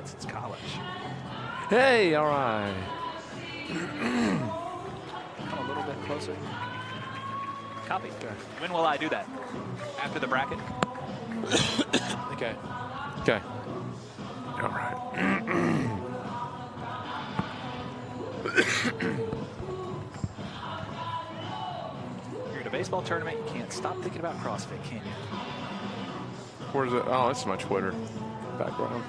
had since college. Hey, all right. Come a little bit closer. Copy. Okay. When will I do that? After the bracket? Okay. Okay. All right. You're at a baseball tournament. You can't stop thinking about CrossFit, can you? Where's it? Oh, that's my Twitter background.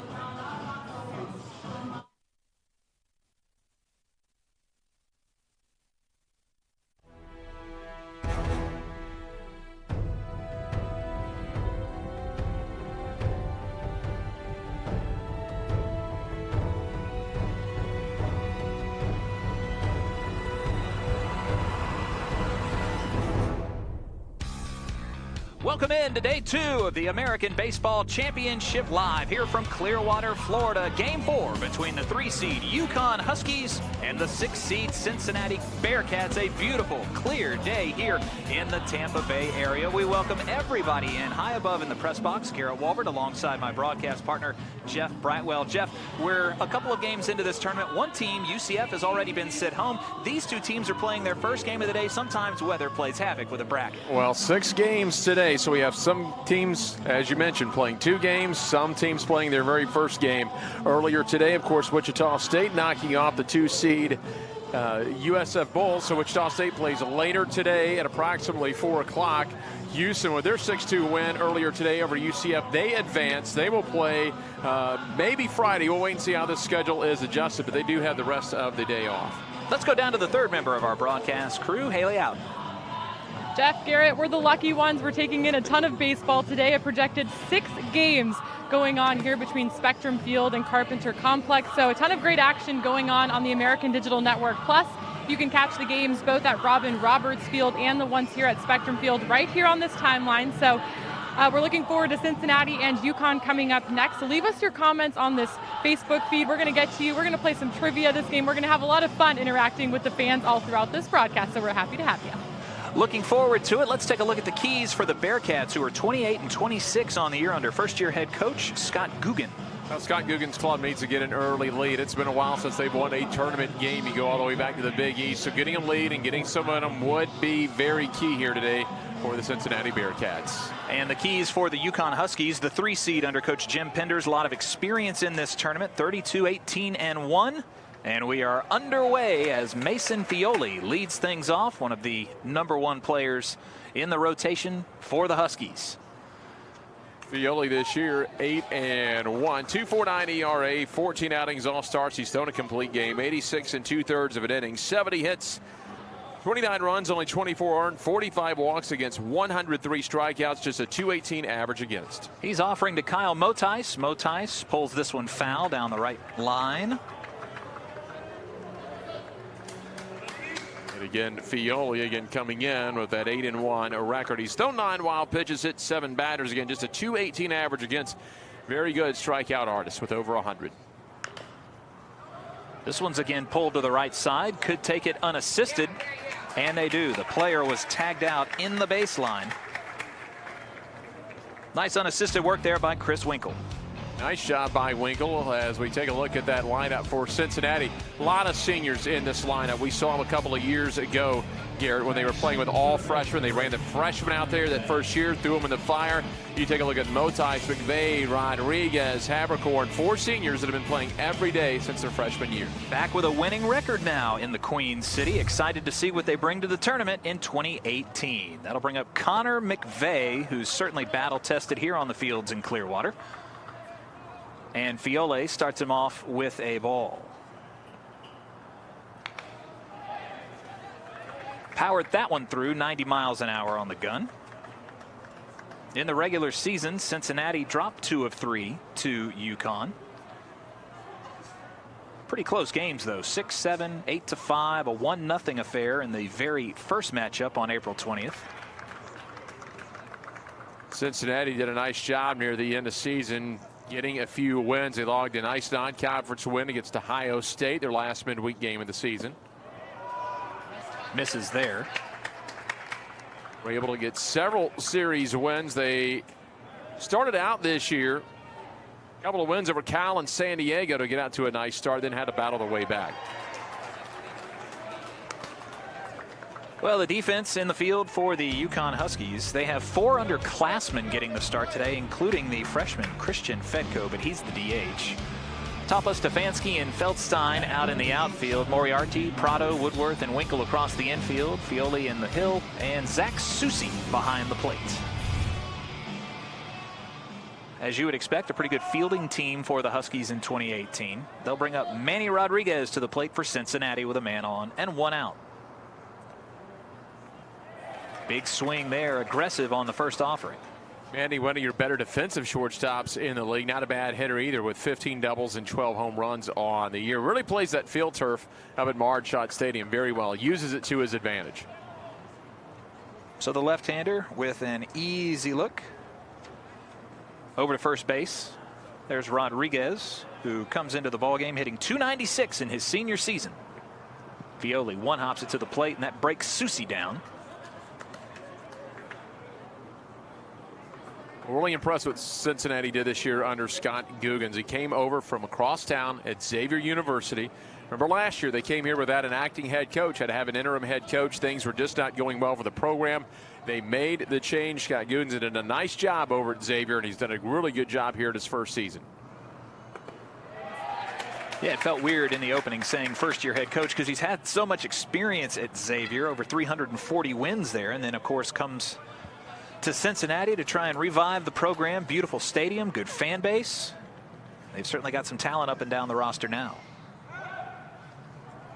Welcome in to day 2 of the American Baseball Championship live here from Clearwater, Florida. Game 4 between the 3-seed UConn Huskies and the 6-seed Cincinnati Bearcats. A beautiful, clear day here in the Tampa Bay area. We welcome everybody in. High above in the press box, Garrett Walbert alongside my broadcast partner, Jeff Brightwell. Jeff, we're a couple of games into this tournament. One team, UCF, has already been sent home. These two teams are playing their first game of the day. Sometimes weather plays havoc with a bracket. Well, 6 games today. So we have some teams, as you mentioned, playing 2 games, some teams playing their very first game. Earlier today, of course, Wichita State knocking off the 2-seed USF Bulls. So Wichita State plays later today at approximately 4 o'clock. Houston, with their 6-2 win earlier today over UCF, they advance. They will play maybe Friday. We'll wait and see how this schedule is adjusted, but they do have the rest of the day off. Let's go down to the third member of our broadcast crew, Haley Out. Jeff, Garrett, we're the lucky ones. We're taking in a ton of baseball today. A projected 6 games going on here between Spectrum Field and Carpenter Complex. So a ton of great action going on the American Digital Network. Plus, you can catch the games both at Robin Roberts Field and the ones here at Spectrum Field right here on this timeline. So we're looking forward to Cincinnati and UConn coming up next. So leave us your comments on this Facebook feed. We're going to get to you. We're going to play some trivia this game. We're going to have a lot of fun interacting with the fans all throughout this broadcast. So we're happy to have you. Looking forward to it. Let's take a look at the keys for the Bearcats, who are 28-26 on the year under first-year head coach Scott Guggen. Well, Scott Guggen's club needs to get an early lead. It's been a while since they've won a tournament game. You go all the way back to the Big East. So getting a lead and getting some of them would be very key here today for the Cincinnati Bearcats. And the keys for the UConn Huskies, the 3-seed under coach Jim Penders. A lot of experience in this tournament, 32-18-1. And we are underway as Mason Fioli leads things off, one of the #1 players in the rotation for the Huskies. Fioli this year, 8-1, 2.49 ERA, 14 outings, all starts. He's thrown a complete game, 86 2/3 of an inning, 70 hits, 29 runs, only 24 earned, 45 walks against 103 strikeouts, just a .218 average against. He's offering to Kyle Motice. Motice pulls this one foul down the right line. Again, Fioli again coming in with that 8-1 record. He's thrown 9 wild pitches, hit 7 batters. Again, just a .218 average against very good strikeout artists with over 100. This one's again pulled to the right side. Could take it unassisted, and they do. The player was tagged out in the baseline. Nice unassisted work there by Chris Winkle. Nice job by Winkle as we take a look at that lineup for Cincinnati. A lot of seniors in this lineup. We saw them a couple of years ago, Garrett, when they were playing with all freshmen. They ran the freshmen out there that first year, threw them in the fire. You take a look at Motice, McVeigh, Rodriguez, Habercorn, 4 seniors that have been playing every day since their freshman year. Back with a winning record now in the Queen City. Excited to see what they bring to the tournament in 2018. That'll bring up Connor McVeigh, who's certainly battle-tested here on the fields in Clearwater. And Fiole starts him off with a ball. Powered that one through, 90 miles an hour on the gun. In the regular season, Cincinnati dropped 2 of 3 to UConn. Pretty close games, though. 6-7, 8-5, a 1-0 affair in the very first matchup on April 20th. Cincinnati did a nice job near the end of the season, getting a few wins. They logged a nice non-conference win against Ohio State, their last midweek game of the season. Misses there. Were able to get several series wins. They started out this year Couple of wins over Cal and San Diego to get out to a nice start, then had to battle their way back. Well, the defense in the field for the UConn Huskies, they have 4 underclassmen getting the start today, including the freshman Christian Fedko, but he's the DH. Tapa, Stefanski, and Feldstein out in the outfield. Moriarty, Prado, Woodworth, and Winkle across the infield. Fioli in the hill, and Zach Susi behind the plate. As you would expect, a pretty good fielding team for the Huskies in 2018. They'll bring up Manny Rodriguez to the plate for Cincinnati with a man on and 1 out. Big swing there, aggressive on the first offering. Manny, one of your better defensive shortstops in the league. Not a bad hitter either, with 15 doubles and 12 home runs on the year. Really plays that field turf up at Marshott Stadium very well. Uses it to his advantage. So the left-hander with an easy look over to first base. There's Rodriguez, who comes into the ballgame hitting .296 in his senior season. Fioli one-hops it to the plate, and that breaks Susi down. Really impressed with what Cincinnati did this year under Scott Guggens. He came over from across town at Xavier University. Remember last year they came here without an acting head coach, had to have an interim head coach. Things were just not going well for the program. They made the change. Scott Guggens did a nice job over at Xavier, and he's done a really good job here in his first season. Yeah, it felt weird in the opening saying first-year head coach because he's had so much experience at Xavier, over 340 wins there, and then, of course, comes to Cincinnati to try and revive the program. Beautiful stadium, good fan base. They've certainly got some talent up and down the roster now.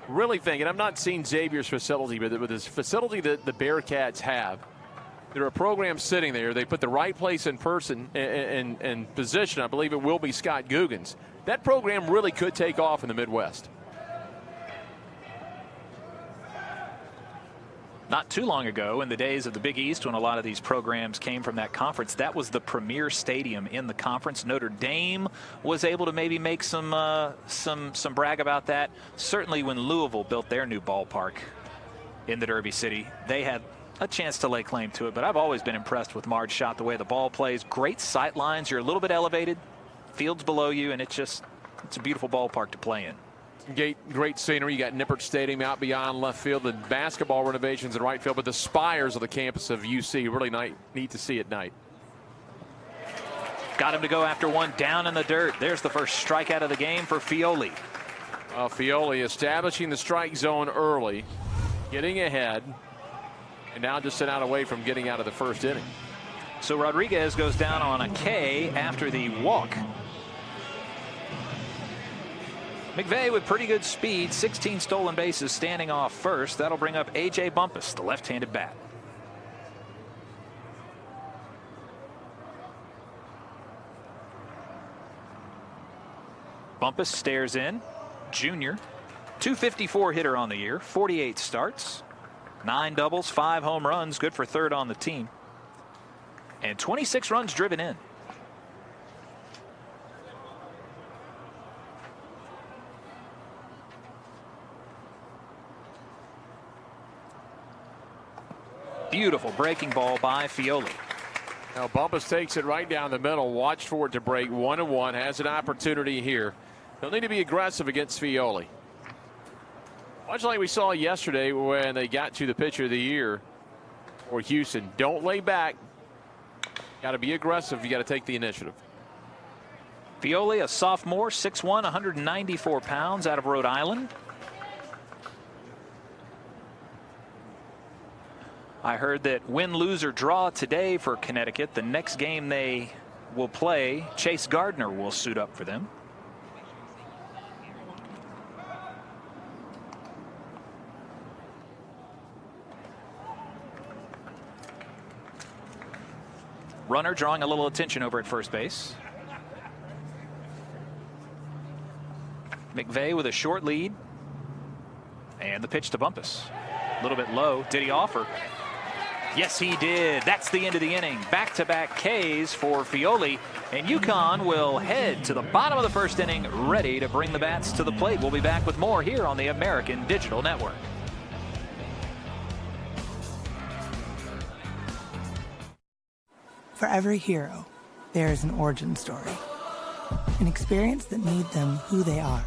Really thinking, I'm not seeing Xavier's facility, but with this facility that the Bearcats have, there are programs sitting there. They put the right place in person and position. I believe it will be Scott Guggens. That program really could take off in the Midwest. Not too long ago, in the days of the Big East, when a lot of these programs came from that conference, that was the premier stadium in the conference. Notre Dame was able to maybe make some brag about that. Certainly when Louisville built their new ballpark in the Derby City, they had a chance to lay claim to it. But I've always been impressed with Marshott, the way the ball plays. Great sight lines. You're a little bit elevated, fields below you, and it's a beautiful ballpark to play in. Great scenery. You got Nippert Stadium out beyond left field, the basketball renovations in right field, but the spires of the campus of UC really neat to see at night. Got him to go after one down in the dirt. There's the first strikeout of the game for Fioli. Fioli establishing the strike zone early, getting ahead, and now just sent out away from getting out of the first inning. So Rodriguez goes down on a K after the walk. McVeigh with pretty good speed, 16 stolen bases standing off first. That'll bring up A.J. Bumpus, the left-handed bat. Bumpus stares in. Junior, .254 hitter on the year, 48 starts, 9 doubles, 5 home runs, good for third on the team, and 26 runs driven in. Beautiful breaking ball by Fioli. Now Bumpus takes it right down the middle. Watch for it to break 1-1. Has an opportunity here. They'll need to be aggressive against Fioli. Much like we saw yesterday when they got to the pitcher of the year for Houston. Don't lay back. Got to be aggressive. You got to take the initiative. Fioli, a sophomore, 6'1", 194 pounds, out of Rhode Island. I heard that win, lose, or draw today for Connecticut. The next game they will play, Chase Gardner will suit up for them. Runner drawing a little attention over at first base. McVeigh with a short lead. And the pitch to Bumpus. A little bit low. Did he offer? Yes, he did. That's the end of the inning. Back-to-back Ks for Fioli. And UConn will head to the bottom of the first inning, ready to bring the bats to the plate. We'll be back with more here on the American Digital Network. For every hero, there is an origin story. an experience that made them who they are.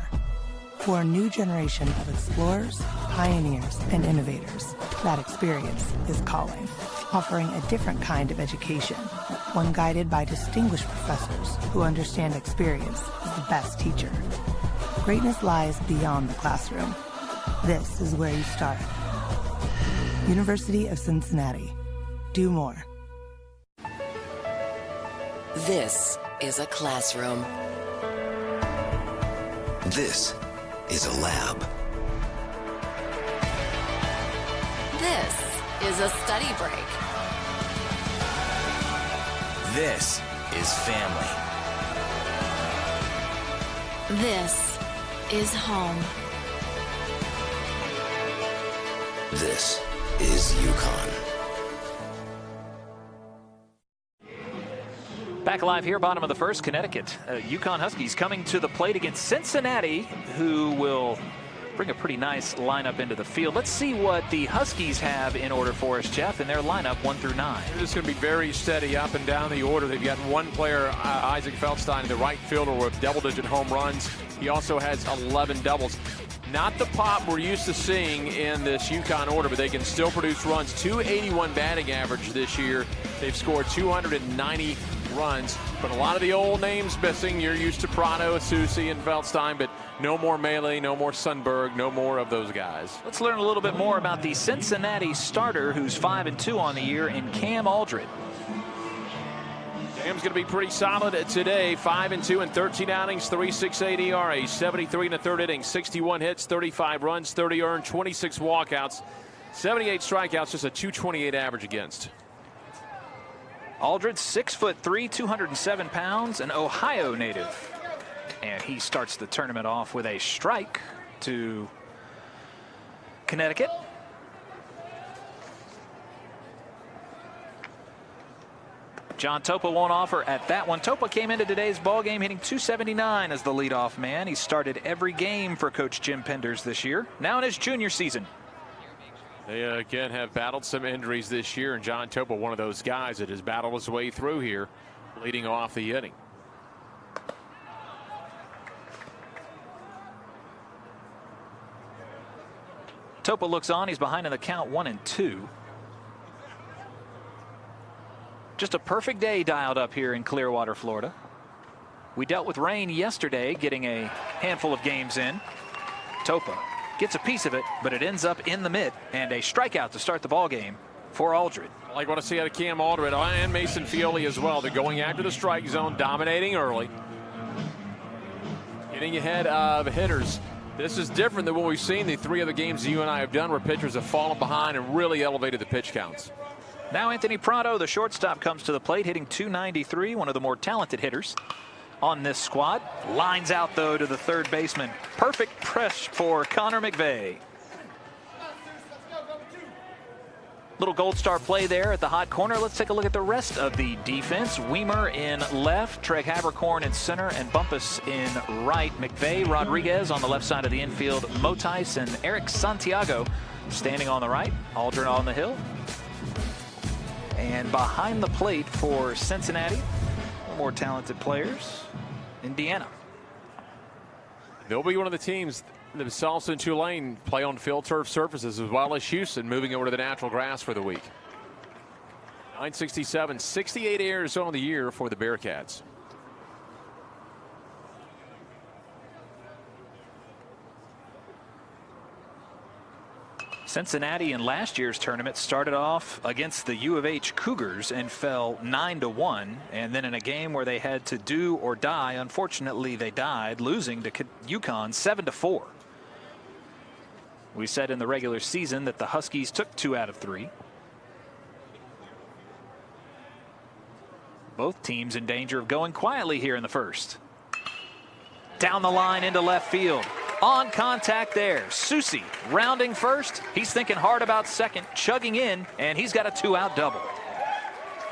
For a new generation of explorers, pioneers, and innovators, that experience is calling, offering a different kind of education, one guided by distinguished professors who understand experience as the best teacher. Greatness lies beyond the classroom. This is where you start. University of Cincinnati. Do more. This is a classroom. This is a lab. This is a study break. This is family. This is home. This is UConn. Back live here, bottom of the first, Connecticut. UConn Huskies coming to the plate against Cincinnati, who will bring a pretty nice lineup into the field. Let's see what the Huskies have in order for us, Jeff, in their lineup 1 through 9. They're just going to be very steady up and down the order. They've got one player, Isaac Feldstein, the right fielder with double-digit home runs. He also has 11 doubles. Not the pop we're used to seeing in this UConn order, but they can still produce runs. 281 batting average this year. They've scored 290 runs, but a lot of the old names missing. You're used to Prado, Susi, and Feldstein, but no more Melee, no more Sundberg, no more of those guys. Let's learn a little bit more about the Cincinnati starter, who's 5-2 on the year, in Cam Aldred. Cam's going to be pretty solid today. 5-2 in 13 outings, 3.68 ERA, 73 in the third inning, 61 hits, 35 runs, 30 earned, 26 walkouts, 78 strikeouts, just a 228 average against. Aldred, 6'3", 207 pounds, an Ohio native. And he starts the tournament off with a strike to Connecticut. John Topa won't offer at that one. Topa came into today's ball game hitting .279 as the leadoff man. He started every game for Coach Jim Penders this year, now in his junior season. They again have battled some injuries this year, and John Topa, one of those guys that has battled his way through here, leading off the inning. Topa looks on. He's behind in the count, 1-2. Just a perfect day dialed up here in Clearwater, Florida. We dealt with rain yesterday, getting a handful of games in. Topa gets a piece of it, but it ends up in the mitt, and a strikeout to start the ball game for Aldred. I like what I see out of Cam Aldred and Mason Fioli as well. They're going after the strike zone, dominating early, getting ahead of hitters. This is different than what we've seen the 3 other games you and I have done, where pitchers have fallen behind and really elevated the pitch counts. Now Anthony Prado, the shortstop, comes to the plate, hitting .293, one of the more talented hitters on this squad. Lines out, though, to the third baseman. Perfect press for Connor McVeigh. Little Gold Star play there at the hot corner. Let's take a look at the rest of the defense. Weimer in left, Treg Haberkorn in center, and Bumpus in right. McVeigh, Rodriguez on the left side of the infield, Motice and Eric Santiago standing on the right. Aldrin on the hill. And behind the plate for Cincinnati, more talented players, Indiana. They'll be one of the teams themselves and Tulane play on field turf surfaces, as well as Houston moving over to the natural grass for the week. 967, 68 errors on the year for the Bearcats. Cincinnati in last year's tournament started off against the U of H Cougars and fell 9-1, and then in a game where they had to do or die, unfortunately they died, losing to UConn 7-4. We said in the regular season that the Huskies took 2 out of 3. Both teams in danger of going quietly here in the first. Down the line into left field. On contact there. Susi rounding first. He's thinking hard about second, chugging in, and he's got a 2-out double.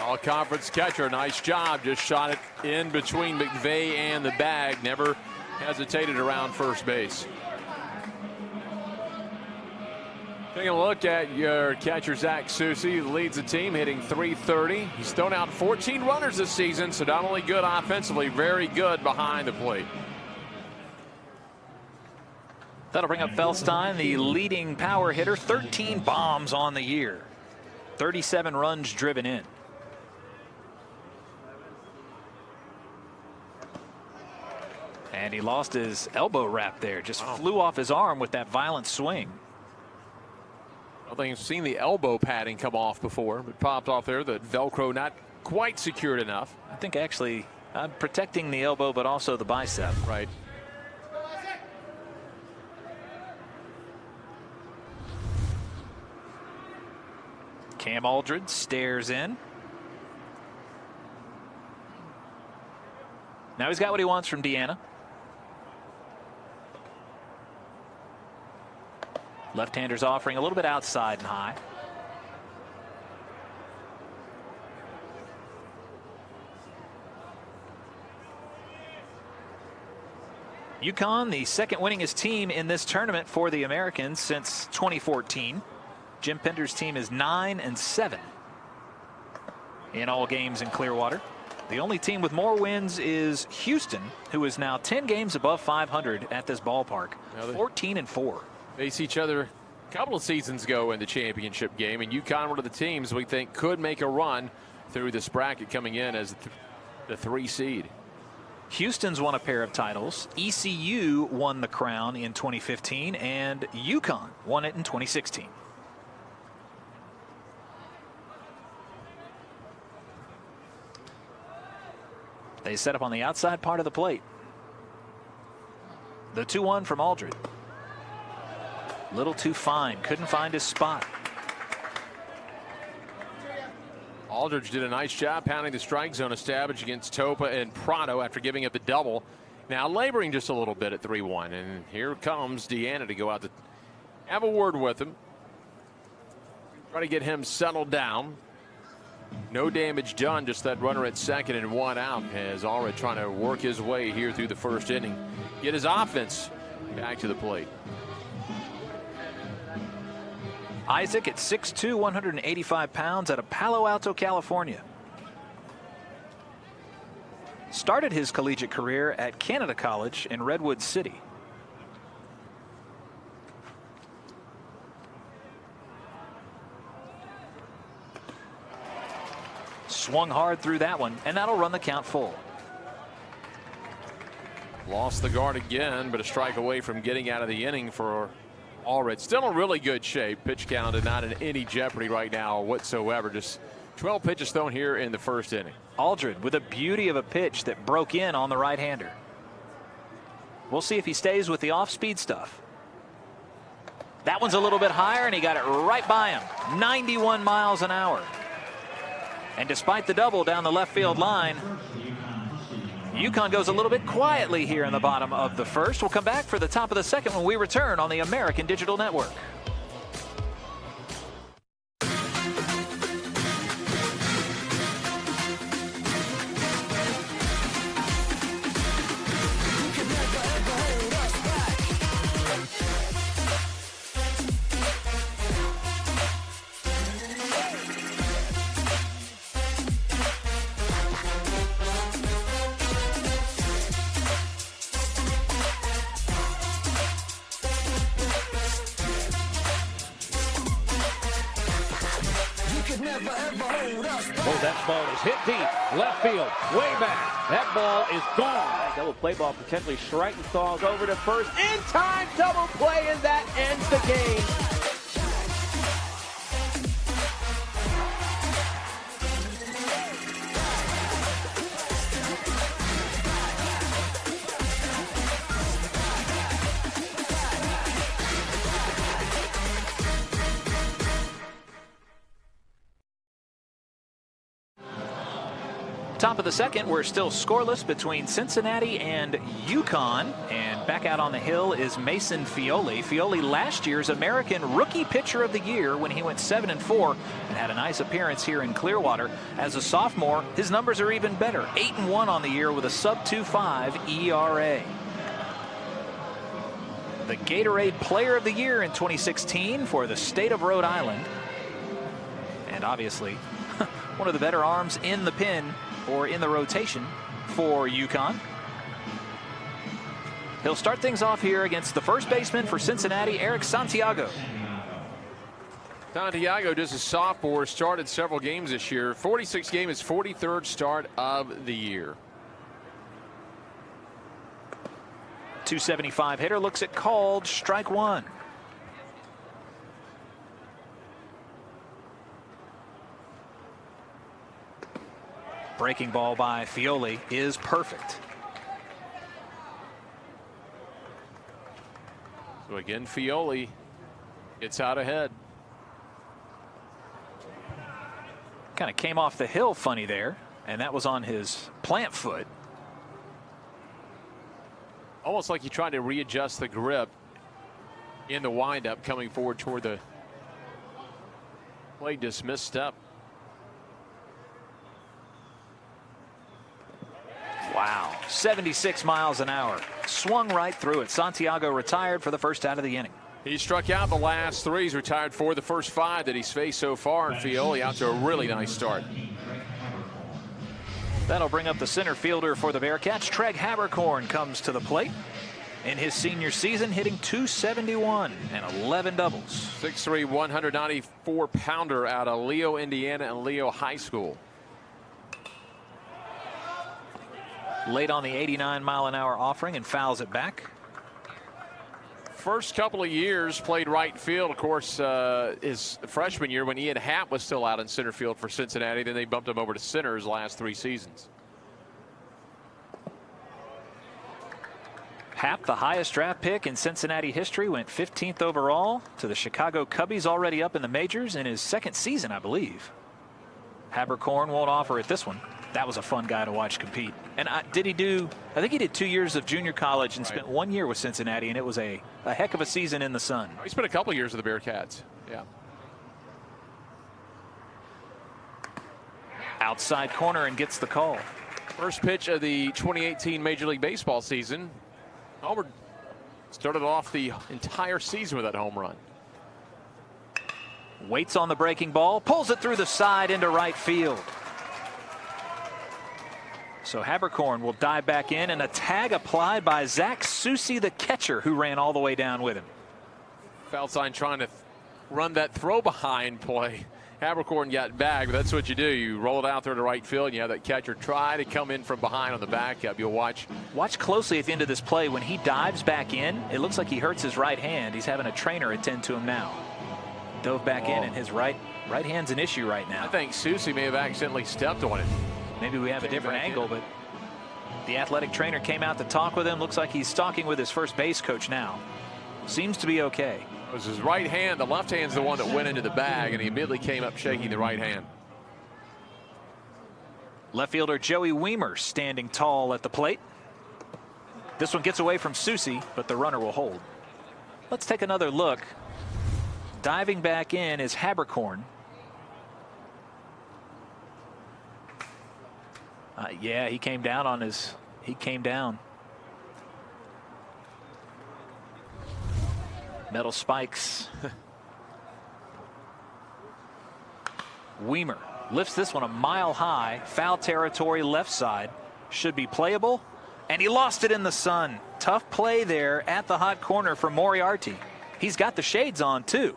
All-conference catcher, nice job. Just shot it in between McVeigh and the bag. Never hesitated around first base. Taking a look at your catcher, Zach Susi, who leads the team, hitting .330. He's thrown out 14 runners this season, so not only good offensively, very good behind the plate. That'll bring up Felstein, the leading power hitter, 13 bombs on the year, 37 runs driven in. And he lost his elbow wrap there, just flew off his arm with that violent swing. I don't think I've seen the elbow padding come off before, but popped off there. The Velcro not quite secured enough. I think actually I'm protecting the elbow, but also the bicep. Right. Cam Aldred stares in. Now he's got what he wants from Deanna. Left-handers offering a little bit outside and high. UConn, the second winningest team in this tournament for the Americans since 2014. Jim Pender's team is 9-7 in all games in Clearwater. The only team with more wins is Houston, who is now 10 games above 500 at this ballpark. 14-4. Face each other a couple of seasons ago in the championship game, and UConn, one of the teams we think could make a run through this bracket, coming in as the 3 seed. Houston's won a pair of titles. ECU won the crown in 2015, and UConn won it in 2016. They set up on the outside part of the plate. The 2-1 from Aldred. Little too fine, couldn't find his spot. Aldridge did a nice job pounding the strike zone established against Topa and Prado after giving up the double. Now laboring just a little bit at 3-1, and here comes Deanna to go out to have a word with him. Try to get him settled down. No damage done, just that runner at second and 1 out, as Allred trying to work his way here through the first inning. Get his offense back to the plate. Isaac at 6'2", 185 pounds, out of Palo Alto, California. Started his collegiate career at Canada College in Redwood City. Swung hard through that one, and that'll run the count full. Lost the guard again, but a strike away from getting out of the inning for Allred. Still in really good shape. Pitch count and not in any jeopardy right now whatsoever. Just 12 pitches thrown here in the first inning. Aldred with a beauty of a pitch that broke in on the right-hander. We'll see if he stays with the off-speed stuff. That one's a little bit higher, and he got it right by him. 91 miles an hour. And despite the double down the left field line, UConn goes a little bit quietly here in the bottom of the first. We'll come back for the top of the second when we return on the American Digital Network. Oh, that ball is hit deep, left field, way back. That ball is gone. Double play ball potentially striking Stalls over to first. In time, double play, and that ends the game. Top of the second, we're still scoreless between Cincinnati and UConn. And back out on the hill is Mason Fioli. Fioli, last year's American Rookie Pitcher of the Year when he went 7-4 and had a nice appearance here in Clearwater. As a sophomore, his numbers are even better. 8-1 on the year with a sub-2.5 ERA. the Gatorade Player of the Year in 2016 for the state of Rhode Island. And obviously, one of the better arms in the pin or in the rotation for UConn. He'll start things off here against the first baseman for Cincinnati, Eric Santiago. Santiago, just a sophomore, started several games this year. 46 game, his 43rd start of the year. 275 hitter, looks at called, strike one. Breaking ball by Fioli is perfect. So again, Fioli gets out ahead. Kind of came off the hill funny there, and that was on his plant foot. Almost like he tried to readjust the grip in the windup coming forward toward the plate, just misstep. Wow, 76 miles an hour. Swung right through it. Santiago retired for the first out of the inning. He struck out the last three. He's retired for the first five that he's faced so far, and Fioli out to a really nice start. That'll bring up the center fielder for the Bearcats. Treg Habercorn comes to the plate in his senior season, hitting .271 and 11 doubles. 6'3", 194-pounder out of Leo, Indiana, and Leo High School. Late on the 89-mile-an-hour offering and fouls it back. First couple of years played right field. Of course, his freshman year when Ian Happ was still out in center field for Cincinnati. Then they bumped him over to center his last 3 seasons. Happ, the highest draft pick in Cincinnati history, went 15th overall to the Chicago Cubbies, already up in the majors in his second season, I believe. Habercorn won't offer it this one. That was a fun guy to watch compete. And I think he did 2 years of junior college and spent 1 year with Cincinnati, and it was a heck of a season in the sun. He spent a couple years with the Bearcats. Yeah. Outside corner and gets the call. First pitch of the 2018 Major League Baseball season. Homer started off the entire season with that home run. Waits on the breaking ball, pulls it through the side into right field. So Habercorn will dive back in, and a tag applied by Zach Susi, the catcher, who ran all the way down with him. Foul sign trying to run that throw behind play. Habercorn got bagged, but that's what you do. You roll it out there to right field, and you have that catcher try to come in from behind on the backup. You'll watch closely at the end of this play. When he dives back in, it looks like he hurts his right hand. He's having a trainer attend to him now. Dove back in, and his right hand's an issue right now. I think Susi may have accidentally stepped on it. Maybe we have a different angle, but the athletic trainer came out to talk with him. Looks like he's talking with his first base coach now. Seems to be okay. It was his right hand. The left hand's the one that went into the bag, and he immediately came up shaking the right hand. Left fielder Joey Weimer standing tall at the plate. This one gets away from Susi, but the runner will hold. Let's take another look. Diving back in is Habercorn. Yeah, he came down on his. He came down. Metal spikes. Weimer lifts this one a mile high. Foul territory, left side. Should be playable. And he lost it in the sun. Tough play there at the hot corner for Moriarty. He's got the shades on, too,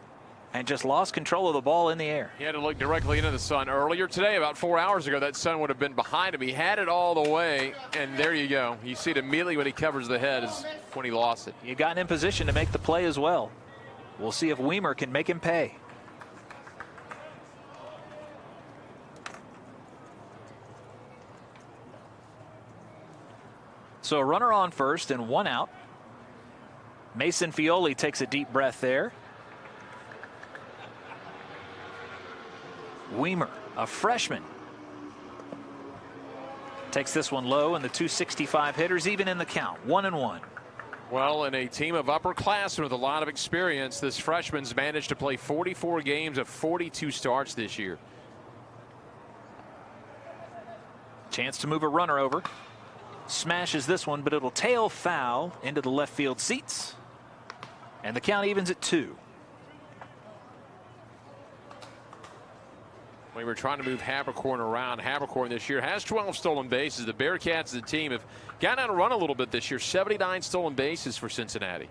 and just lost control of the ball in the air. He had to look directly into the sun. Earlier today, about 4 hours ago, that sun would have been behind him. He had it all the way, and there you go. You see it immediately when he covers the head is when he lost it. He got in position to make the play as well. We'll see if Weimer can make him pay. So a runner on first and 1 out. Mason Fioli takes a deep breath there. Weimer, a freshman, takes this one low, and the 265 hitters even in the count. 1-1. Well, in a team of upperclassmen with a lot of experience, this freshman's managed to play 44 games of 42 starts this year. Chance to move a runner over. Smashes this one, but it'll tail foul into the left field seats. And the count evens at 2. We were trying to move Habercorn around. Habercorn this year has 12 stolen bases. The Bearcats as a team have gotten out of run a little bit this year. 79 stolen bases for Cincinnati.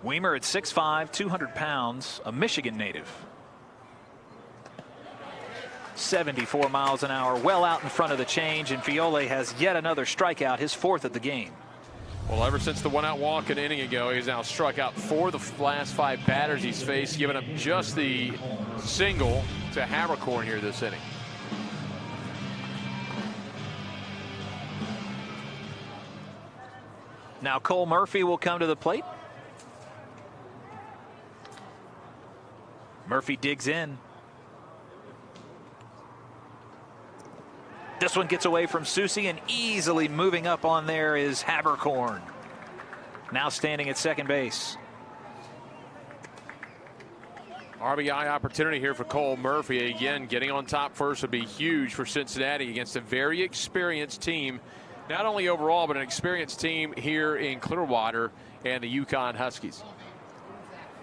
Weimer at 6'5", 200 pounds, a Michigan native. 74 miles an hour, well out in front of the change, and Fiole has yet another strikeout, his 4th of the game. Well, ever since the one-out walk an inning ago, he's now struck out 4 of the last 5 batters he's faced, giving up just the single to Habercorn here this inning. Now Cole Murphy will come to the plate. Murphy digs in. This one gets away from Susie, and easily moving up on there is Habercorn. Now standing at second base. RBI opportunity here for Cole Murphy. Again, getting on top first would be huge for Cincinnati against a very experienced team. Not only overall, but an experienced team here in Clearwater and the UConn Huskies.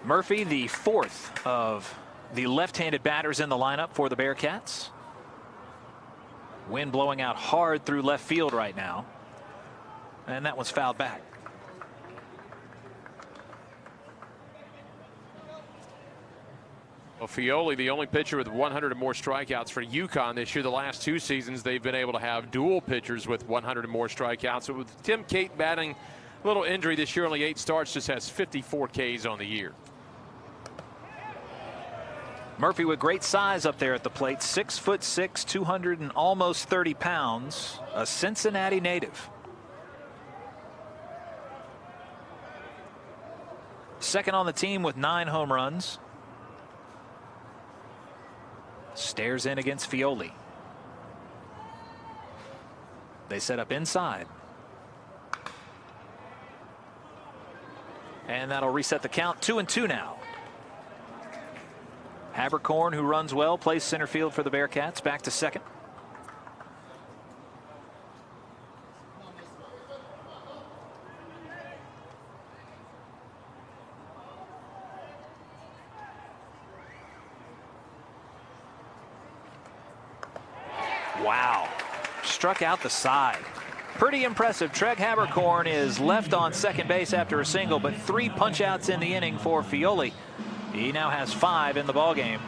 Murphy, the 4th of the left-handed batters in the lineup for the Bearcats. Wind blowing out hard through left field right now. And that one's fouled back. Well, Fiole, the only pitcher with 100 or more strikeouts for UConn this year. The last 2 seasons, they've been able to have dual pitchers with 100 or more strikeouts. So with Tim Cate batting a little injury this year, only 8 starts, just has 54 Ks on the year. Murphy with great size up there at the plate, 6'6", 200 and almost 30 pounds, a Cincinnati native. Second on the team with 9 home runs. Stares in against Fiole. They set up inside. And that'll reset the count. 2-2 now. Habercorn, who runs well, plays center field for the Bearcats. Back to second. Wow. Struck out the side. Pretty impressive. Treg Habercorn is left on second base after a single, but 3 punch-outs in the inning for Fiole. He now has 5 in the ballgame.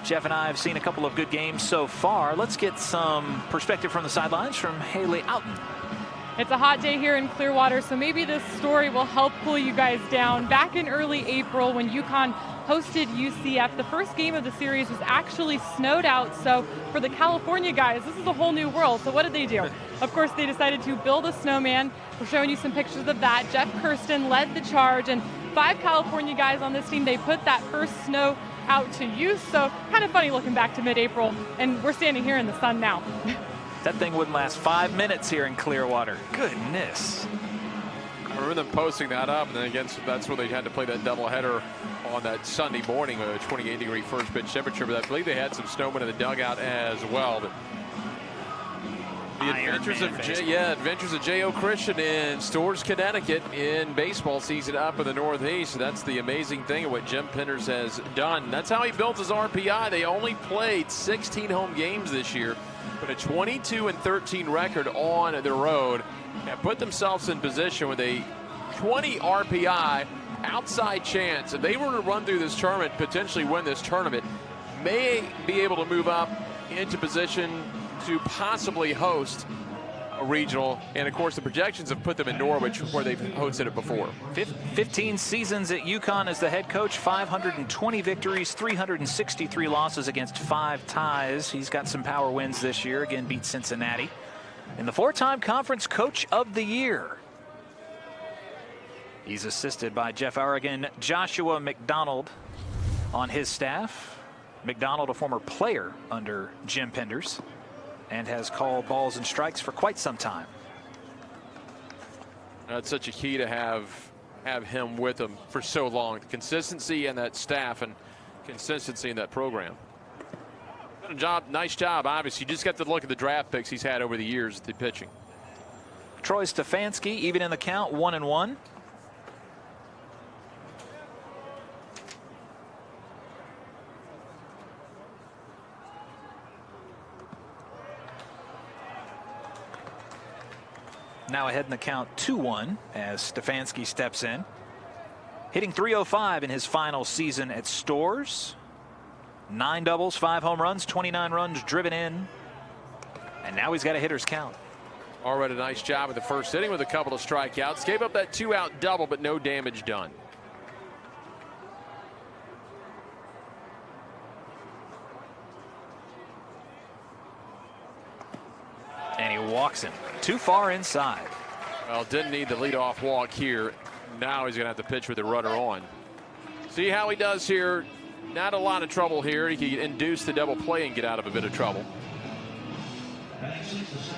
Jeff and I have seen a couple of good games so far. Let's get some perspective from the sidelines from Haley Outen. It's a hot day here in Clearwater, so maybe this story will help cool you guys down. Back in early April when UConn hosted UCF, the first game of the series was actually snowed out. So for the California guys, this is a whole new world. So what did they do? Of course, they decided to build a snowman. We're showing you some pictures of that. Jeff Kirsten led the charge, and 5 California guys on this team, they put that first snow out to use. So kind of funny looking back to mid-April, and we're standing here in the sun now. That thing wouldn't last 5 minutes here in Clearwater. Goodness. I remember them posting that up, and then again, that's where they had to play that doubleheader on that Sunday morning with a 28-degree first pitch temperature. But I believe they had some snowmen in the dugout as well. But the adventures of J.O. Christian in Storrs, Connecticut in baseball season up in the Northeast. That's the amazing thing of what Jim Penders has done. That's how he built his RPI. They only played 16 home games this year, but a 22-13 record on the road, and put themselves in position with a 20 RPI outside chance. If they were to run through this tournament, potentially win this tournament, may be able to move up into position to possibly host a regional. And of course, the projections have put them in Norwich, where they've hosted it before. 15 seasons at UConn as the head coach, 520 victories, 363 losses against 5 ties. He's got some power wins this year. Again, beat Cincinnati. And the 4-time conference coach of the year. He's assisted by Jeff Aragon, Joshua McDonald on his staff. McDonald, a former player under Jim Penders, and has called balls and strikes for quite some time. That's such a key to have him with them for so long. The consistency and that staff, and consistency in that program. Nice job, obviously. You just got to look at the draft picks he's had over the years at the pitching. Troy Stefanski even in the count, 1-1. Now ahead in the count, 2-1 as Stefanski steps in. Hitting .305 in his final season at Storrs. 9 doubles, 5 home runs, 29 runs driven in. And now he's got a hitter's count. Already a nice job in the first inning with a couple of strikeouts. Gave up that 2-out double, but no damage done. And he walks him too far inside. Well, didn't need the leadoff walk here. Now he's going to have to pitch with the runner on. See how he does here. Not a lot of trouble here. He can induce the double play and get out of a bit of trouble.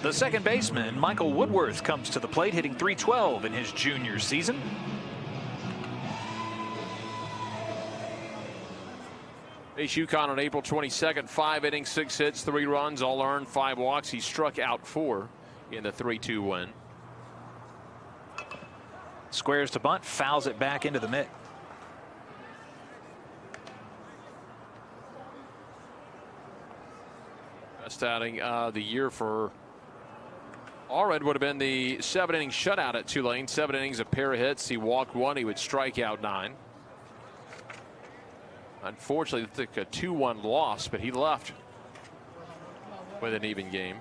The second baseman, Michael Woodworth, comes to the plate, hitting .312 in his junior season. Faced UConn on April 22nd. 5 innings, 6 hits, 3 runs, all earned, 5 walks. He struck out 4 in the 3-2 win. Squares to bunt, fouls it back into the mitt. Best outing of the year for Allred would have been the 7-inning shutout at Tulane. 7 innings, a pair of hits. He walked 1. He would strike out 9. Unfortunately, they took a 2-1 loss, but he left with an even game.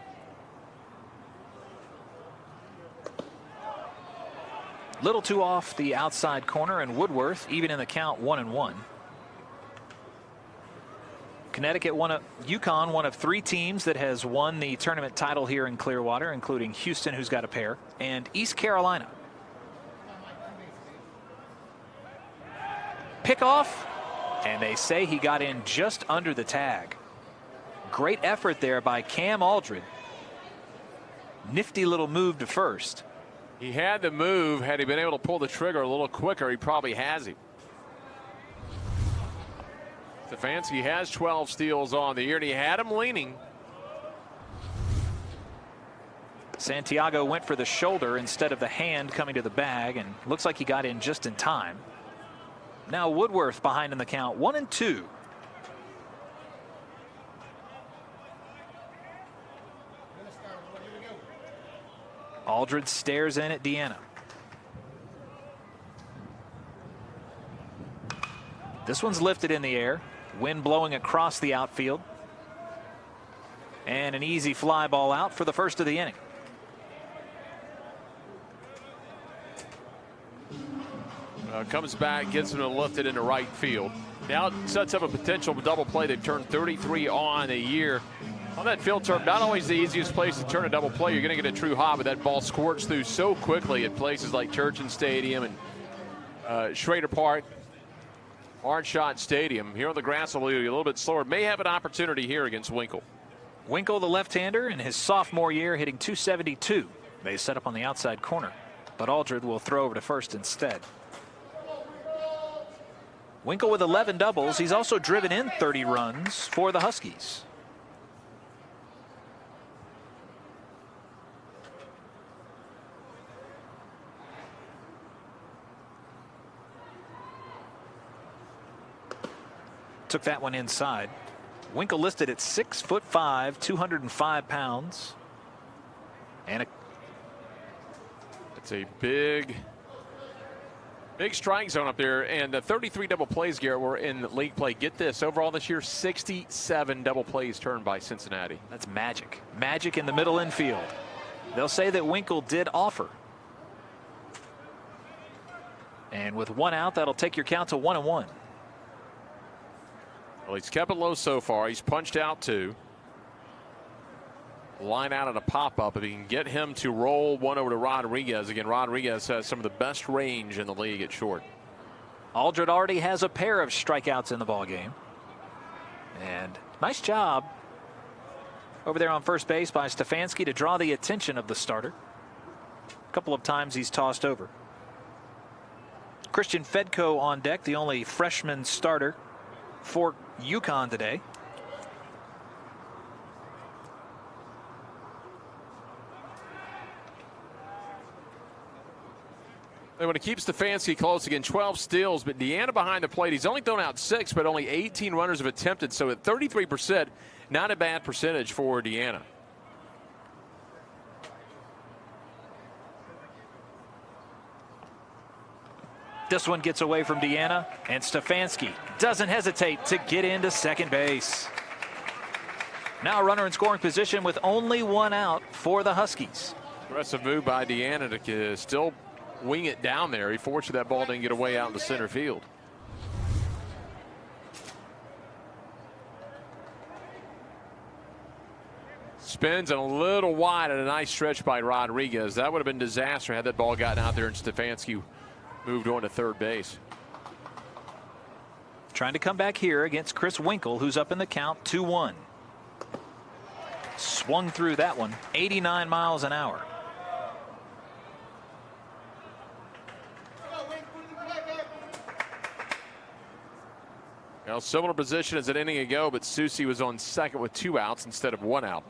Little too off the outside corner, and Woodworth even in the count, 1-1. Connecticut, UConn, one of 3 teams that has won the tournament title here in Clearwater, including Houston, who's got a pair, and East Carolina. Pickoff, and they say he got in just under the tag. Great effort there by Cam Aldred. Nifty little move to first. He had the move. Had he been able to pull the trigger a little quicker, he probably has him. Stefanski has 12 steals on the year, and he had him leaning. Santiago went for the shoulder instead of the hand coming to the bag, and looks like he got in just in time. Now Woodworth behind in the count, 1-2. Aldred stares in at Deanna. This one's lifted in the air. Wind blowing across the outfield. And an easy fly ball out for the first of the inning. Comes back, gets him to lift it into right field. Now it sets up a potential double play. They've turned 33 on a year. On that field turf, not always the easiest place to turn a double play. You're going to get a true hop, but that ball squirts through so quickly at places like Churchill Stadium and Schrader Park, Hardshot Stadium. Here on the grass will be a little bit slower. May have an opportunity here against Winkle. Winkle, the left-hander, in his sophomore year, hitting .272. They set up on the outside corner, but Aldred will throw over to first instead. Winkle with 11 doubles. He's also driven in 30 runs for the Huskies. Took that one inside. Winkle listed at 6'5", 205 pounds. And it's a big strike zone up there, and the 33 double plays, Garrett, were in league play. Get this, overall this year, 67 double plays turned by Cincinnati. That's magic. Magic in the middle infield. They'll say that Winkle did offer. And with 1 out, that'll take your count to 1-1. Well, he's kept it low so far. He's punched out 2. Line out on a pop-up. If he can get him to roll one over to Rodriguez. Again, Rodriguez has some of the best range in the league at short. Aldred already has a pair of strikeouts in the ballgame. And nice job over there on first base by Stefanski to draw the attention of the starter. A couple of times he's tossed over. Christian Fedko on deck, the only freshman starter for UConn today. They want to keep Stefanski close again. 12 steals, but Deanna behind the plate. He's only thrown out 6, but only 18 runners have attempted. So at 33%, not a bad percentage for Deanna. This one gets away from Deanna, and Stefanski doesn't hesitate to get into second base. Now a runner in scoring position with only 1 out for the Huskies. Aggressive move by Deanna to still wing it down there. He fortunate that ball didn't get away out in the center field. Spins and a little wide and a nice stretch by Rodriguez. That would have been disaster had that ball gotten out there and Stefanski moved on to third base. Trying to come back here against Chris Winkle, who's up in the count 2-1. Swung through that one, 89 miles an hour. Now, similar position as an inning ago, but Susie was on second with 2 outs instead of 1 out.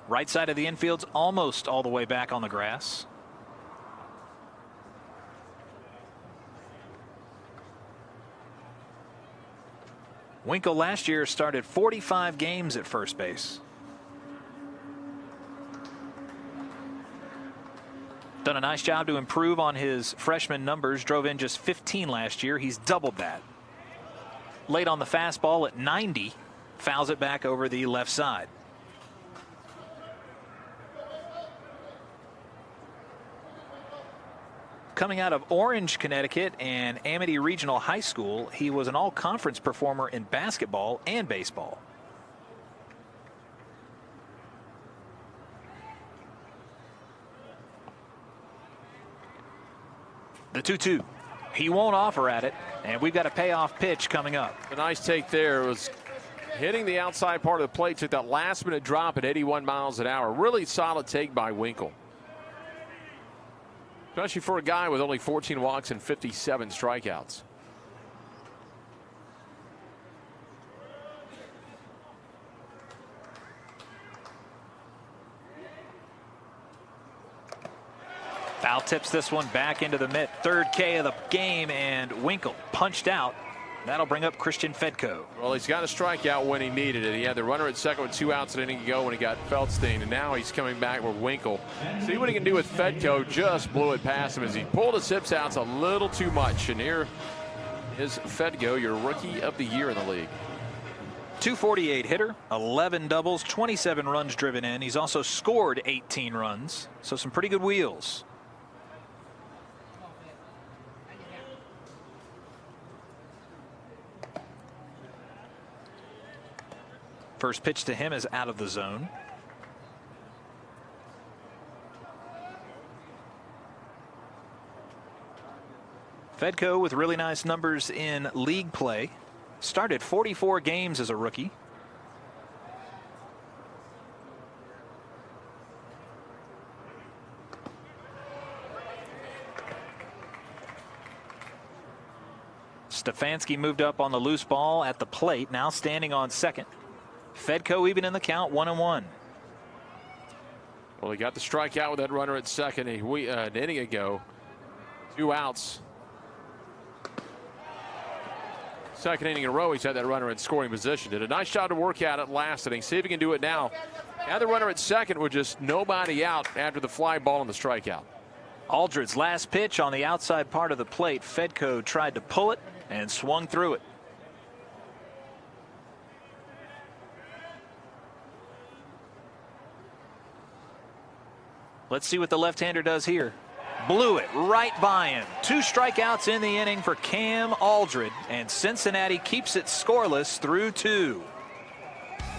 Right side of the infield's almost all the way back on the grass. Winkle last year started 45 games at first base. Done a nice job to improve on his freshman numbers. Drove in just 15 last year. He's doubled that. Late on the fastball at 90. Fouls it back over the left side. Coming out of Orange, Connecticut and Amity Regional High School, he was an all-conference performer in basketball and baseball. The 2-2. He won't offer at it, and we've got a payoff pitch coming up. A nice take there. It was hitting the outside part of the plate, took that last-minute drop at 81 miles an hour. Really solid take by Winkle. Especially for a guy with only 14 walks and 57 strikeouts. Foul tips this one back into the mitt. Third K of the game, and Winkle punched out. That'll bring up Christian Fedko. Well, he's got a strikeout when he needed it. He had the runner at second with 2 outs an inning ago when he got Feldstein, and now he's coming back with Winkle. See what he can do with Fedko. Just blew it past him as he pulled his hips outs a little too much. And here is Fedko, your rookie of the year in the league. 248 hitter, 11 doubles, 27 runs driven in. He's also scored 18 runs, so some pretty good wheels. First pitch to him is out of the zone. Fedko with really nice numbers in league play. Started 44 games as a rookie. Stefanski moved up on the loose ball at the plate, now standing on second. Fedko even in the count, 1-1. Well, he got the strikeout with that runner at second an inning ago. 2 outs. Second inning in a row, he's had that runner in scoring position. Did a nice job to work out at last inning. See if he can do it now. Had the runner at second with just nobody out after the fly ball and the strikeout. Aldred's last pitch on the outside part of the plate. Fedko tried to pull it and swung through it. Let's see what the left-hander does here. Blew it right by him. 2 strikeouts in the inning for Cam Aldred, and Cincinnati keeps it scoreless through 2.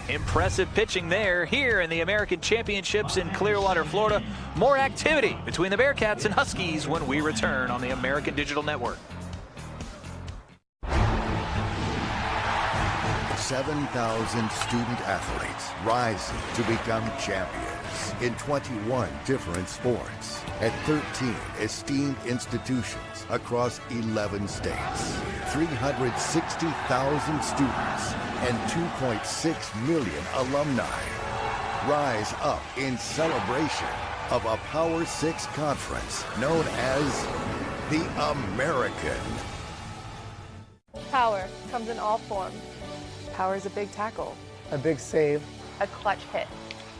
Impressive pitching there. Here in the American Championships in Clearwater, Florida. More activity between the Bearcats and Huskies when we return on the American Digital Network. 7,000 student athletes rising to become champions in 21 different sports at 13 esteemed institutions across 11 states. 360,000 students and 2.6 million alumni. rise up in celebration of a Power 6 conference known as the American. Power comes in all forms. Power is a big tackle, a big save, a clutch hit,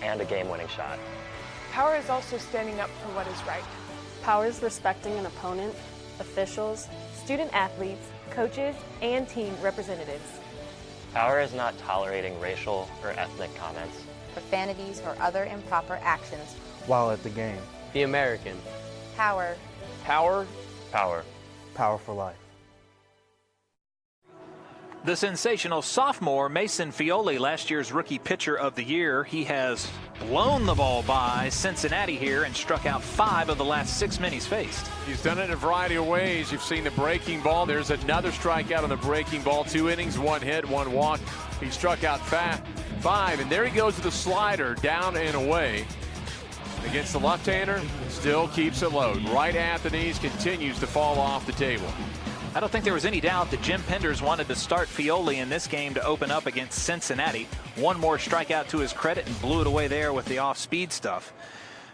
and a game-winning shot. Power is also standing up for what is right. Power is respecting an opponent, officials, student athletes, coaches, and team representatives. Power is not tolerating racial or ethnic comments, profanities, or other improper actions while at the game. The American. Power. Power. Power. Power for life. The sensational sophomore Mason Fioli, last year's Rookie Pitcher of the Year. He has blown the ball by Cincinnati here and struck out 5 of the last 6 men he's faced. He's done it in a variety of ways. You've seen the breaking ball. There's another strikeout on the breaking ball. 2 innings, 1 hit, 1 walk. He struck out 5, and there he goes with the slider down and away. Against the left-hander, still keeps it low. Right at the knees, continues to fall off the table. I don't think there was any doubt that Jim Penders wanted to start Fioli in this game to open up against Cincinnati. 1 more strikeout to his credit and blew it away there with the off-speed stuff.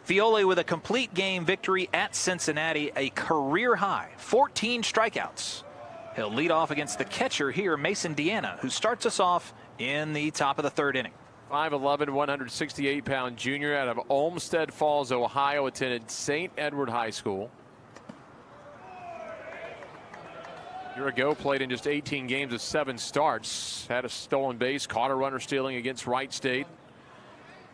Fioli with a complete game victory at Cincinnati, a career high, 14 strikeouts. He'll lead off against the catcher here, Mason Deanna, who starts us off in the top of the 3rd inning. 5'11", 168-pound junior out of Olmsted Falls, Ohio, attended St. Edward High School. A year ago, played in just 18 games of 7 starts. Had a stolen base, caught a runner stealing against Wright State.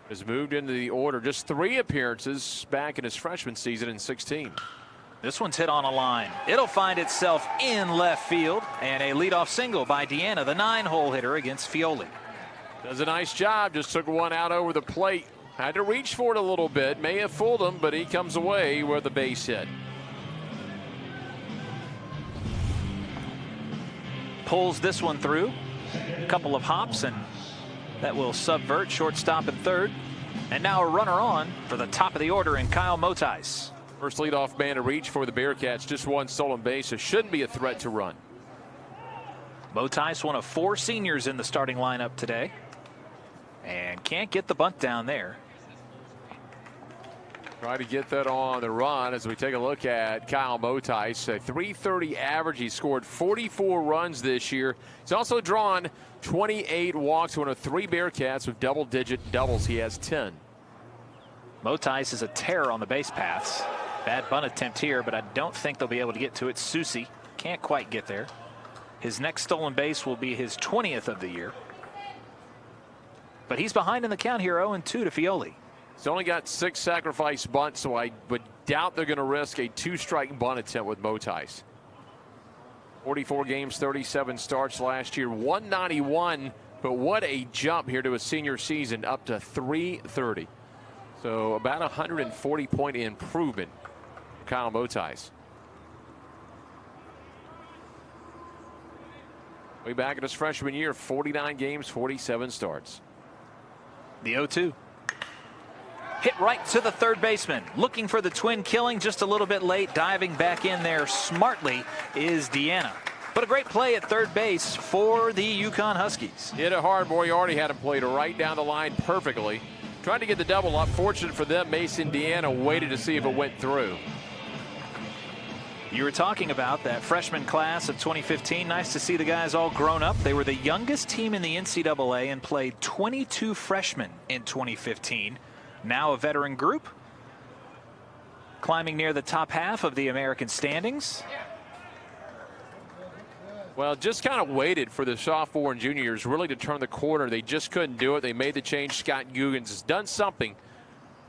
Has moved into the order. Just 3 appearances back in his freshman season in 16. This one's hit on a line. It'll find itself in left field. And a leadoff single by Deanna, the 9-hole hitter against Fioli. Does a nice job. Just took one out over the plate. Had to reach for it a little bit. May have fooled him, but he comes away with a base hit. Pulls this one through. A couple of hops, and that will subvert shortstop and 3rd. And now a runner on for the top of the order in Kyle Motais. First leadoff man to reach for the Bearcats. Just 1 stolen base. It shouldn't be a threat to run. Motais, one of 4 seniors in the starting lineup today. And can't get the bunt down there. Try to get that on the run as we take a look at Kyle Motais. A .330 average. He scored 44 runs this year. He's also drawn 28 walks. One of 3 Bearcats with double-digit doubles. He has 10. Motais is a terror on the base paths. Bad bunt attempt here, but I don't think they'll be able to get to it. Susi can't quite get there. His next stolen base will be his 20th of the year. But he's behind in the count here, 0-2 to Fioli. He's only got 6 sacrifice bunts, so I would doubt they're going to risk a 2-strike bunt attempt with Motais. 44 games, 37 starts last year, 191, but what a jump here to a senior season, up to .330. So about a 140-point improvement for Kyle Motais. Way back in his freshman year, 49 games, 47 starts. The 0-2. Hit right to the 3rd baseman. Looking for the twin killing, just a little bit late. Diving back in there smartly is Deanna. But a great play at 3rd base for the UConn Huskies. Hit it hard. Moriarty had him played right down the line perfectly. Trying to get the double up. Fortunate for them, Mason Deanna waited to see if it went through. You were talking about that freshman class of 2015. Nice to see the guys all grown up. They were the youngest team in the NCAA and played 22 freshmen in 2015. Now a veteran group, climbing near the top half of the American standings. Well, just kind of waited for the sophomore and juniors really to turn the corner. They just couldn't do it. They made the change. Scott Guggens has done something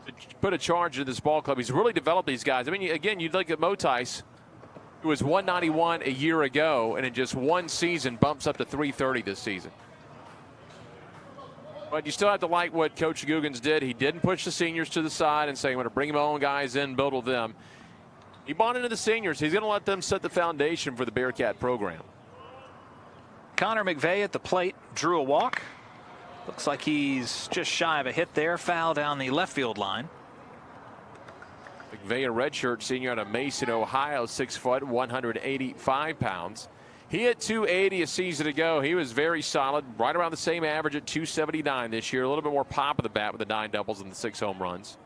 to put a charge into this ball club. He's really developed these guys. I mean, again, you look at Motais, who was 191 a year ago, and in just 1 season bumps up to .330 this season. But you still have to like what Coach Guggens did. He didn't push the seniors to the side and say, I'm going to bring my own guys in, build with them. He bought into the seniors. He's going to let them set the foundation for the Bearcat program. Connor McVeigh at the plate, drew a walk. Looks like he's just shy of a hit there. Foul down the left field line. McVeigh, a redshirt senior out of Mason, Ohio, 6 foot, 185 pounds. He hit 280 a season ago. He was very solid, right around the same average at 279 this year. A little bit more pop of the bat with the 9 doubles and the 6 home runs.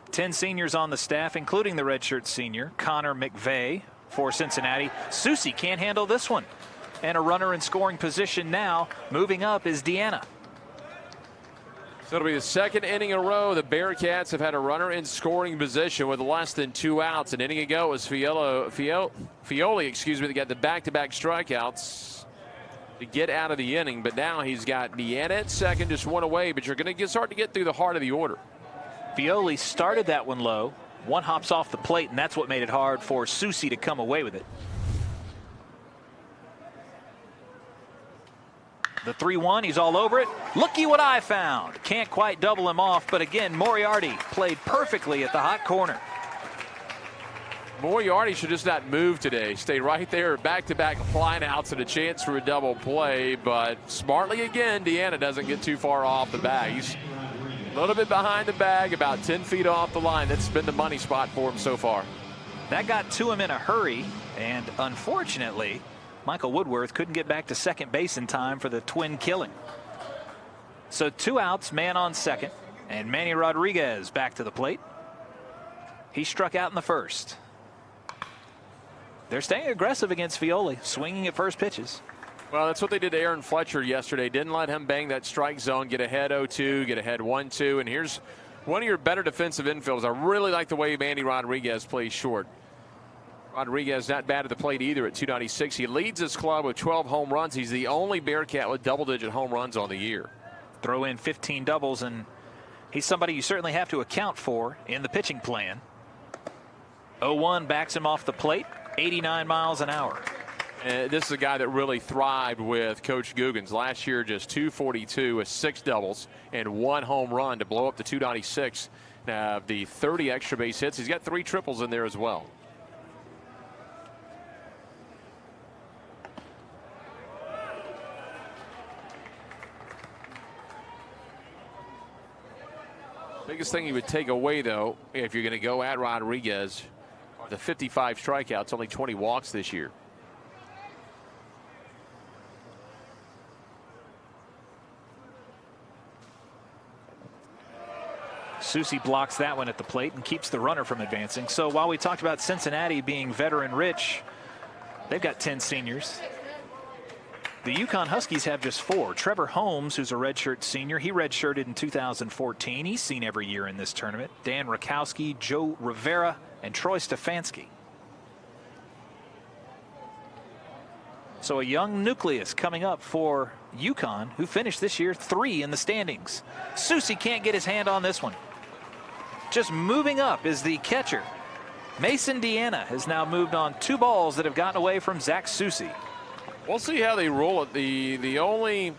10 seniors on the staff, including the redshirt senior, Connor McVeigh for Cincinnati. Susie can't handle this one. And a runner in scoring position now. Moving up is Deanna. So it'll be the second inning in a row the Bearcats have had a runner in scoring position with less than 2 outs. An inning ago it was Fioli, that got the back-to-back strikeouts to get out of the inning. But now he's got Deanna at second, just 1 away. But you're going to start to get through the heart of the order. Fioli started that one low. 1 hops off the plate, and that's what made it hard for Susie to come away with it. The 3-1, he's all over it. Looky what I found. Can't quite double him off, but again, Moriarty played perfectly at the hot corner. Moriarty should just not move today. Stay right there, back-to-back flyouts and a chance for a double play. But smartly again, Deanna doesn't get too far off the bag. He's a little bit behind the bag, about 10 feet off the line. That's been the money spot for him so far. That got to him in a hurry, and unfortunately, Michael Woodworth couldn't get back to second base in time for the twin killing. So 2 outs, man on second, and Manny Rodriguez back to the plate. He struck out in the first. They're staying aggressive against Fioli, swinging at first pitches. Well, that's what they did to Aaron Fletcher yesterday. Didn't let him bang that strike zone, get ahead 0-2, get ahead 1-2. And here's one of your better defensive infielders. I really like the way Manny Rodriguez plays short. Rodriguez not bad at the plate either at 296. He leads his club with 12 home runs. He's the only Bearcat with double-digit home runs on the year. Throw in 15 doubles, and he's somebody you certainly have to account for in the pitching plan. 0-1 backs him off the plate, 89 miles an hour. This is a guy that really thrived with Coach Guggens. Last year, just 242 with 6 doubles and 1 home run to blow up to 296. The 30 extra base hits. He's got 3 triples in there as well. Biggest thing he would take away, though, if you're going to go at Rodriguez, are the 55 strikeouts, only 20 walks this year. Susie blocks that one at the plate and keeps the runner from advancing. So while we talked about Cincinnati being veteran rich, they've got 10 seniors. The UConn Huskies have just 4. Trevor Holmes, who's a redshirt senior, he redshirted in 2014. He's seen every year in this tournament. Dan Rakowski, Joe Rivera, and Troy Stefanski. So a young nucleus coming up for UConn, who finished this year 3 in the standings. Susie can't get his hand on this one. Just moving up is the catcher. Mason Deanna has now moved on 2 balls that have gotten away from Zach Susie. We'll see how they roll it. The only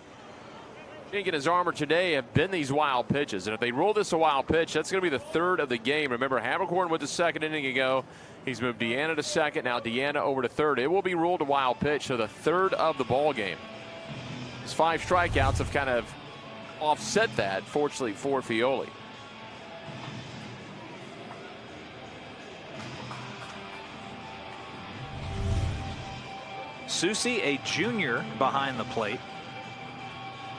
chink in his armor today have been these wild pitches. And if they roll this a wild pitch, that's going to be the 3rd of the game. Remember, Havercorn went to second inning ago. He's moved Deanna to second. Now Deanna over to third. It will be ruled a wild pitch, so the 3rd of the ball game. His 5 strikeouts have kind of offset that, fortunately for Fioli. Susie, a junior behind the plate,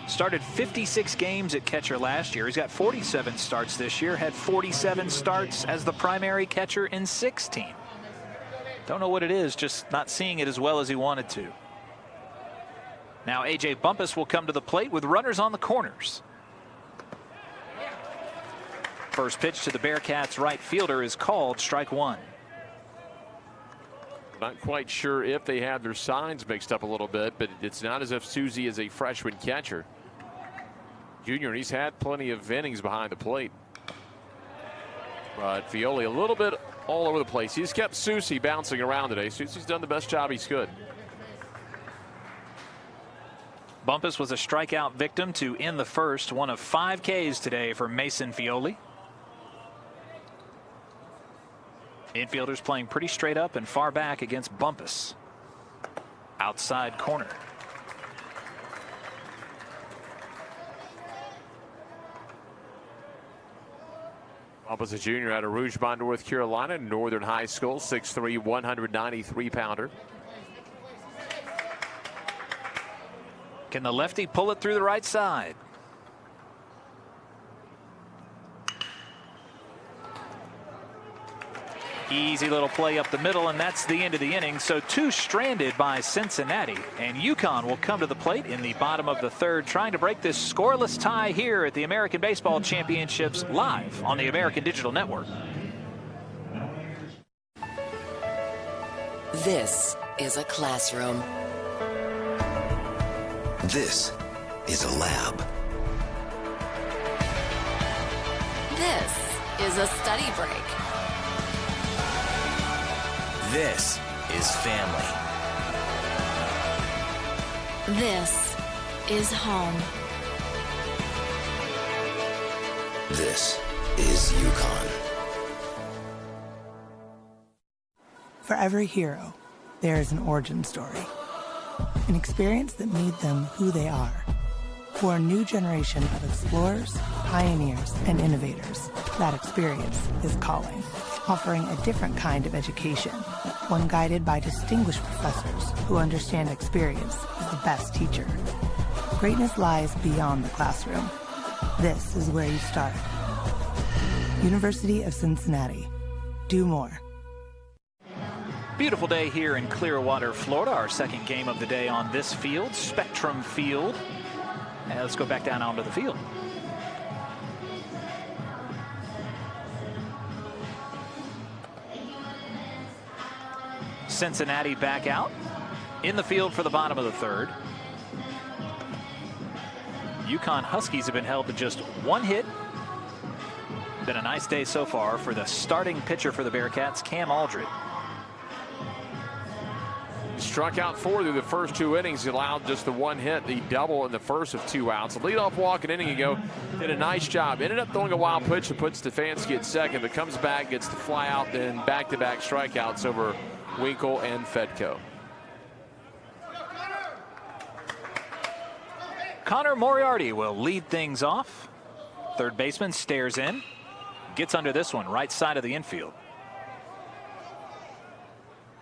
started 56 games at catcher last year. He's got 47 starts this year, had 47 starts as the primary catcher in 16. Don't know what it is, just not seeing it as well as he wanted to. Now A.J. Bumpus will come to the plate with runners on the corners. First pitch to the Bearcats' right fielder is called, strike 1. Not quite sure if they have their signs mixed up a little bit, but it's not as if Susie is a freshman catcher. Junior, and he's had plenty of innings behind the plate. But Fioli a little bit all over the place. He's kept Susie bouncing around today. Susie's done the best job he could. Bumpus was a strikeout victim to end the first. 1 of 5 Ks today for Mason Fioli. Infielders playing pretty straight up and far back against Bumpus. Outside corner. Up as a junior out of Rougemont, North Carolina, Northern High School, 6'3", 193-pounder. Can the lefty pull it through the right side? Easy little play up the middle, and that's the end of the inning. So 2 stranded by Cincinnati, and UConn will come to the plate in the bottom of the 3rd, trying to break this scoreless tie here at the American Baseball Championships live on the American Digital Network. This is a classroom. This is a lab. This is a study break. This is family. This is home. This is UConn. For every hero, there is an origin story. An experience that made them who they are. For a new generation of explorers, pioneers, and innovators, that experience is calling. Offering a different kind of education, one guided by distinguished professors who understand experience is the best teacher. Greatness lies beyond the classroom. This is where you start. University of Cincinnati. Do more. Beautiful day here in Clearwater, Florida. Our second game of the day on this field, Spectrum Field. And let's go back down onto the field. Cincinnati back out in the field for the bottom of the 3rd. UConn Huskies have been held to just 1 hit. Been a nice day so far for the starting pitcher for the Bearcats, Cam Aldred. Struck out 4 through the first 2 innings. He allowed just the 1 hit, the double in the first of 2 outs. The leadoff walk an inning ago, did a nice job. Ended up throwing a wild pitch and puts Stefanski at second, but comes back, gets the fly out, then back-to-back strikeouts over Winkle and Fedko. Connor Moriarty will lead things off. Third baseman stares in, gets under this one, right side of the infield.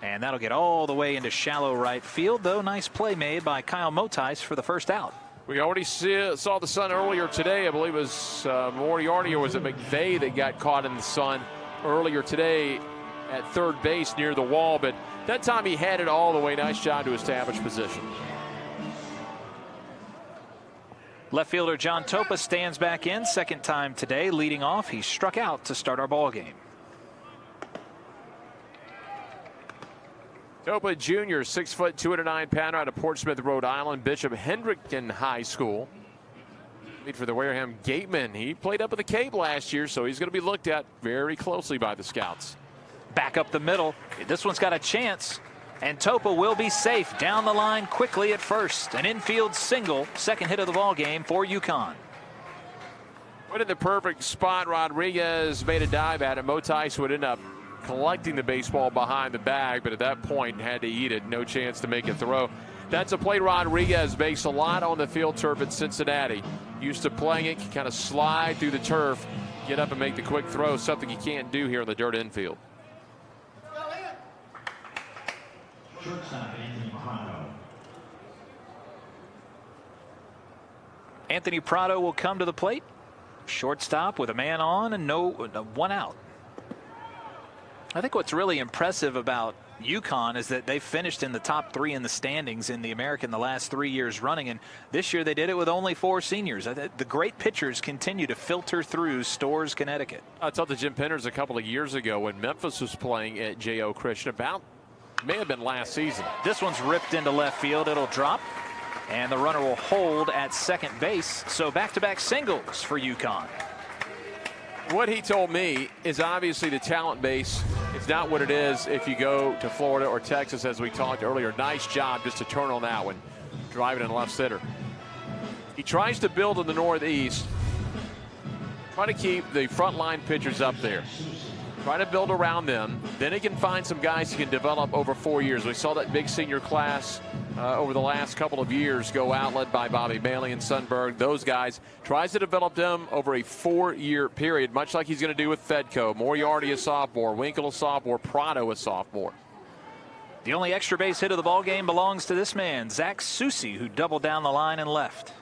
And that'll get all the way into shallow right field, though nice play made by Kyle Motice for the first out. We already saw the sun earlier today. I believe it was Moriarty, or was it McVeigh that got caught in the sun earlier today at third base near the wall, but that time he had it all the way. Nice job to establish position. Left fielder John Topa stands back in, second time today, leading off. He struck out to start our ball game. Topa Jr., 6 foot 209-pounder out of Portsmouth, Rhode Island, Bishop Hendrickson High School. Played for the Wareham Gatemen. He played up at the Cape last year, so he's going to be looked at very closely by the scouts. Back up the middle. This one's got a chance, and Topa will be safe down the line quickly at first. An infield single, second hit of the ball game for UConn. Went in the perfect spot. Rodriguez made a dive at it. Motice would end up collecting the baseball behind the bag, but at that point had to eat it. No chance to make a throw. That's a play Rodriguez makes a lot on the field turf at Cincinnati. Used to playing it, can kind of slide through the turf, get up and make the quick throw, something you can't do here in the dirt infield. Anthony Prado will come to the plate. Shortstop with a man on and one out. I think what's really impressive about UConn is that they finished in the top 3 in the standings in the American the last 3 years running, and this year they did it with only 4 seniors. The great pitchers continue to filter through Storrs, Connecticut. I talked to Jim Penners a couple of years ago when Memphis was playing at J.O. Christian. May have been last season. This one's ripped into left field. It'll drop, and the runner will hold at second base. So back-to-back singles for UConn. What he told me is obviously the talent base is not what it is if you go to Florida or Texas, as we talked earlier. Nice job just to turn on that one, driving in left center. He tries to build in the Northeast, try to keep the frontline pitchers up there. Try to build around them. Then he can find some guys he can develop over 4 years. We saw that big senior class over the last couple of years go out, led by Bobby Bailey and Sundberg. Those guys tries to develop them over a 4-year period, much like he's going to do with Fedco. Moriarty a sophomore, Winkle a sophomore, Prado a sophomore. The only extra base hit of the ball game belongs to this man, Zach Susi, who doubled down the line and left.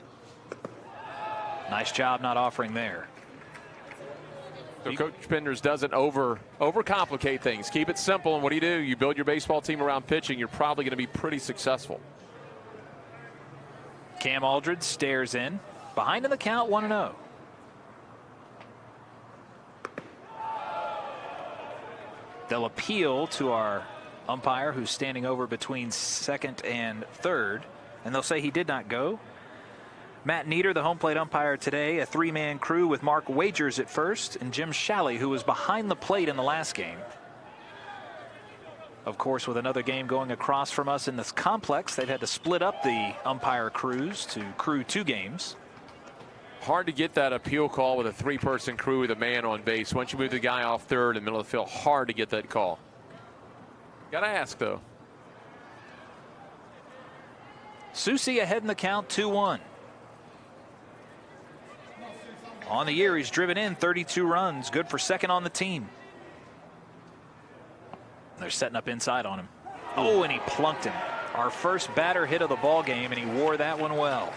Nice job not offering there. So Coach Penders doesn't overcomplicate things. Keep it simple, and what do? You build your baseball team around pitching. You're probably going to be pretty successful. Cam Aldred stares in. Behind in the count, 1-0. They'll appeal to our umpire, who's standing over between second and third, and they'll say he did not go. Matt Nieder, the home plate umpire today, a 3-man crew with Mark Wagers at first and Jim Shalley, who was behind the plate in the last game. Of course, with another game going across from us in this complex, they've had to split up the umpire crews to crew 2 games. Hard to get that appeal call with a 3-person crew with a man on base. Once you move the guy off third in the middle of the field, hard to get that call. Got to ask, though. Susi ahead in the count, 2-1. On the year, he's driven in 32 runs, good for second on the team. They're setting up inside on him. Oh, and he plunked him. Our first batter hit of the ball game, and he wore that one well.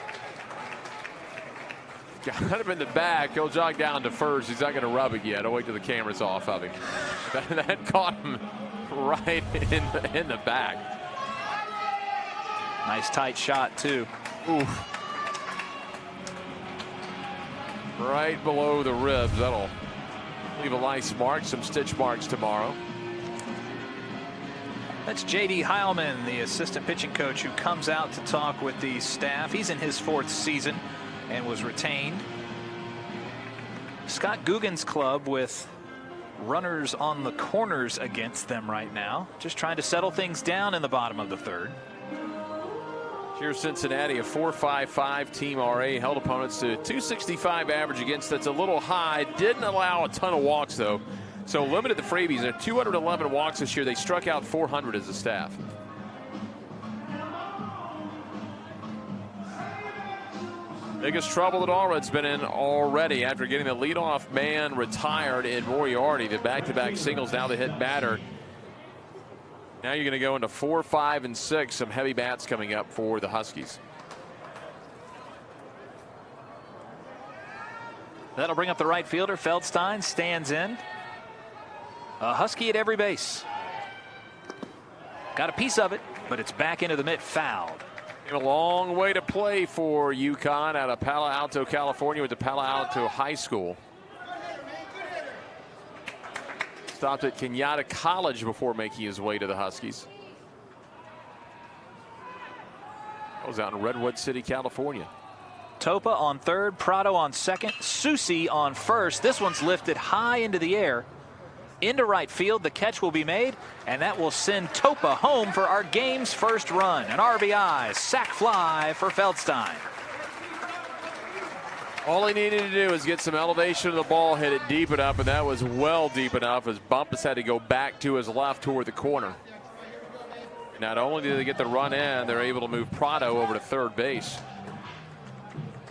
Got him in the back. He'll jog down to first. He's not going to rub it yet. I'll wait till the camera's off of him. That caught him right in the back. Nice tight shot, too. Oof. Right below the ribs. That'll leave a nice mark, some stitch marks tomorrow. That's J.D. Heilman, the assistant pitching coach, who comes out to talk with the staff. He's in his 4th season and was retained. Scott Guggen's club with runners on the corners against them right now, just trying to settle things down in the bottom of the 3rd. Here's Cincinnati, a 4.55 team RA, held opponents to 265 average against. That's a little high. Didn't allow a ton of walks, though. So limited the freebies. They're 211 walks this year. They struck out 400 as a staff. Biggest trouble that Allred's been in already after getting the leadoff man retired in Moriarty. The back-to-back singles, now the hit batter. Now you're going to go into 4, 5, and 6. Some heavy bats coming up for the Huskies. That'll bring up the right fielder. Feldstein stands in. A Husky at every base. Got a piece of it, but it's back into the mitt, fouled. A long way to play for UConn out of Palo Alto, California, with the Palo Alto High School. Stopped at Kenyatta College before making his way to the Huskies. That was out in Redwood City, California. Topa on third, Prado on second, Susi on first. This one's lifted high into the air. Into right field, the catch will be made, and that will send Topa home for our game's first run. An RBI, sac fly for Feldstein. All he needed to do is get some elevation of the ball, hit it deep enough, and that was well deep enough as Bumpus had to go back to his left toward the corner. Not only did they get the run in, they're able to move Prado over to third base.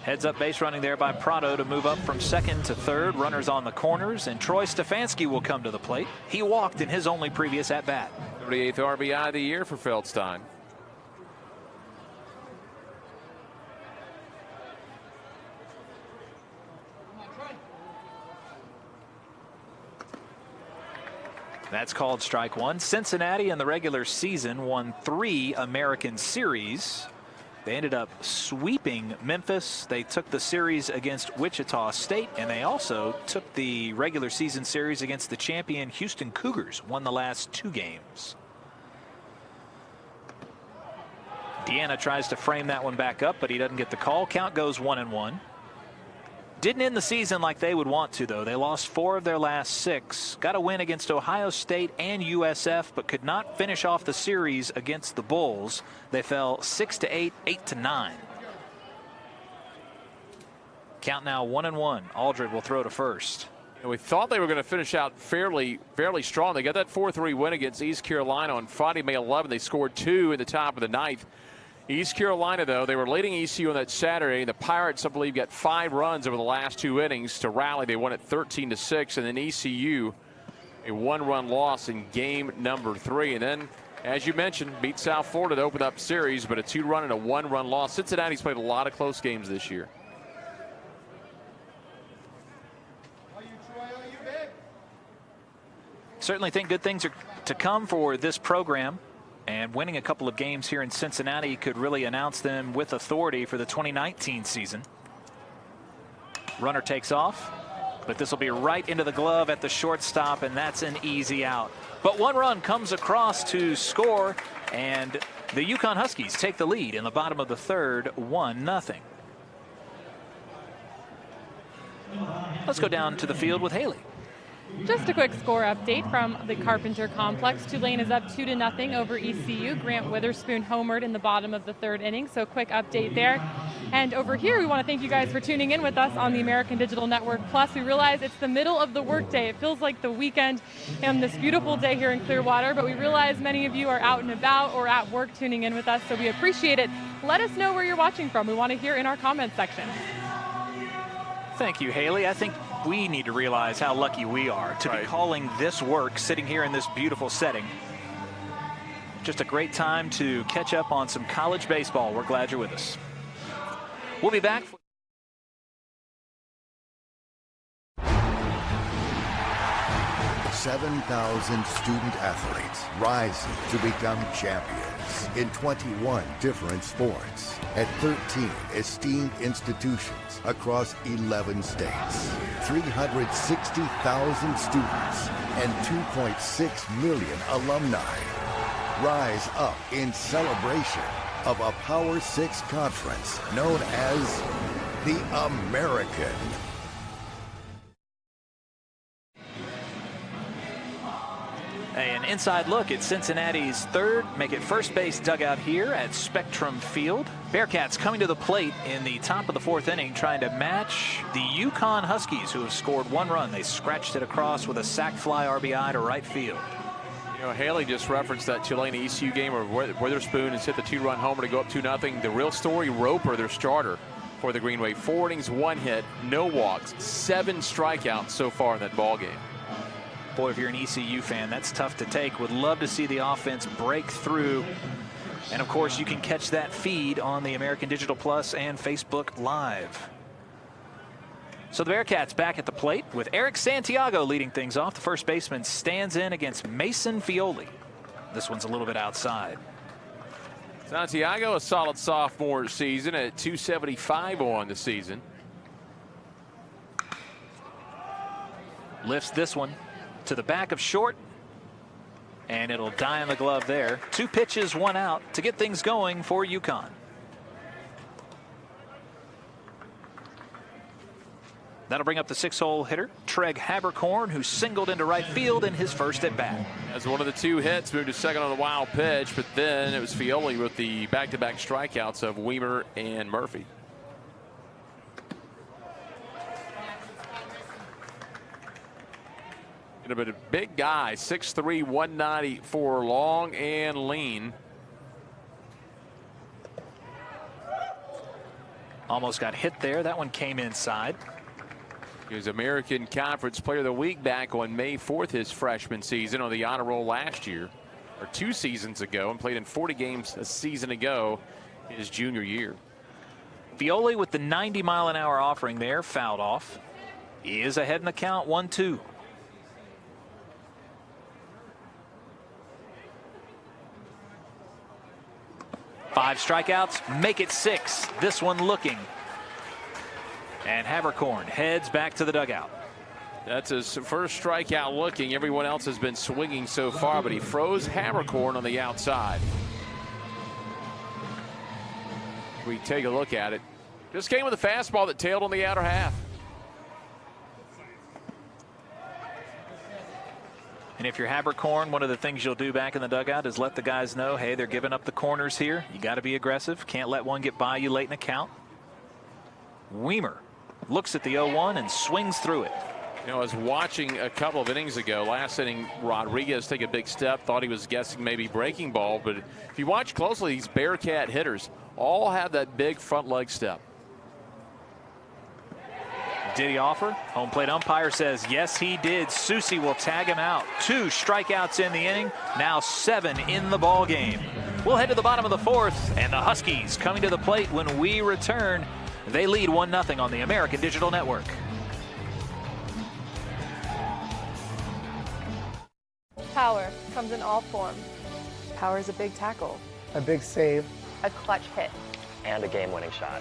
Heads up base running there by Prado to move up from second to third. Runners on the corners, and Troy Stefanski will come to the plate. He walked in his only previous at-bat. 38th RBI of the year for Feldstein. That's called strike one. Cincinnati in the regular season won 3 American Series. They ended up sweeping Memphis. They took the series against Wichita State, and they also took the regular season series against the champion Houston Cougars. Won the last 2 games. Deanna tries to frame that one back up, but he doesn't get the call. Count goes 1-1. Didn't end the season like they would want to, though. They lost 4 of their last 6. Got a win against Ohio State and USF, but could not finish off the series against the Bulls. They fell 6-8, 8-9. Count now 1-1. Aldred will throw to first. And we thought they were going to finish out fairly strong. They got that 4-3 win against East Carolina on Friday, May 11. They scored 2 in the top of the ninth. East Carolina, though, they were leading ECU on that Saturday. The Pirates, I believe, got 5 runs over the last 2 innings to rally. They won it 13-6, and then ECU, a 1-run loss in game number 3. And then, as you mentioned, beat South Florida to open up series, but a 2-run and a 1-run loss. Cincinnati's played a lot of close games this year. Certainly think good things are to come for this program, and winning a couple of games here in Cincinnati could really announce them with authority for the 2019 season. Runner takes off, but this will be right into the glove at the shortstop, and that's an easy out. But 1 run comes across to score, and the UConn Huskies take the lead in the bottom of the 3rd, 1-0. Let's go down to the field with Haley. Just a quick score update from the Carpenter Complex. Tulane is up 2-0 over ECU. Grant Witherspoon homered in the bottom of the 3rd inning, so quick update there. And over here, we want to thank you guys for tuning in with us on the American Digital Network Plus. We realize it's the middle of the workday. It feels like the weekend and this beautiful day here in Clearwater, but we realize many of you are out and about or at work tuning in with us, so we appreciate it. Let us know where you're watching from. We want to hear in our comments section. Thank you, Haley. I think we need to realize how lucky we are to be calling this work, sitting here in this beautiful setting. Just a great time to catch up on some college baseball. We're glad you're with us. We'll be back. 7,000 student athletes rising to become champions in 21 different sports at 13 esteemed institutions across 11 states. 360,000 students and 2.6 million alumni rise up in celebration of a Power 6 conference known as the American. An inside look at Cincinnati's 3rd, make it first base dugout here at Spectrum Field. Bearcats coming to the plate in the top of the 4th inning, trying to match the UConn Huskies, who have scored 1 run. They scratched it across with a sac fly RBI to right field. You know, Haley just referenced that Tulane ECU game where Witherspoon has hit the 2-run homer to go up 2-0. The real story, Roper, their starter for the Green Wave. 4 innings, 1 hit, no walks, 7 strikeouts so far in that ball game. Boy, if you're an ECU fan, that's tough to take. Would love to see the offense break through. And, of course, you can catch that feed on the American Digital Plus and Facebook Live. So the Bearcats back at the plate with Eric Santiago leading things off. The first baseman stands in against Mason Fioli. This one's a little bit outside. Santiago, a solid sophomore season at 275 on the season. Lifts this one to the back of short, and it'll die in the glove there. 2 pitches, 1 out to get things going for UConn. That'll bring up the 6-hole hitter, Treg Habercorn, who singled into right field in his first at bat. As one of the 2 hits, moved to second on a wild pitch, but then it was Fioli with the back-to-back strikeouts of Weimer and Murphy. But a big guy, 6'3", 194, long and lean. Almost got hit there. That one came inside. He was American Conference Player of the Week back on May 4th, his freshman season, on the honor roll last year, or 2 seasons ago, and played in 40 games a season ago his junior year. Fioli with the 90-mile-an-hour offering there, fouled off. He is ahead in the count, 1-2. Five strikeouts, make it 6. This one looking. And Habercorn heads back to the dugout. That's his first strikeout looking. Everyone else has been swinging so far, but he froze Habercorn on the outside. We take a look at it. Just came with a fastball that tailed on the outer half. And if you're Habercorn, one of the things you'll do back in the dugout is let the guys know, hey, they're giving up the corners here. You got to be aggressive. Can't let one get by you late in the count. Weimer looks at the 0-1 and swings through it. You know, I was watching a couple of innings ago. Last inning, Rodriguez take a big step. Thought he was guessing maybe breaking ball. But if you watch closely, these Bearcat hitters all have that big front leg step. Did he offer? Home plate umpire says yes, he did. Susie will tag him out. 2 strikeouts in the inning. Now 7 in the ball game. We'll head to the bottom of the 4th, and the Huskies coming to the plate when we return. They lead 1-0 on the American Digital Network. Power comes in all forms. Power is a big tackle, A big save. A clutch hit. And a game-winning shot.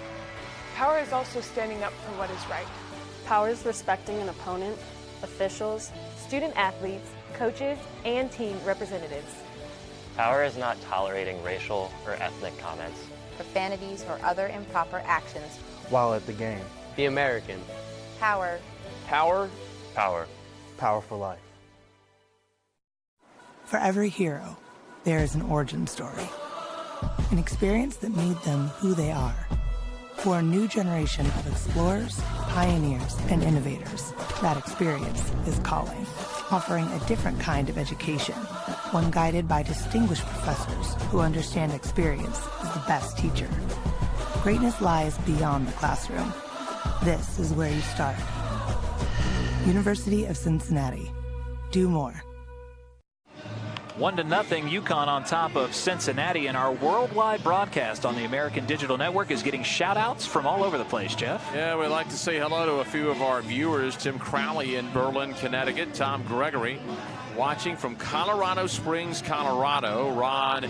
Power is also standing up for what is right. Power is respecting an opponent, officials, Student athletes, coaches, and team representatives. Power is not tolerating racial or ethnic comments. Profanities or other improper actions. While at the game. The American. Power. Power. Power. Power for life. For every hero, there is an origin story. An experience that made them who they are. For a new generation of explorers, pioneers, and innovators, that experience is calling, offering a different kind of education, one guided by distinguished professors who understand experience is the best teacher. Greatness lies beyond the classroom. This is where you start. University of Cincinnati. Do more. 1-0 UConn on top of Cincinnati, and our worldwide broadcast on the American Digital Network is getting shout-outs from all over the place, Jeff. Yeah, we'd like to say hello to a few of our viewers. Tim Crowley in Berlin, Connecticut. Tom Gregory watching from Colorado Springs, Colorado. Ron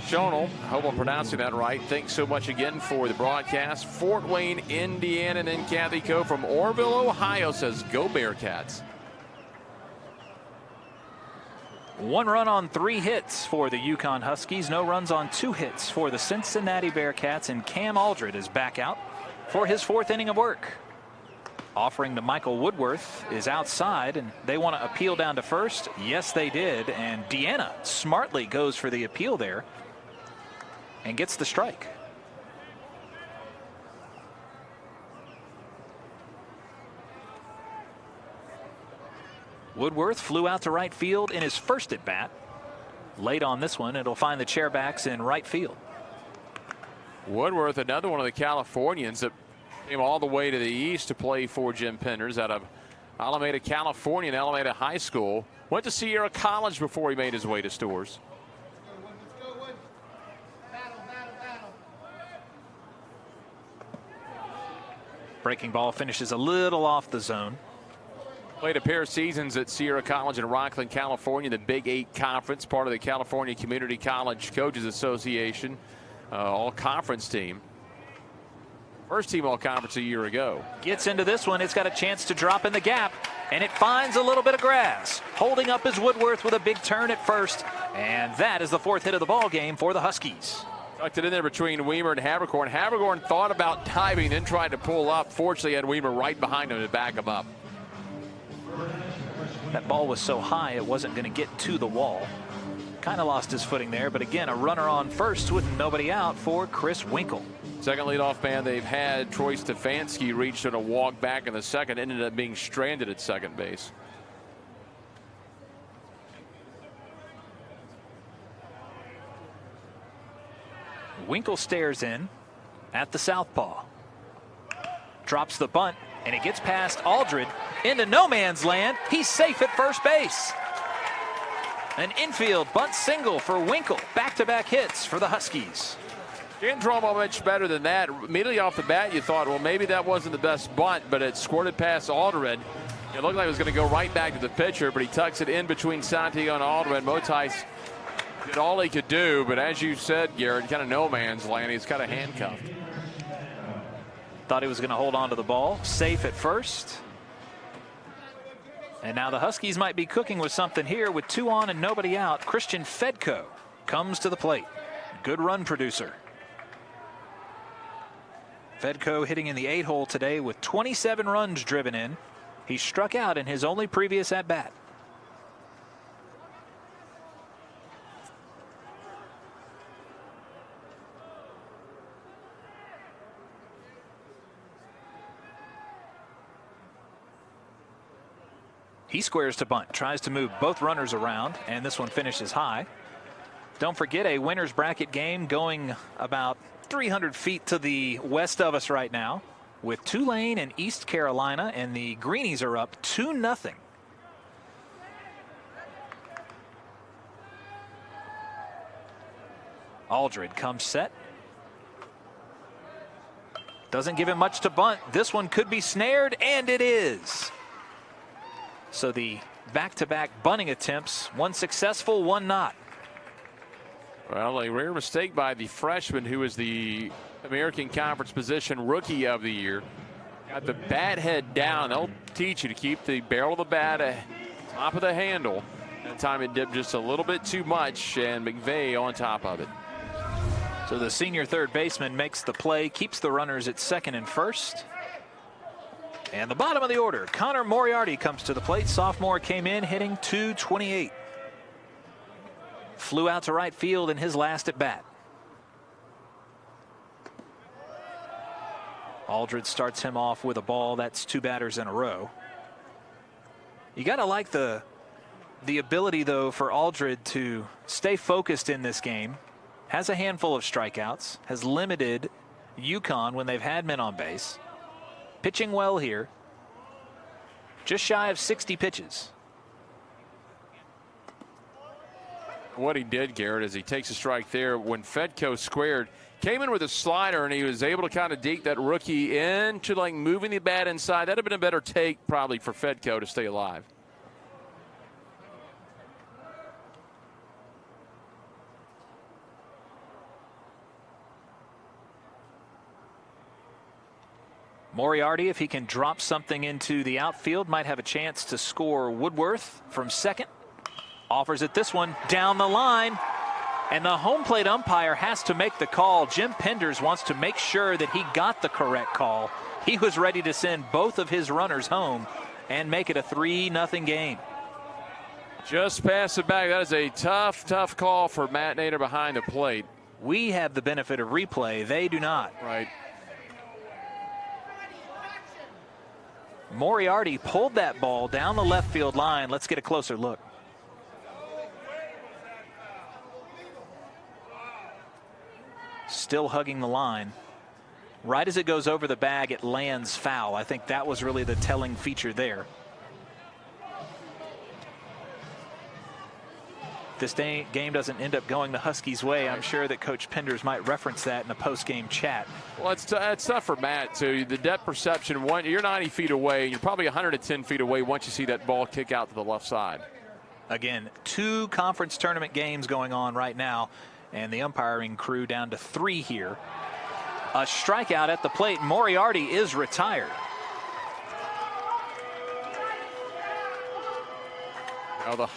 Schonel, hope I'm pronouncing that right. Thanks so much again for the broadcast. Fort Wayne, Indiana, and then Kathy Coe from Orville, Ohio says, go Bearcats. 1 run on 3 hits for the UConn Huskies. No runs on 2 hits for the Cincinnati Bearcats. And Cam Aldred is back out for his 4th inning of work. Offering to Michael Woodworth is outside, and they want to appeal down to first. Yes, they did. And Deanna smartly goes for the appeal there and gets the strike. Woodworth flew out to right field in his first at bat. Late on this one, it'll find the chairbacks in right field. Woodworth, another one of the Californians that came all the way to the east to play for Jim Penders out of Alameda, California, and Alameda High School. Went to Sierra College before he made his way to Stores. Breaking ball finishes a little off the zone. Played a pair of seasons at Sierra College in Rockland, California, the Big 8 Conference, part of the California Community College Coaches Association, all-conference team. First team all-conference a year ago. Gets into this one. It's got a chance to drop in the gap, and it finds a little bit of grass. Holding up is Woodworth with a big turn at first, and that is the 4th hit of the ball game for the Huskies. Tucked it in there between Weimer and Habercorn. Habercorn thought about diving, then tried to pull up. Fortunately, had Weimer right behind him to back him up. That ball was so high it wasn't going to get to the wall. Kind of lost his footing there, but again, a runner on first with nobody out for Chris Winkle. Second leadoff man they've had, Troy Stefanski, reached on a walk back in the second, ended up being stranded at second base. Winkle stares in at the southpaw. Drops the bunt, and it gets past Aldred into no man's land. He's safe at first base. An infield bunt single for Winkle. Back-to-back hits for the Huskies. Can't draw much better than that. Immediately off the bat, you thought, well, maybe that wasn't the best bunt, but it squirted past Aldred. It looked like it was going to go right back to the pitcher, but he tucks it in between Santiago and Aldred. Motais did all he could do, but as you said, Garrett, kind of no man's land. He's kind of handcuffed. Thought he was going to hold on to the ball. Safe at first. And now the Huskies might be cooking with something here with 2 on and nobody out. Christian Fedko comes to the plate. Good run producer. Fedko hitting in the 8-hole today with 27 runs driven in. He struck out in his only previous at-bat. He squares to bunt, tries to move both runners around, and this one finishes high. Don't forget, a winner's bracket game going about 300 feet to the west of us right now with Tulane and East Carolina, and the Greenies are up 2-0. Aldred comes set. Doesn't give him much to bunt. This one could be snared, and it is. So the back-to-back bunting attempts, one successful, one not. Well, a rare mistake by the freshman who is the American Conference position rookie of the year. Got the bat head down. They'll teach you to keep the barrel of the bat at top of the handle. That time it dipped just a little bit too much, and McVeigh on top of it. So the senior third baseman makes the play, keeps the runners at second and first. And the bottom of the order, Connor Moriarty comes to the plate. Sophomore came in hitting .228. Flew out to right field in his last at bat. Aldred starts him off with a ball. That's 2 batters in a row. You got to like the ability, though, for Aldred to stay focused in this game. Has a handful of strikeouts, has limited UConn when they've had men on base. Pitching well here. Just shy of 60 pitches. What he did, Garrett, is he takes a strike there. When Fedko squared, came in with a slider, and he was able to kind of deke that rookie into like moving the bat inside. That'd have been a better take probably for Fedko to stay alive. Moriarty, if he can drop something into the outfield, might have a chance to score Woodworth from second. Offers it this one down the line, and the home plate umpire has to make the call. Jim Penders wants to make sure that he got the correct call. He was ready to send both of his runners home and make it a 3-0 game. Just pass it back. That is a tough call for Matt Nader behind the plate. We have the benefit of replay. They do not. Right. Moriarty pulled that ball down the left field line. Let's get a closer look. Still hugging the line. Right as it goes over the bag, it lands foul. I think that was really the telling feature there. This game doesn't end up going the Huskies' way. I'm sure that Coach Penders might reference that in a post-game chat. Well, it's tough for Matt, too. The depth perception, you're 90 feet away. You're probably 110 feet away once you see that ball kick out to the left side. Again, 2 conference tournament games going on right now, and the umpiring crew down to 3 here. A strikeout at the plate. Moriarty is retired. Now the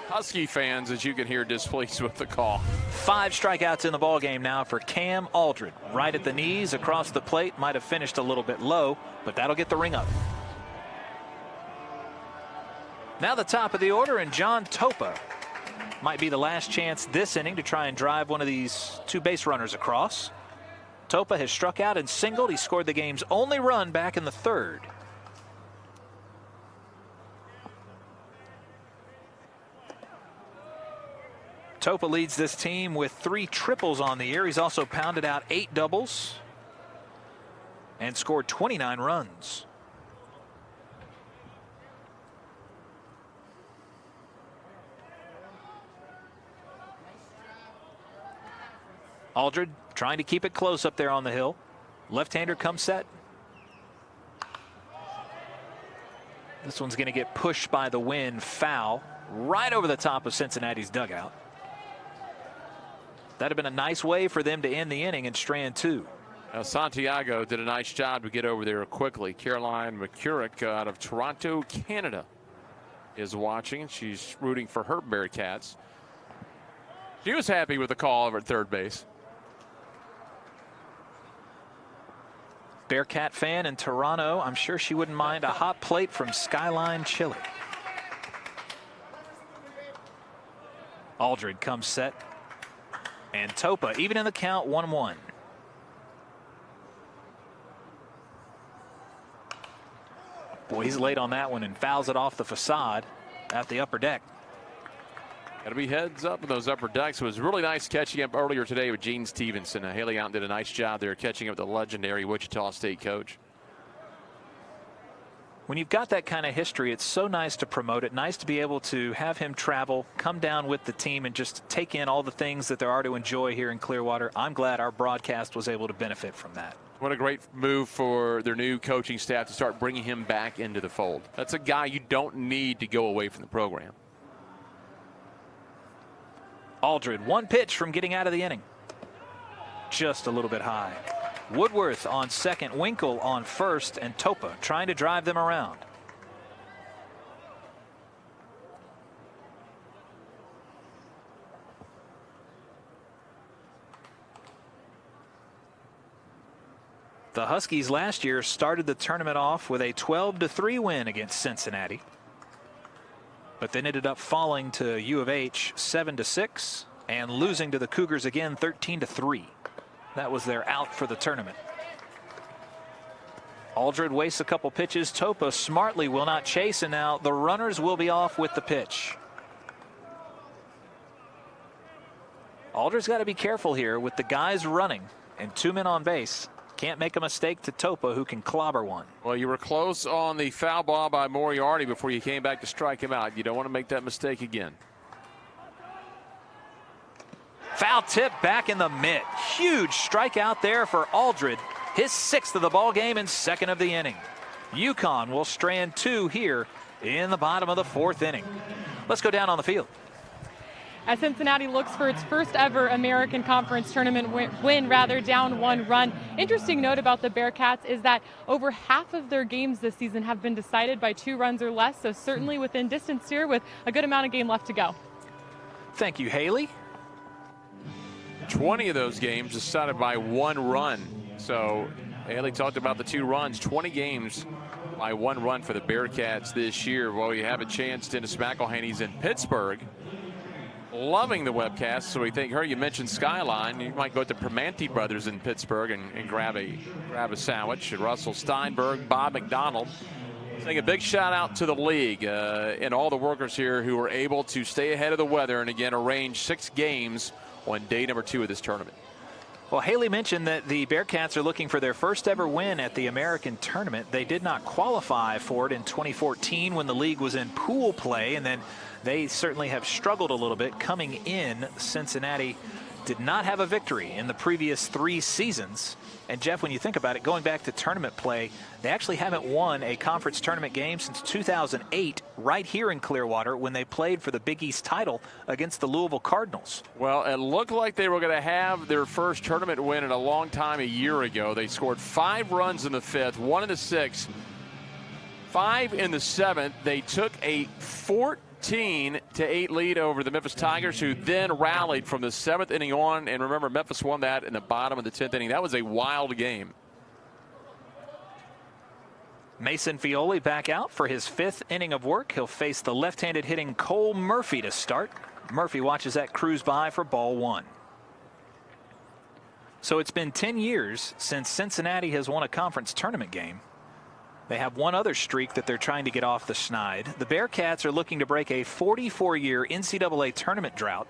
Husky fans, as you can hear, displeased with the call. 5 strikeouts in the ball game now for Cam Aldred. Right at the knees, across the plate. Might have finished a little bit low, but that'll get the ring up. Now the top of the order, and John Topa might be the last chance this inning to try and drive one of these 2 base runners across. Topa has struck out and singled. He scored the game's only run back in the 3rd. Topa leads this team with 3 triples on the year. He's also pounded out 8 doubles and scored 29 runs. Aldred trying to keep it close up there on the hill. Left-hander comes set. This one's going to get pushed by the wind, foul, right over the top of Cincinnati's dugout. That'd have been a nice way for them to end the inning in strand 2. Now Santiago did a nice job to get over there quickly. Caroline McCurrick out of Toronto, Canada is watching. She's rooting for her Bearcats. She was happy with the call over at third base. Bearcat fan in Toronto. I'm sure she wouldn't mind a hot plate from Skyline Chili. Aldred comes set. And Topa, even in the count, 1-1. Boy, he's late on that one and fouls it off the facade at the upper deck. Got to be heads up in those upper decks. It was really nice catching up earlier today with Gene Stevenson. Haley Outen did a nice job there catching up with the legendary Wichita State coach. When you've got that kind of history, it's so nice to promote it. Nice to be able to have him travel, come down with the team, and just take in all the things that there are to enjoy here in Clearwater. I'm glad our broadcast was able to benefit from that. What a great move for their new coaching staff to start bringing him back into the fold. That's a guy you don't need to go away from the program. Aldred, one pitch from getting out of the inning. Just a little bit high. Woodworth on second, Winkle on first, and Topa trying to drive them around. The Huskies last year started the tournament off with a 12-3 win against Cincinnati, but then ended up falling to U of H 7-6 and losing to the Cougars again 13-3. That was their out for the tournament. Aldred wastes a couple pitches. Topa smartly will not chase, and now the runners will be off with the pitch. Aldred's got to be careful here with the guys running and 2 men on base. Can't make a mistake to Topa, who can clobber one. Well, you were close on the foul ball by Moriarty before you came back to strike him out. You don't want to make that mistake again. Foul tip back in the mitt. Huge strikeout there for Aldred. His 6th of the ball game and 2nd of the inning. UConn will strand 2 here in the bottom of the 4th inning. Let's go down on the field. As Cincinnati looks for its first ever American Conference tournament win, down 1 run. Interesting note about the Bearcats is that over half of their games this season have been decided by 2 runs or less, so certainly within distance here with a good amount of game left to go. Thank you, Haley. 20 of those games decided by 1 run. So Haley talked about the 2 runs. 20 games by 1 run for the Bearcats this year. Well, you have a chance. Dennis McElhaney's in Pittsburgh, loving the webcast. So we think, you mentioned Skyline. You might go to Primanti Brothers in Pittsburgh and grab a sandwich. Russell Steinberg, Bob McDonald. Saying a big shout out to the league and all the workers here who were able to stay ahead of the weather and again arrange 6 games on day number 2 of this tournament. Well, Haley mentioned that the Bearcats are looking for their first ever win at the American tournament. They did not qualify for it in 2014 when the league was in pool play, and then they certainly have struggled a little bit coming in. Cincinnati did not have a victory in the previous 3 seasons. And Jeff, when you think about it, going back to tournament play, they actually haven't won a conference tournament game since 2008 right here in Clearwater when they played for the Big East title against the Louisville Cardinals. Well, it looked like they were going to have their first tournament win in a long time a year ago. They scored 5 runs in the 5th, 1 in the 6th, 5 in the 7th. They took a 14-8 lead over the Memphis Tigers, who then rallied from the 7th inning on. And remember, Memphis won that in the bottom of the 10th inning. That was a wild game. Mason Fioli back out for his 5th inning of work. He'll face the left-handed hitting Cole Murphy to start. Murphy watches that cruise by for ball 1. So it's been 10 years since Cincinnati has won a conference tournament game. They have one other streak that they're trying to get off the schneid. The Bearcats are looking to break a 44-year NCAA tournament drought.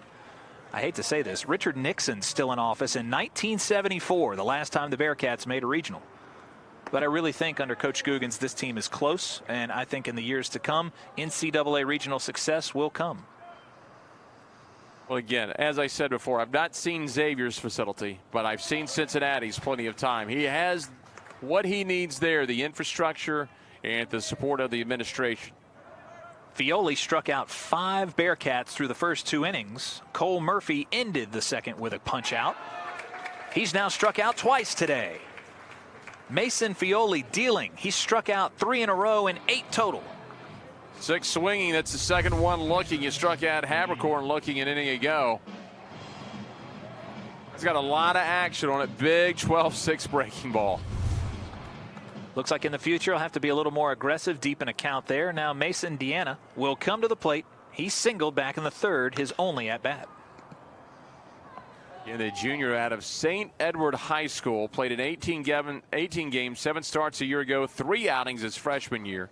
I hate to say this, Richard Nixon still in office in 1974, the last time the Bearcats made a regional. But I really think under Coach Googans this team is close, and I think in the years to come, NCAA regional success will come. Well, again, as I said before, I've not seen Xavier's facility, but I've seen Cincinnati's plenty of time. He has what he needs there, the infrastructure and the support of the administration. Fioli struck out 5 Bearcats through the first 2 innings. Cole Murphy ended the 2nd with a punch out. He's now struck out twice today. Mason Fioli dealing. He struck out 3 in a row and 8 total. 6 swinging. That's the 2nd one looking. You struck out Habercorn looking an inning ago. He's got a lot of action on it. Big 12-6 breaking ball. Looks like in the future he'll have to be a little more aggressive deep in a count there. Now Mason Deanna will come to the plate. He singled back in the 3rd, his only at bat. And the junior out of St. Edward High School, played in 18 games, 7 starts a year ago, 3 outings his freshman year.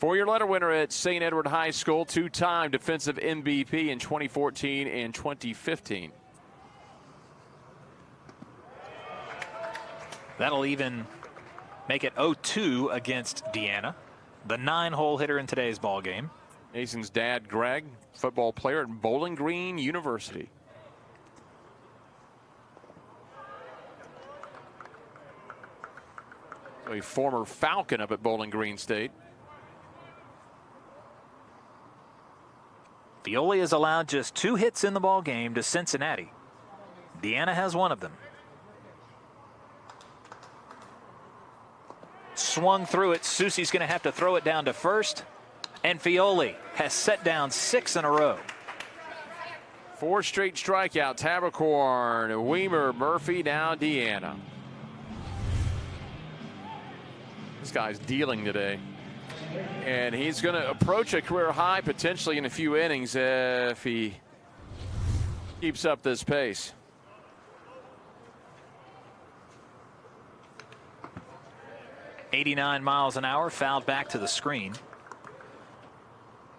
4-year letter winner at St. Edward High School, 2-time defensive MVP in 2014 and 2015. That'll even make it 0-2 against Deanna, the 9-hole hitter in today's ball game. Mason's dad, Greg, football player at Bowling Green University. So a former Falcon up at Bowling Green State. Fioli has allowed just 2 hits in the ball game to Cincinnati. Deanna has 1 of them. Swung through it. Susie's going to have to throw it down to first. And Fioli has set down 6 in a row. 4 straight strikeouts. Habercorn, Weimer, Murphy, now Deanna. This guy's dealing today. And he's going to approach a career high potentially in a few innings if he keeps up this pace. .89 miles an hour, fouled back to the screen.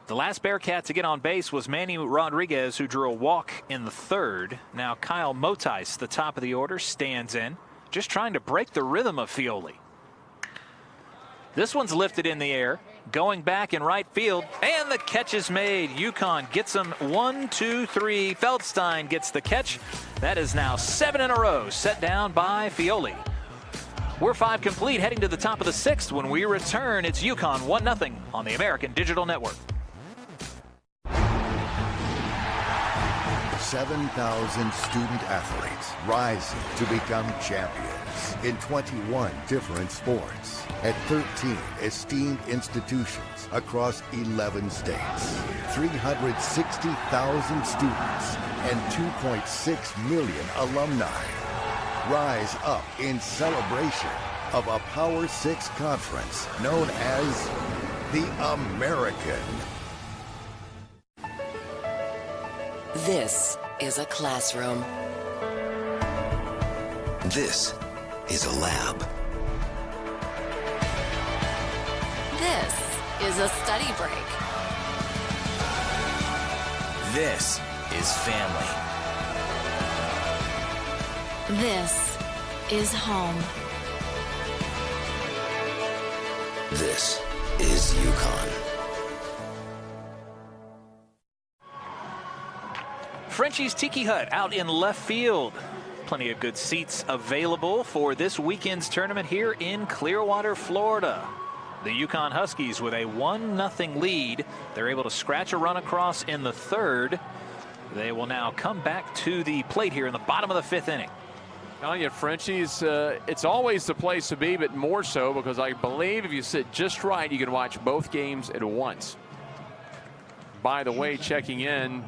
The last Bearcat to get on base was Manny Rodriguez, who drew a walk in the 3rd. Now Kyle Motis, the top of the order, stands in, just trying to break the rhythm of Fioli. This one's lifted in the air, going back in right field, and the catch is made. UConn gets him 1, 2, 3. Feldstein gets the catch. That is now 7 in a row, set down by Fioli. We're 5 complete, heading to the top of the 6th. When we return, it's UConn 1-0 on the American Digital Network. 7,000 student athletes rising to become champions in 21 different sports at 13 esteemed institutions across 11 states. 360,000 students and 2.6 million alumni rise up in celebration of a Power 6 conference known as the American. This is a classroom. This is a lab. This is a study break. This is family. This is home. This is UConn. Frenchie's Tiki Hut out in left field. Plenty of good seats available for this weekend's tournament here in Clearwater, Florida. The UConn Huskies with a 1-0 lead. They're able to scratch a run across in the 3rd. They will now come back to the plate here in the bottom of the 5th inning. Telling you, Frenchie's, it's always the place to be, but more so because I believe if you sit just right, you can watch both games at once. By the way, checking in,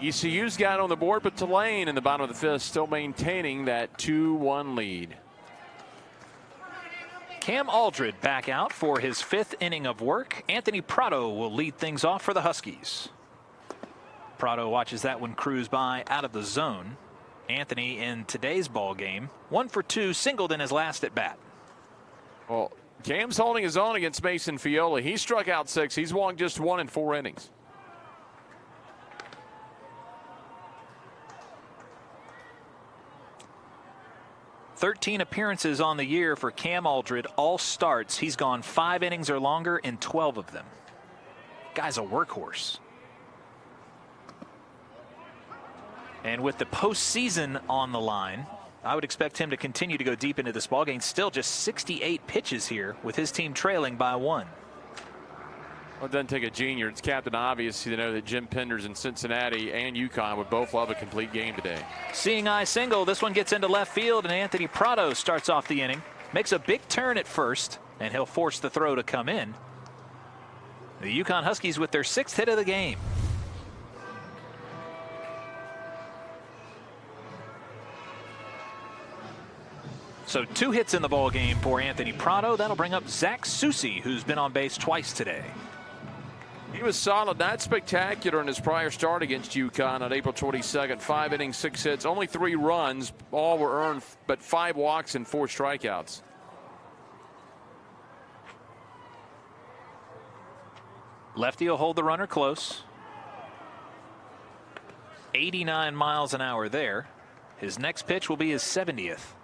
ECU's got on the board, but Tulane in the bottom of the 5th still maintaining that 2-1 lead. Cam Aldred back out for his 5th inning of work. Anthony Prado will lead things off for the Huskies. Prado watches that one cruise by out of the zone. Anthony in today's ball game 1 for 2, singled in his last at bat. Well, Cam's holding his own against Mason Fioli. He struck out 6. He's walked just 1 in 4 innings. "13 appearances on the year for Cam Aldred, all starts. He's gone 5 innings or longer in 12 of them. Guy's a workhorse. And with the postseason on the line, I would expect him to continue to go deep into this ballgame. Still just 68 pitches here with his team trailing by 1. Well, it doesn't take a junior. It's Captain Obvious to know that Jim Penders in Cincinnati and UConn would both love a complete game today. Seeing eye single. This one gets into left field, and Anthony Prado starts off the inning. Makes a big turn at first, and he'll force the throw to come in. The UConn Huskies with their 6th hit of the game. So 2 hits in the ball game for Anthony Prado. That'll bring up Zach Susie, who's been on base twice today. He was solid, not spectacular in his prior start against UConn on April 22nd. 5 innings, 6 hits, only 3 runs. All were earned, but 5 walks and 4 strikeouts. Lefty will hold the runner close. 89 miles an hour there. His next pitch will be his 70th.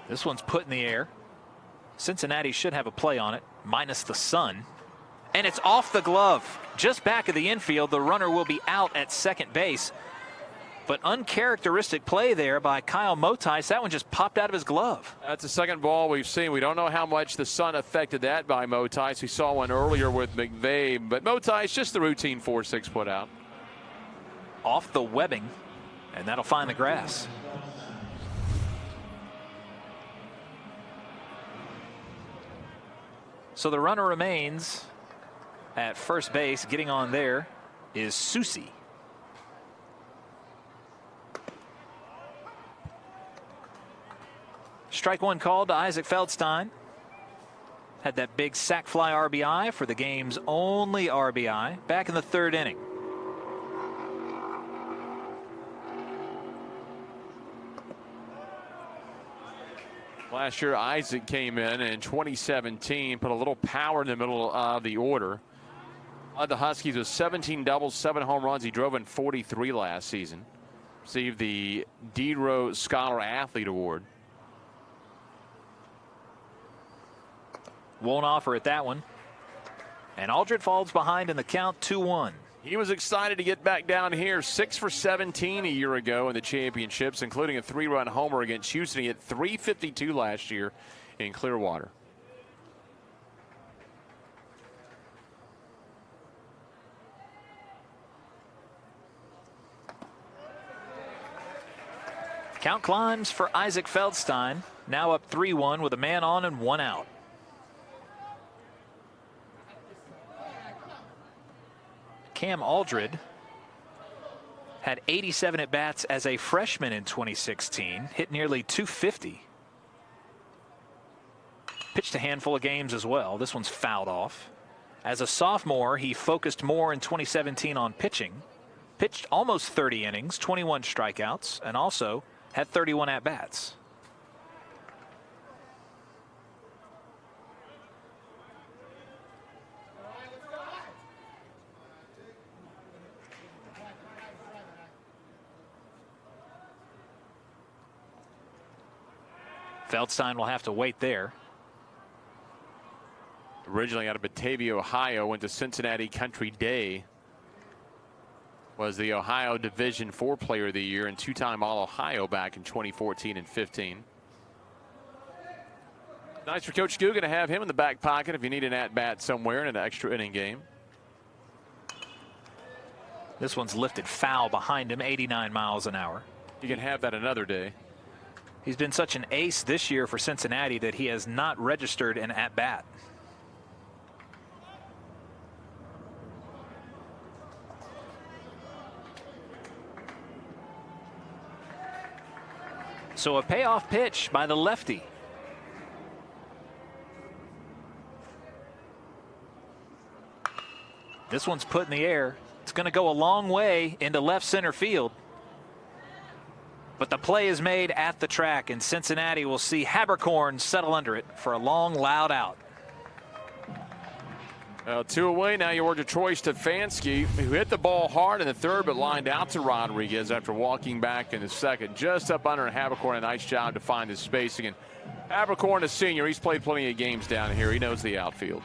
This one's put in the air. Cincinnati should have a play on it, minus the sun. And it's off the glove. Just back of the infield, the runner will be out at second base. But uncharacteristic play there by Kyle Motice. That one just popped out of his glove. That's the second ball we've seen. We don't know how much the sun affected that by Motice. We saw one earlier with McVay, but Motice just the routine 4-6 put out. Off the webbing, and that'll find the grass. So the runner remains at first base. Getting on there is Susie. Strike one called to Isaac Feldstein. Had that big sac fly RBI for the game's only RBI back in the 3rd inning. Last year, Isaac came in 2017, put a little power in the middle of the order. The Huskies with 17 doubles, 7 home runs. He drove in 43 last season. Received the D-Row Scholar Athlete Award. Won't offer at that one. And Aldred falls behind in the count, 2-1. He was excited to get back down here. 6 for 17 a year ago in the championships, including a 3-run homer against Houston. He hit .352 last year in Clearwater. Count climbs for Isaac Feldstein. Now up 3-1 with a man on and 1 out. Cam Aldred had 87 at-bats as a freshman in 2016, hit nearly .250. Pitched a handful of games as well. This one's fouled off. As a sophomore, he focused more in 2017 on pitching. Pitched almost 30 innings, 21 strikeouts, and also had 31 at-bats. Feldstein will have to wait there. Originally out of Batavia, Ohio, went to Cincinnati Country Day. Was the Ohio Division IV Player of the Year and 2-time All-Ohio back in 2014 and 15. Nice for Coach Guggen to have him in the back pocket if you need an at-bat somewhere in an extra inning game. This one's lifted foul behind him, 89 miles an hour. You can have that another day. He's been such an ace this year for Cincinnati that he has not registered an at-bat. So a payoff pitch by the lefty. This one's put in the air. It's going to go a long way into left center field. But the play is made at the track, and Cincinnati will see Habercorn settle under it for a long, loud out. 2 away now. You were Troy Stefanski, who hit the ball hard in the 3rd, but lined out to Rodriguez after walking back in the 2nd. Just up under Habercorn. A nice job to find his spacing. And Habercorn, a senior, he's played plenty of games down here. He knows the outfield.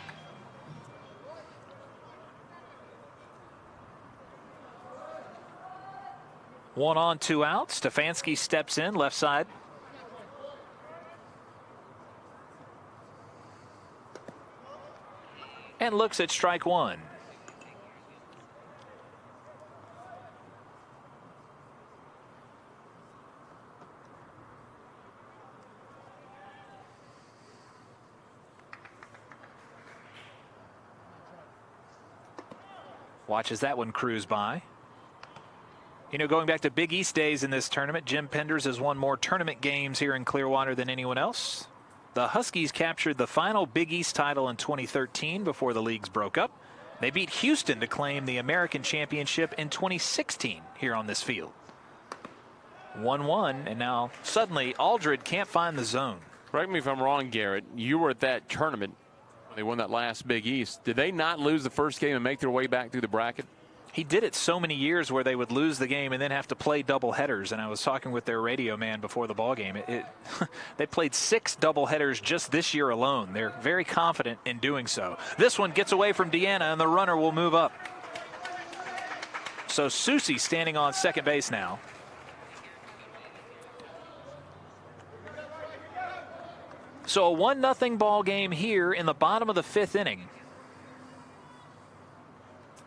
One on, 2 out. Stefanski steps in left side. And looks at strike one. Watches that one cruise by. You know, going back to Big East days in this tournament, Jim Penders has won more tournament games here in Clearwater than anyone else. The Huskies captured the final Big East title in 2013 before the leagues broke up. They beat Houston to claim the American Championship in 2016 here on this field. 1-1, and now suddenly Aldred can't find the zone. Correct me if I'm wrong, Garrett. You were at that tournament when they won that last Big East. Did they not lose the first game and make their way back through the bracket? He did it so many years where they would lose the game and then have to play double headers. And I was talking with their radio man before the ball game. They played 6 double headers just this year alone. They're very confident in doing so. This one gets away from Deanna, and the runner will move up. So Susie standing on second base now. So a 1-0 ball game here in the bottom of the 5th inning.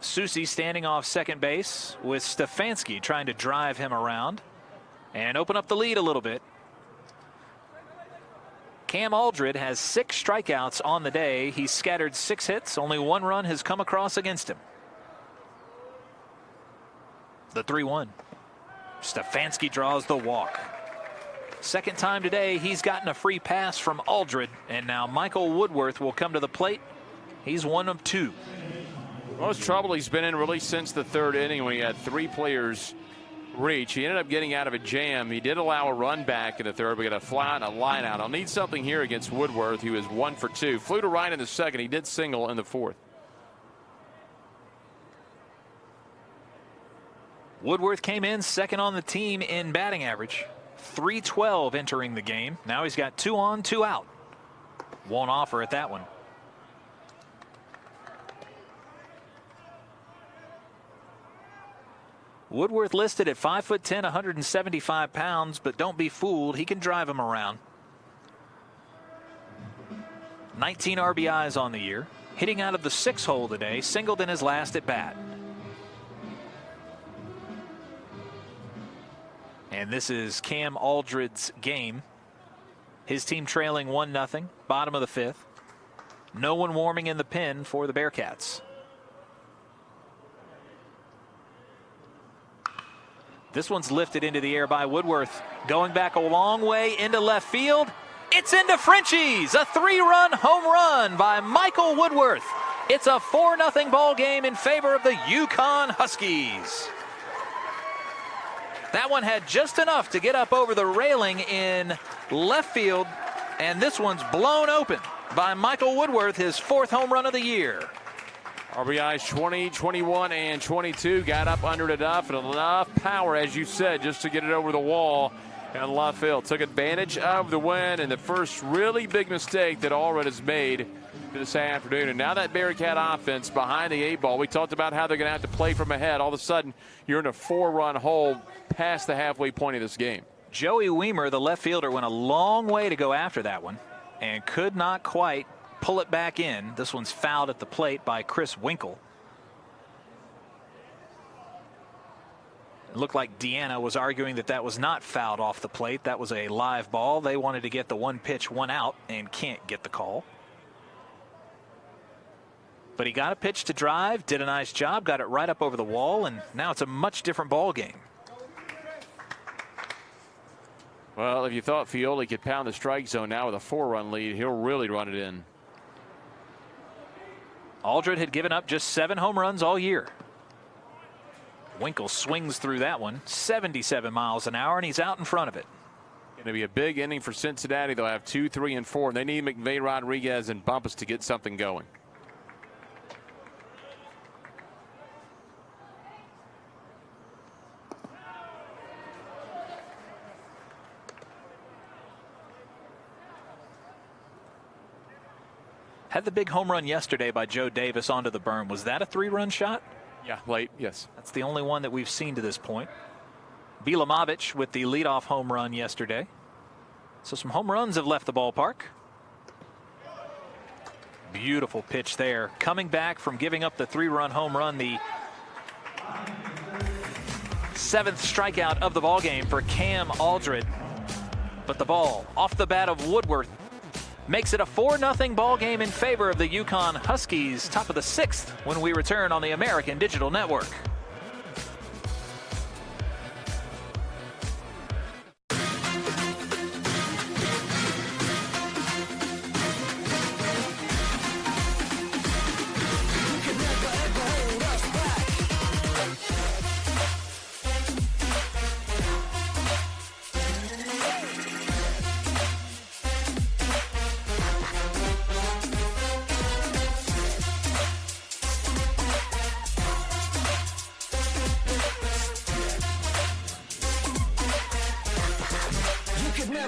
Susie standing off second base with Stefanski trying to drive him around and open up the lead a little bit. Cam Aldred has 6 strikeouts on the day. He's scattered 6 hits. Only 1 run has come across against him. The 3-1. Stefanski draws the walk. Second time today he's gotten a free pass from Aldred, and now Michael Woodworth will come to the plate. He's 1 of 2. Most trouble he's been in really since the 3rd inning when he had 3 players reach. He ended up getting out of a jam. He did allow a run back in the 3rd, but got a fly and a line out. I'll need something here against Woodworth, who is 1 for 2. Flew to right in the 2nd. He did single in the 4th. Woodworth came in 2nd on the team in batting average. .312 entering the game. Now he's got 2 on, 2 out. Won't offer at that one. Woodworth listed at 5'10", 175 pounds, but don't be fooled. He can drive him around. 19 RBIs on the year. Hitting out of the 6 hole today. Singled in his last at bat. And this is Cam Aldred's game. His team trailing 1-0, bottom of the 5th. No one warming in the pen for the Bearcats. This one's lifted into the air by Woodworth. Going back a long way into left field. It's into Frenchies. A 3-run home run by Michael Woodworth. It's a 4-0 ball game in favor of the UConn Huskies. That one had just enough to get up over the railing in left field, and this one's blown open by Michael Woodworth, his 4th home run of the year. RBIs 20, 21, and 22. Got up under it enough, and enough power, as you said, just to get it over the wall in left field. Took advantage of the win, and the first really big mistake that Allred has made this afternoon. And now that Bearcat offense behind the 8 ball, we talked about how they're going to have to play from ahead. All of a sudden, you're in a 4-run hole past the halfway point of this game. Joey Weimer, the left fielder, went a long way to go after that one and could not quite pull it back in. This one's fouled at the plate by Chris Winkle. It looked like Deanna was arguing that that was not fouled off the plate. That was a live ball. They wanted to get the 1 pitch, 1 out, and can't get the call. But he got a pitch to drive, did a nice job, got it right up over the wall, and now it's a much different ball game. Well, if you thought Fioli could pound the strike zone now with a 4-run lead, he'll really run it in. Aldred had given up just 7 home runs all year. Winkle swings through that one, 77 miles an hour, and he's out in front of it. Going to be a big inning for Cincinnati. They'll have 2, 3, and 4, and they need McVay, Rodriguez, and Bumpus to get something going. Had the big home run yesterday by Joe Davis onto the berm. Was that a 3-run shot? Yeah, late, yes. That's the only one that we've seen to this point. Bilamovic with the leadoff home run yesterday. So some home runs have left the ballpark. Beautiful pitch there. Coming back from giving up the 3-run home run, the 7th strikeout of the ballgame for Cam Aldred. But the ball off the bat of Woodworth makes it a 4-0 ball game in favor of the UConn Huskies. Top of the 6th when we return on the American Digital Network.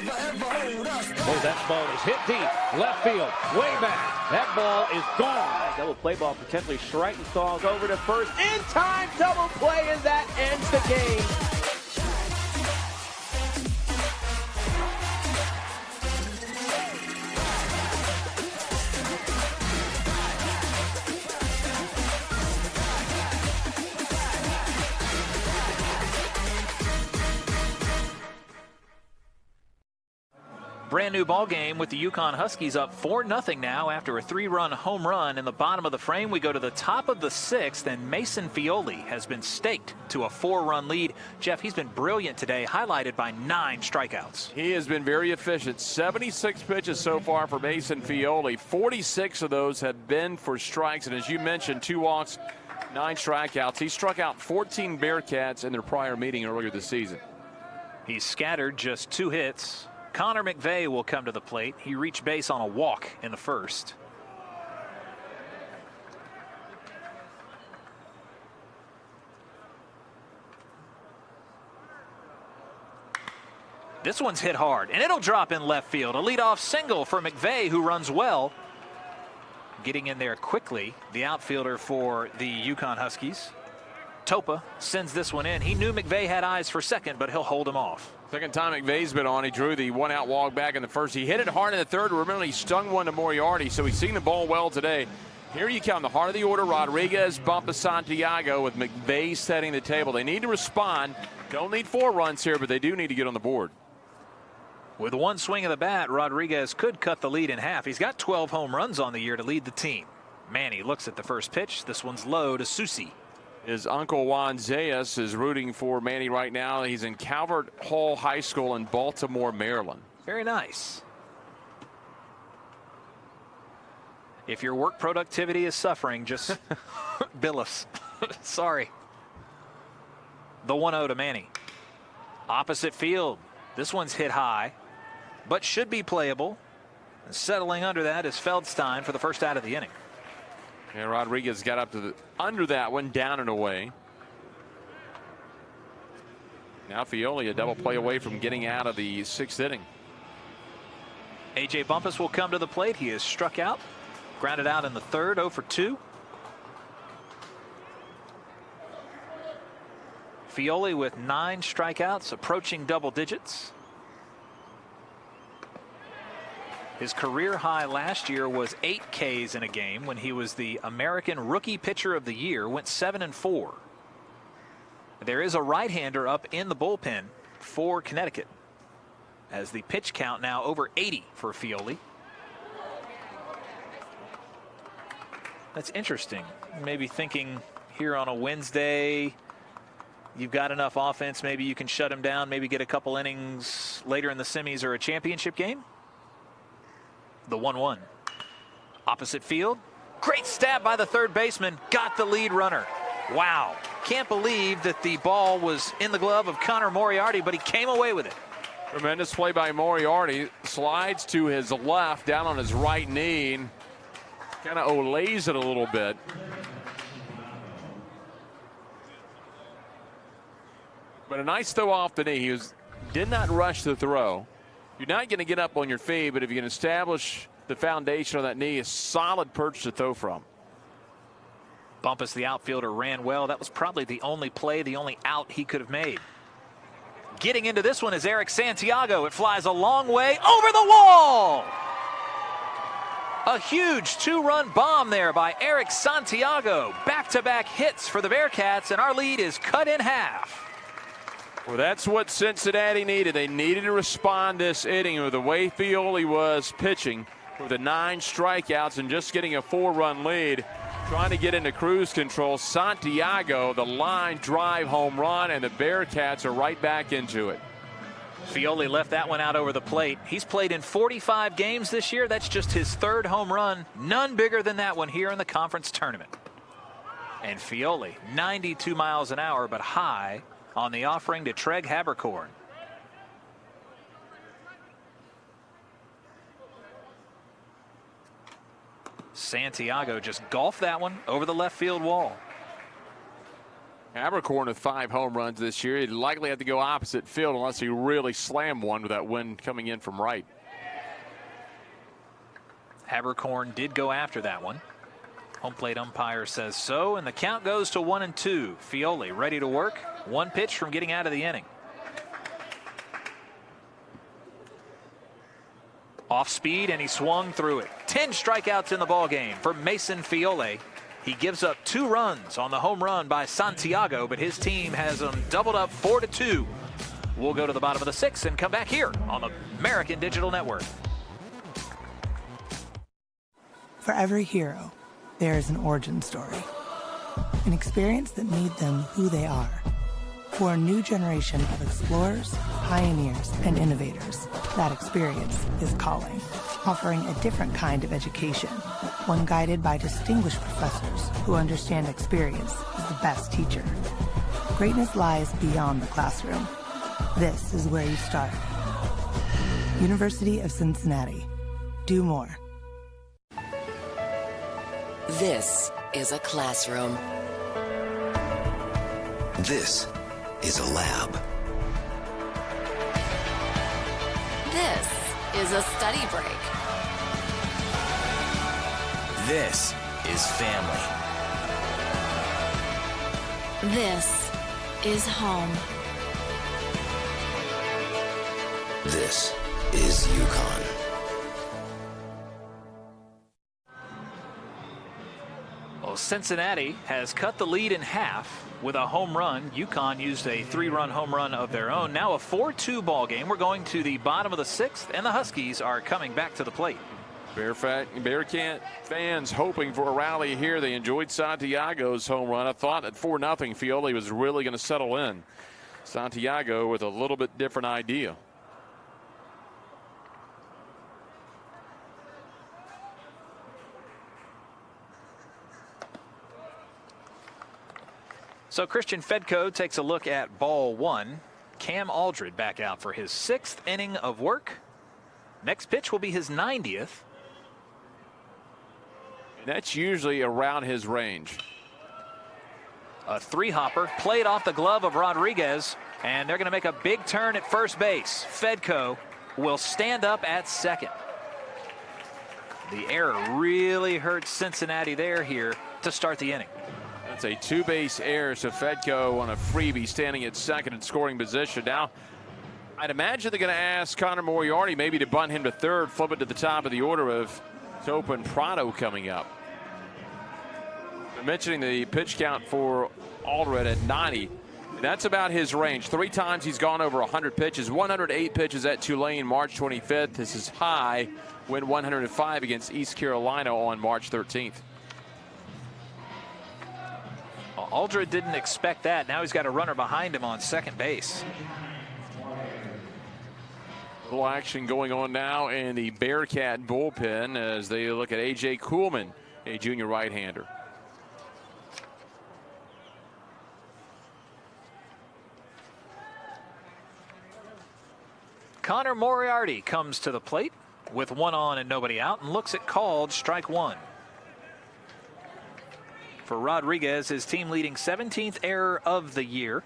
Oh, that ball is hit deep. Left field. Way back. That ball is gone. Double play ball potentially Schreitenstal's over to first. In time double play, and that ends the game. Brand new ball game with the UConn Huskies up 4-0 now after a 3-run home run in the bottom of the frame. We go to the top of the 6th, and Mason Fioli has been staked to a 4-run lead. Jeff, he's been brilliant today, highlighted by 9 strikeouts. He has been very efficient. 76 pitches so far for Mason Fioli. 46 of those have been for strikes, and as you mentioned, 2 walks, 9 strikeouts. He struck out 14 Bearcats in their prior meeting earlier this season. He's scattered just 2 hits. Connor McVeigh will come to the plate. He reached base on a walk in the first. This one's hit hard, and it'll drop in left field. A leadoff single for McVeigh, who runs well. Getting in there quickly, the outfielder for the UConn Huskies. Topa sends this one in. He knew McVeigh had eyes for second, but he'll hold him off. Second time McVeigh's been on. He drew the 1-out walk back in the first. He hit it hard in the third. Remember, he stung one to Moriarty, so he's seen the ball well today. Here you come, the heart of the order. Rodriguez, Bumpus, Santiago, with McVeigh setting the table. They need to respond. Don't need 4 runs here, but they do need to get on the board. With one swing of the bat, Rodriguez could cut the lead in half. He's got 12 home runs on the year to lead the team. Manny looks at the first pitch. This one's low to Susi. His uncle Juan Zayas is rooting for Manny right now. He's in Calvert Hall High School in Baltimore, Maryland. Very nice. If your work productivity is suffering, just bill us. Sorry. The 1-0 to Manny. Opposite field. This one's hit high, but should be playable. And settling under that is Feldstein for the first out of the inning. And Rodriguez got up to under that one, down and away. Now Fioli a double play away from getting out of the 6th inning. A.J. Bumpus will come to the plate. He is struck out, grounded out in the third, 0 for 2. Fioli with 9 strikeouts, approaching double digits. His career high last year was 8 Ks in a game when he was the American Rookie Pitcher of the Year, went 7-4. There is a right-hander up in the bullpen for Connecticut, as the pitch count now over 80 for Fioli. That's interesting. Maybe thinking here on a Wednesday, you've got enough offense, maybe you can shut him down, maybe get a couple innings later in the semis or a championship game. The 1-1. Opposite field. Great stab by the third baseman. Got the lead runner. Wow. Can't believe that the ball was in the glove of Connor Moriarty, but he came away with it. Tremendous play by Moriarty. Slides to his left, down on his right knee. Kind of olays it a little bit. But a nice throw off the knee. He did not rush the throw. You're not going to get up on your feet, but if you can establish the foundation of that knee, a solid perch to throw from. Bumpus, the outfielder, ran well. That was probably the only play, the only out he could have made. Getting into this one is Eric Santiago. It flies a long way over the wall. A huge 2-run bomb there by Eric Santiago. Back-to-back hits for the Bearcats, and our lead is cut in half. Well, that's what Cincinnati needed. They needed to respond this inning with the way Fioli was pitching with the 9 strikeouts and just getting a 4-run lead, trying to get into cruise control. Santiago, the line drive home run, and the Bearcats are right back into it. Fioli left that one out over the plate. He's played in 45 games this year. That's just his 3rd home run. None bigger than that one here in the conference tournament. And Fioli, 92 miles an hour, but high on the offering to Treg Haberkorn. Santiago just golfed that one over the left field wall. Habercorn with 5 home runs this year. He'd likely have to go opposite field unless he really slammed one with that wind coming in from right. Habercorn did go after that one. Home plate umpire says so, and the count goes to 1-2. Fiole ready to work. 1 pitch from getting out of the inning. Off speed, and he swung through it. 10 strikeouts in the ballgame for Mason Fiole. He gives up 2 runs on the home run by Santiago, but his team has them doubled up 4-2. We'll go to the bottom of the 6th and come back here on the American Digital Network. For every hero, there is an origin story. An experience that made them who they are. For a new generation of explorers, pioneers, and innovators, that experience is calling, offering a different kind of education, one guided by distinguished professors who understand experience is the best teacher. Greatness lies beyond the classroom. This is where you start. University of Cincinnati. Do more. This is a classroom. This is a lab. This is a study break. This is family. This is home. This is UConn. Well, Cincinnati has cut the lead in half with a home run. UConn used a 3-run home run of their own. Now a 4-2 ball game. We're going to the bottom of the 6th, and the Huskies are coming back to the plate. Bearcat fans hoping for a rally here. They enjoyed Santiago's home run. I thought at 4-0 Fiole was really going to settle in. Santiago with a little bit different idea. So Christian Fedko takes a look at ball 1. Cam Aldred back out for his 6th inning of work. Next pitch will be his 90th. That's usually around his range. A 3-hopper played off the glove of Rodriguez, and they're going to make a big turn at first base. Fedko will stand up at second. The error really hurt Cincinnati here to start the inning. That's a 2-base error, so Fedko on a freebie standing at second in scoring position. Now, I'd imagine they're going to ask Connor Moriarty maybe to bunt him to third, flip it to the top of the order of Topa and Prado coming up. I'm mentioning the pitch count for Aldred at 90. That's about his range. 3 times he's gone over 100 pitches. 108 pitches at Tulane March 25th. This is high. Went 105 against East Carolina on March 13th. Aldred didn't expect that. Now he's got a runner behind him on second base. A little action going on now in the Bearcat bullpen as they look at A.J. Kuhlman, a junior right-hander. Connor Moriarty comes to the plate with 1 on and nobody out and looks at called strike 1. For Rodriguez, his team leading 17th error of the year.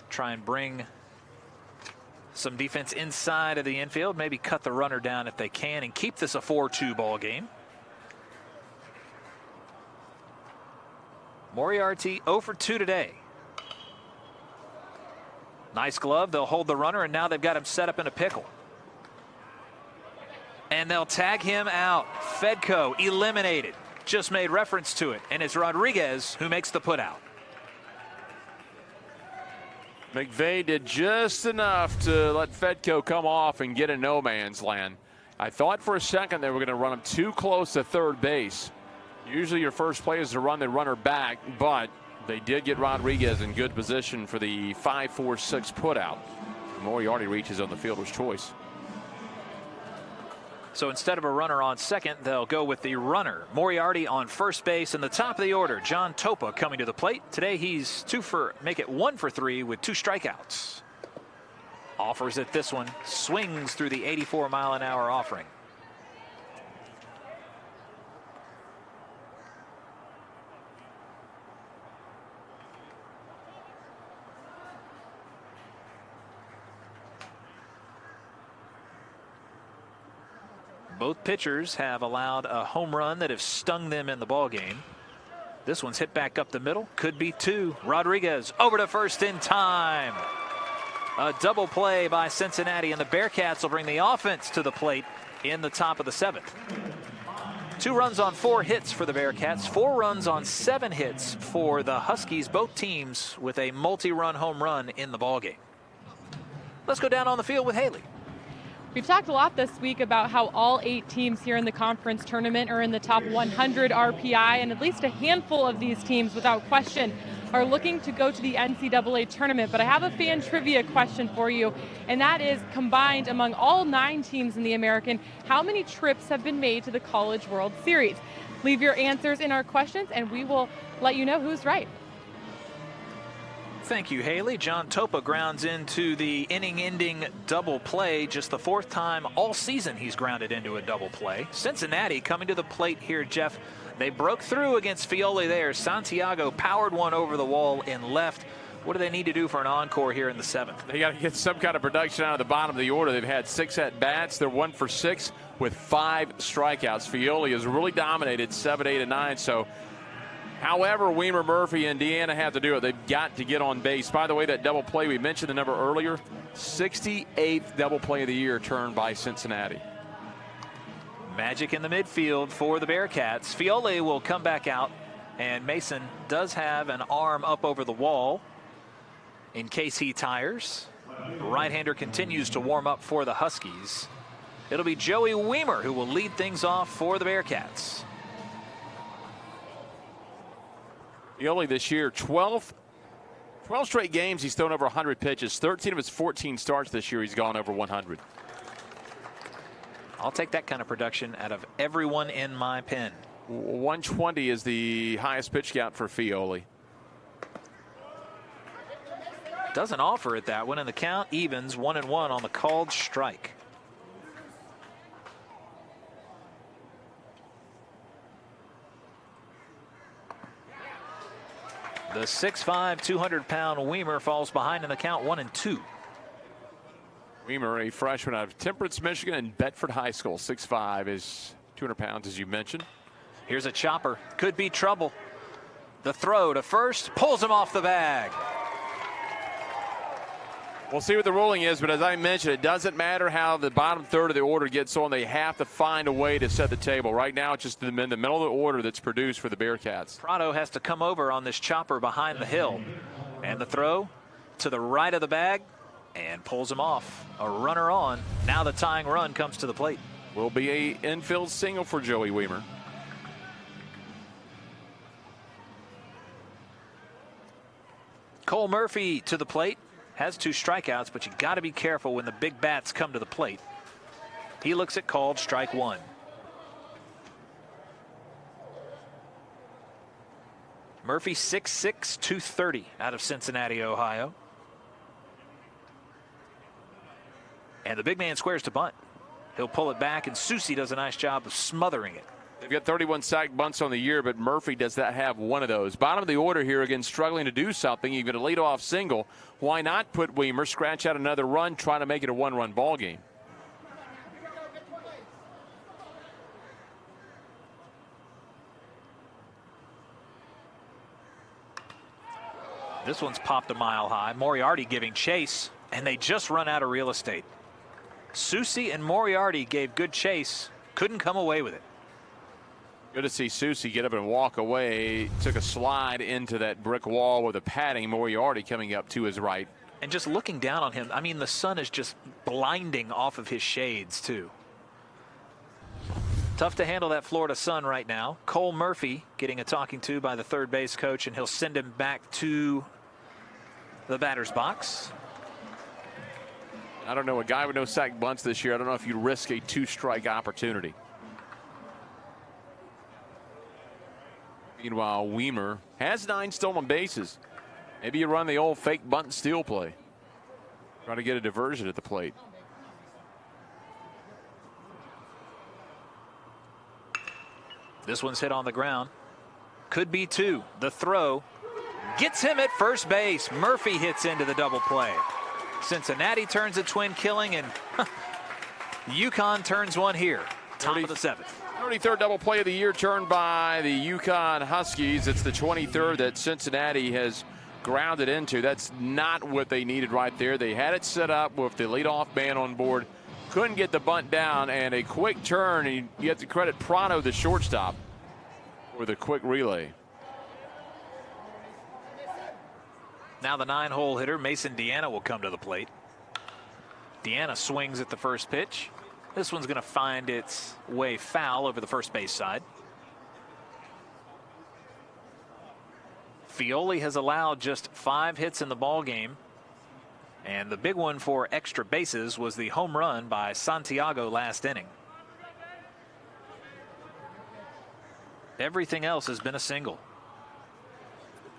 Try and bring some defense inside of the infield, maybe cut the runner down if they can and keep this a 4-2 ball game. Moriarty 0 for 2 today. Nice glove. They'll hold the runner, and now they've got him set up in a pickle. And they'll tag him out. Fedko eliminated. Just made reference to it, and it's Rodriguez who makes the put out. McVay did just enough to let Fedko come off and get in no man's land. I thought for a second they were going to run him too close to third base. Usually your first play is to run the runner back, but they did get Rodriguez in good position for the 5-4-6 put out. Moriarty reaches on the fielder's choice. So instead of a runner on second, they'll go with the runner. Moriarty on first base in the top of the order. John Topa coming to the plate. Today he's 1 for 3 with 2 strikeouts. Offers at this one. Swings through the 84-mile-an-hour offering. Both pitchers have allowed a home run that have stung them in the ball game. This one's hit back up the middle. Could be two. Rodriguez over to first in time. A double play by Cincinnati, and the Bearcats will bring the offense to the plate in the top of the 7th. 2 runs on 4 hits for the Bearcats, 4 runs on 7 hits for the Huskies, both teams with a multi-run home run in the ballgame. Let's go down on the field with Haley. We've talked a lot this week about how all 8 teams here in the conference tournament are in the top 100 RPI, and at least a handful of these teams, without question, are looking to go to the NCAA tournament. But I have a fan trivia question for you, and that is, combined among all 9 teams in the American, how many trips have been made to the College World Series? Leave your answers in our questions, and we will let you know who's right. Thank you, Haley. John Topa grounds into the inning-ending double play. Just the 4th time all season he's grounded into a double play. Cincinnati coming to the plate here, Jeff. They broke through against Fiole there. Santiago powered one over the wall in left. What do they need to do for an encore here in the 7th? They got to get some kind of production out of the bottom of the order. They've had 6 at-bats. They're 1 for 6 with 5 strikeouts. Fiole has really dominated 7, 8, and 9. So, however, Weimer, Murphy, and Deanna have to do it. They've got to get on base. By the way, that double play, we mentioned the number earlier, 68th double play of the year turned by Cincinnati. Magic in the midfield for the Bearcats. Fiole will come back out, and Mason does have an arm up over the wall in case he tires. Right-hander continues to warm up for the Huskies. It'll be Joey Weimer who will lead things off for the Bearcats. Fiole this year, 12 straight games he's thrown over 100 pitches. 13 of his 14 starts this year he's gone over 100. I'll take that kind of production out of everyone in my pen. 120 is the highest pitch count for Fiole. Doesn't offer it that one, and the count evens 1-1 on the called strike. The 6'5", 200-pound Weimer falls behind in the count 1-2. Weimer, a freshman out of Temperance, Michigan, and Bedford High School. 6'5", is 200 pounds, as you mentioned. Here's a chopper. Could be trouble. The throw to first pulls him off the bag. We'll see what the ruling is, but as I mentioned, it doesn't matter how the bottom third of the order gets on. They have to find a way to set the table. Right now, it's just in the middle of the order that's produced for the Bearcats. Prado has to come over on this chopper behind the hill. And the throw to the right of the bag and pulls him off. A runner on. Now the tying run comes to the plate. Will be a infield single for Joey Weimer. Cole Murphy to the plate. Has 2 strikeouts, but you got to be careful when the big bats come to the plate. He looks at called strike 1. Murphy 6'6", 230 out of Cincinnati, Ohio. And the big man squares to bunt. He'll pull it back, and Susi does a nice job of smothering it. They've got 31 sack bunts on the year, but Murphy does not have one of those. Bottom of the order here, again, struggling to do something. Even a leadoff single. Why not put Weimer, scratch out another run, try to make it a 1-run ball game? This one's popped a mile high. Moriarty giving chase, and they just run out of real estate. Susi and Moriarty gave good chase, couldn't come away with it. Good to see Susi get up and walk away. Took a slide into that brick wall with a padding. Moriarty coming up to his right. And just looking down on him, I mean, the sun is just blinding off of his shades, too. Tough to handle that Florida sun right now. Cole Murphy getting a talking to by the third base coach, and he'll send him back to the batter's box. I don't know, a guy with no sack bunts this year, I don't know if you risk a 2-strike opportunity. Meanwhile, Weimer has 9 stolen bases. Maybe you run the old fake bunt and steal play. Try to get a diversion at the plate. This one's hit on the ground. Could be 2. The throw gets him at first base. Murphy hits into the double play. Cincinnati turns a twin killing, and UConn turns one here. Top of the 7th. 33rd double play of the year turned by the UConn Huskies. It's the 23rd that Cincinnati has grounded into. That's not what they needed right there. They had it set up with the leadoff man on board. Couldn't get the bunt down, and a quick turn. And you have to credit Prado, the shortstop, for the quick relay. Now the 9-hole hitter, Mason Deanna, will come to the plate. Deanna swings at the first pitch. This one's going to find its way foul over the first base side. Fioli has allowed just 5 hits in the ball game. And the big one for extra bases was the home run by Santiago last inning. Everything else has been a single.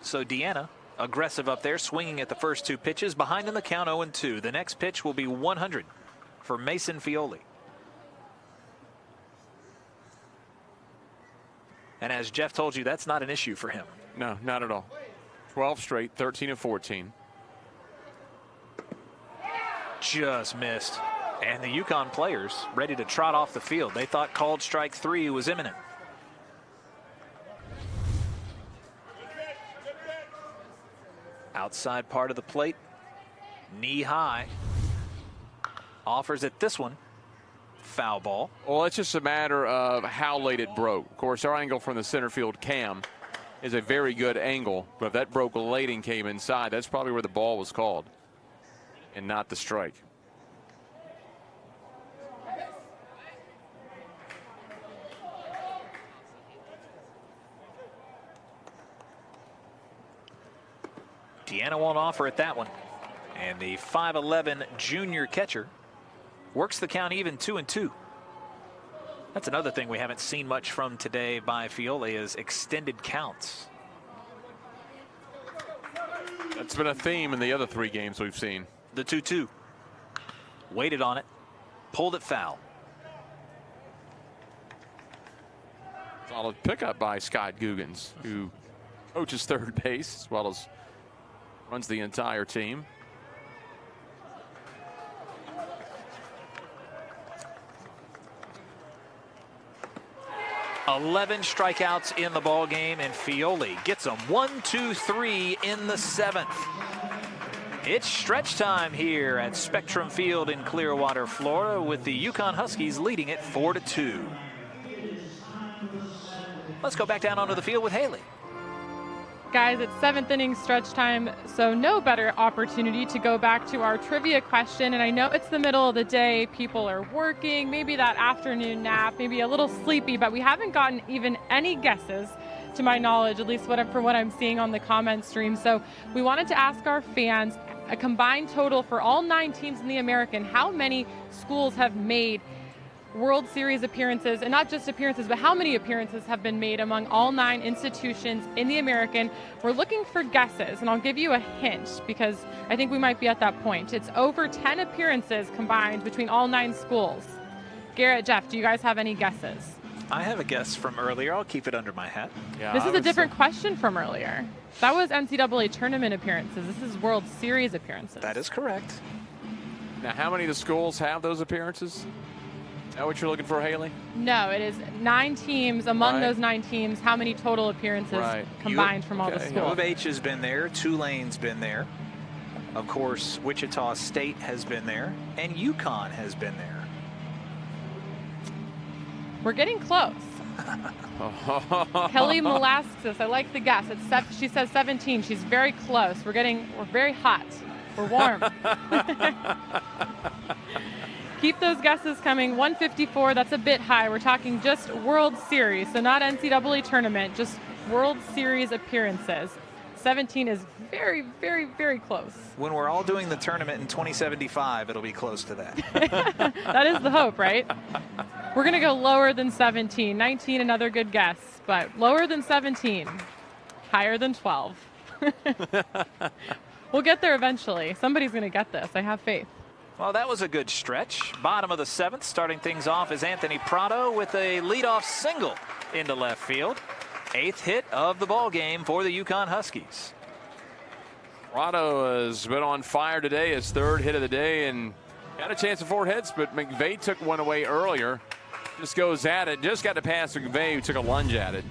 So Deanna, aggressive up there, swinging at the first 2 pitches. Behind in the count 0-2. The next pitch will be 100 for Mason Fioli. And as Jeff told you, that's not an issue for him. No, not at all. 12 straight, 13 and 14. Just missed. And the UConn players ready to trot off the field. They thought called strike 3 was imminent. Outside part of the plate, knee high. Offers at this one. Foul ball. Well, it's just a matter of how late it broke. Of course, our angle from the center field cam is a very good angle, but if that broke late and came inside, that's probably where the ball was called and not the strike. Deanna won't offer at that one. And the 5'11" junior catcher works the count even 2-2. That's another thing we haven't seen much from today by Fioli is extended counts. That's been a theme in the other 3 games we've seen. The 2-2. Waited on it. Pulled it foul. Solid pickup by Scott Guggens, who coaches third base as well as runs the entire team. $11 strikeouts in the ball game, and Fioli gets them 1-2-3 in the 7th. It's stretch time here at Spectrum Field in Clearwater, Florida, with the UConn Huskies leading it 4-2. Let's go back down onto the field with Haley. Guys, it's 7th inning stretch time, so no better opportunity to go back to our trivia question. And I know it's the middle of the day, people are working, maybe that afternoon nap, maybe a little sleepy, but we haven't gotten even any guesses to my knowledge, at least from what I'm seeing on the comment stream. So we wanted to ask our fans a combined total for all 9 teams in the American. How many schools have made World Series appearances, and not just appearances, but how many appearances have been made among all 9 institutions in the American? We're looking for guesses, and I'll give you a hint because I think we might be at that point. It's over 10 appearances combined between all 9 schools. Garrett, Jeff, do you guys have any guesses? I have a guess from earlier. I'll keep it under my hat. Yeah, this is a different question from earlier. That was NCAA tournament appearances. This is World Series appearances. That is correct. Now, how many of the schools have those appearances? Is that what you're looking for, Haley? No, it is 9 teams. Among those 9 teams, how many total appearances combined from all the schools? U of H has been there. Tulane's been there. Of course, Wichita State has been there. And UConn has been there. We're getting close. Kelly Molasses, I like the guess. She says 17. She's very close. We're very hot. We're warm. Keep those guesses coming. 154, that's a bit high. We're talking just World Series, so not NCAA tournament, just World Series appearances. 17 is very, very, very close. When we're all doing the tournament in 2075, it'll be close to that. That is the hope, right? We're going to go lower than 17. 19, another good guess, but lower than 17. Higher than 12. We'll get there eventually. Somebody's going to get this. I have faith. Well, that was a good stretch. Bottom of the 7th, starting things off is Anthony Prado with a leadoff single into left field. 8th hit of the ball game for the UConn Huskies. Prado has been on fire today, his 3rd hit of the day, and got a chance of 4 hits, but McVeigh took one away earlier. Just goes at it. Just got to pass McVeigh, who took a lunge at it.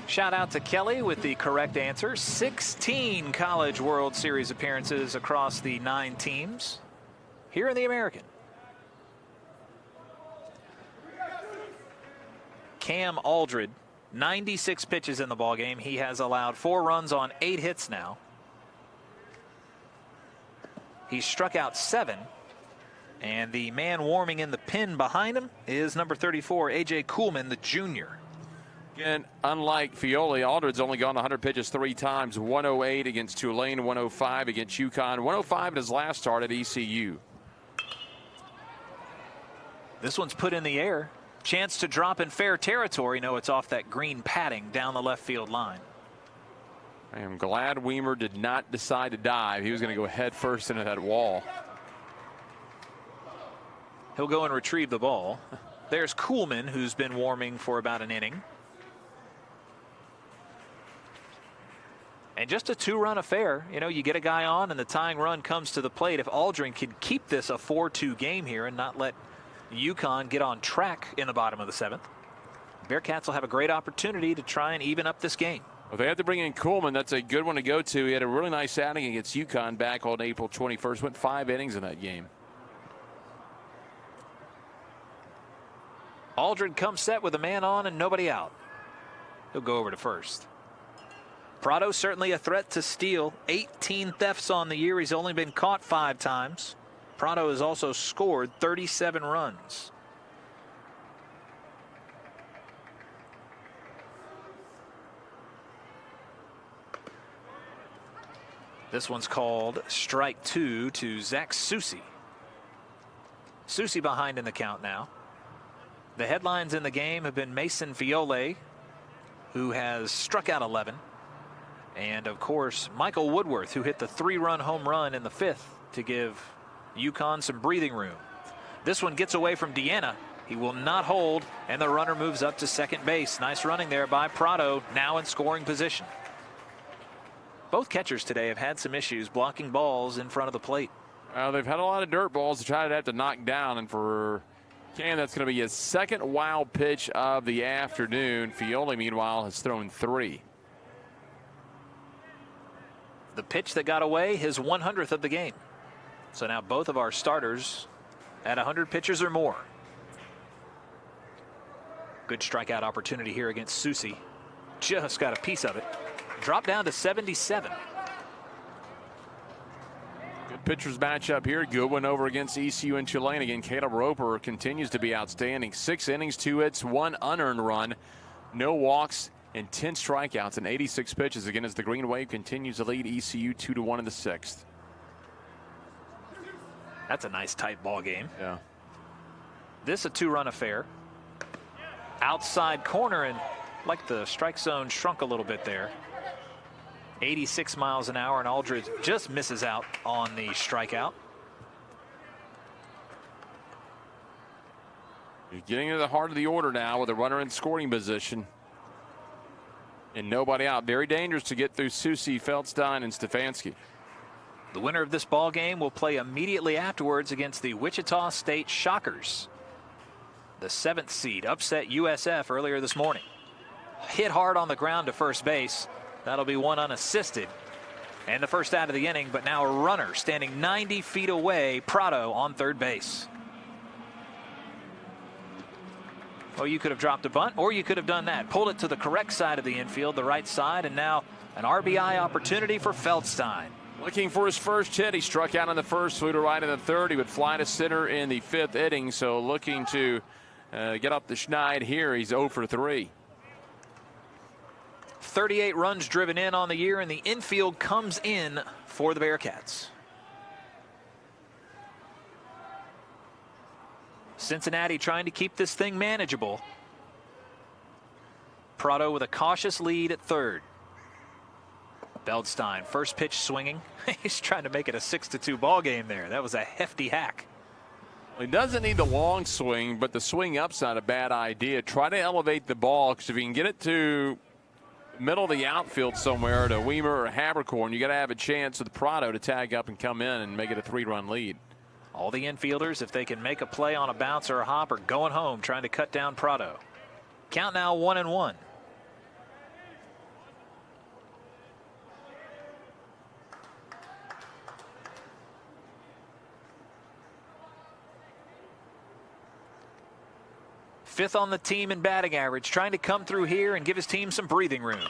Shout out to Kelly with the correct answer. 16 College World Series appearances across the 9 teams here in the American. Cam Aldred, 96 pitches in the ballgame. He has allowed 4 runs on 8 hits now. He struck out 7. And the man warming in the pin behind him is number 34, A.J. Kuhlman, the junior. Again, unlike Fioli, Aldred's only gone 100 pitches 3 times. 108 against Tulane, 105 against UConn, 105 at his last start at ECU. This one's put in the air. Chance to drop in fair territory. No, it's off that green padding down the left field line. I am glad Weimer did not decide to dive. He was going to go head first into that wall. He'll go and retrieve the ball. There's Kuhlman, who's been warming for about an inning. And just a 2-run affair. You know, you get a guy on and the tying run comes to the plate. If Aldrin could keep this a 4-2 game here and not let UConn get on track in the bottom of the 7th, Bearcats will have a great opportunity to try and even up this game. Well, they have to bring in Kuhlman. That's a good one to go to. He had a really nice outing against UConn back on April 21st. Went 5 innings in that game. Aldrin comes set with a man on and nobody out. He'll go over to first. Prado certainly a threat to steal. 18 thefts on the year. He's only been caught 5 times. Prado has also scored 37 runs. This one's called strike 2 to Zach Susi. Susi behind in the count now. The headlines in the game have been Mason Fiole, who has struck out 11. And of course, Michael Woodworth, who hit the 3-run home run in the 5th to give UConn some breathing room. This one gets away from Deanna. He will not hold, and the runner moves up to second base. Nice running there by Prado, now in scoring position. Both catchers today have had some issues blocking balls in front of the plate. They've had a lot of dirt balls to try to have to knock down, and for Cam, that's going to be his 2nd wild pitch of the afternoon. Fiole, meanwhile, has thrown 3. The pitch that got away, his 100th of the game. So now both of our starters at 100 pitches or more. Good strikeout opportunity here against Susi. Just got a piece of it. Dropped down to 77. Good pitchers match up here. Good one over against ECU and Tulane. Again, Caleb Roper continues to be outstanding. 6 innings, 2 hits, 1 unearned run, no walks, and 10 strikeouts and 86 pitches. Again, as the Green Wave continues to lead ECU 2-1 in the 6th. That's a nice tight ball game. Yeah. This a 2-run affair. Outside corner, and like the strike zone shrunk a little bit there. 86 miles an hour, and Aldridge just misses out on the strikeout. You're getting to the heart of the order now with a runner in scoring position. And nobody out. Very dangerous to get through Susi, Feldstein, and Stefanski. The winner of this ball game will play immediately afterwards against the Wichita State Shockers. The 7th seed upset USF earlier this morning. Hit hard on the ground to first base. That'll be one unassisted. And the first out of the inning, but now a runner standing 90 feet away, Prado on third base. Well, you could have dropped a bunt, or you could have done that. Pulled it to the correct side of the infield, the right side, and now an RBI opportunity for Feldstein. Looking for his first hit. He struck out in the 1st, flew to right in the 3rd. He would fly to center in the 5th inning, so looking to get up the schneid here. He's 0 for 3. 38 runs driven in on the year, and the infield comes in for the Bearcats. Cincinnati trying to keep this thing manageable. Prado with a cautious lead at 3rd. Feldstein, first pitch swinging. He's trying to make it a 6-2 ball game there. That was a hefty hack. He doesn't need the long swing, but the swing up's not a bad idea. Try to elevate the ball, because if you can get it to middle of the outfield somewhere to Weimer or Habercorn. You got to have a chance with Prado to tag up and come in and make it a 3-run lead. All the infielders, if they can make a play on a bounce or a hop, are going home trying to cut down Prado. Count now 1-1. Fifth on the team in batting average, trying to come through here and give his team some breathing room.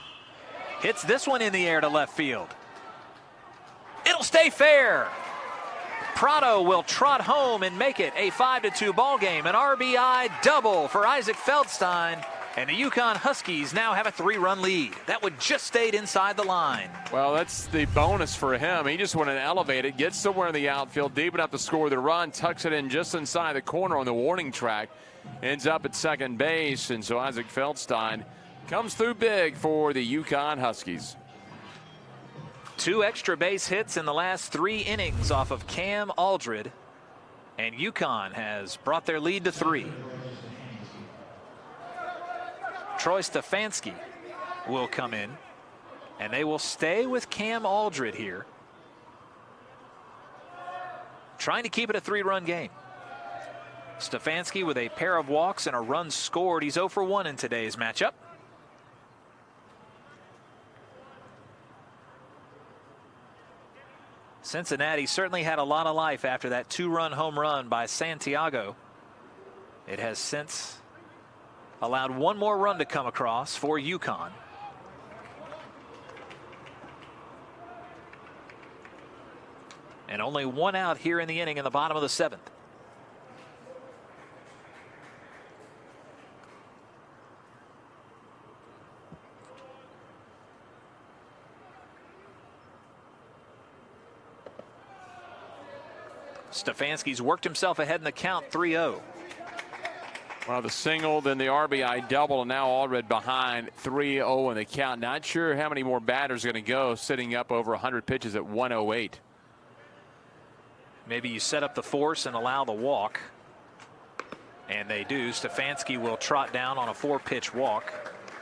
Hits this one in the air to left field. It'll stay fair. Prado will trot home and make it a 5-2 ball game. An RBI double for Isaac Feldstein, and the UConn Huskies now have a 3-run lead. That would just stayed inside the line. Well, that's the bonus for him. He just wanted to elevate it, get somewhere in the outfield, deep enough to score the run, tucks it in just inside the corner on the warning track. Ends up at second base, and so Isaac Feldstein comes through big for the UConn Huskies. 2 extra base hits in the last 3 innings off of Cam Aldred, and UConn has brought their lead to 3. Troy Stefanski will come in, and they will stay with Cam Aldred here, trying to keep it a 3-run game. Stefanski with a pair of walks and a run scored. He's 0 for 1 in today's matchup. Cincinnati certainly had a lot of life after that 2-run home run by Santiago. It has since allowed 1 more run to come across for UConn. And only 1 out here in the inning in the bottom of the 7th. Stefanski's worked himself ahead in the count, 3-0. Well, the single, then the RBI double, and now Aldred behind 3-0 in the count. Not sure how many more batters are going to go, sitting up over 100 pitches at 108. Maybe you set up the force and allow the walk. And they do. Stefanski will trot down on a 4-pitch walk.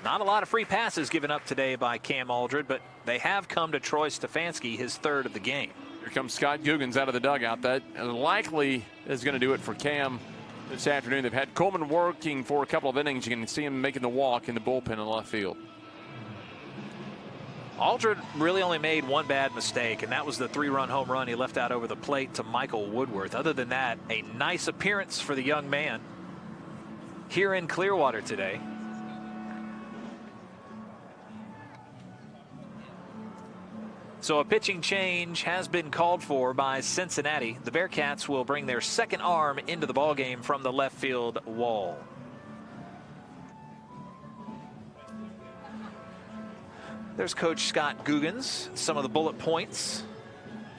Not a lot of free passes given up today by Cam Aldred, but they have come to Troy Stefanski, his 3rd of the game. Here comes Scott Guggens out of the dugout. That likely is going to do it for Cam this afternoon. They've had Coleman working for a couple of innings. You can see him making the walk in the bullpen in left field. Aldred really only made 1 bad mistake, and that was the 3-run home run he left out over the plate to Michael Woodworth. Other than that, a nice appearance for the young man here in Clearwater today. So a pitching change has been called for by Cincinnati. The Bearcats will bring their 2nd arm into the ballgame from the left field wall. There's Coach Scott Guggens. Some of the bullet points.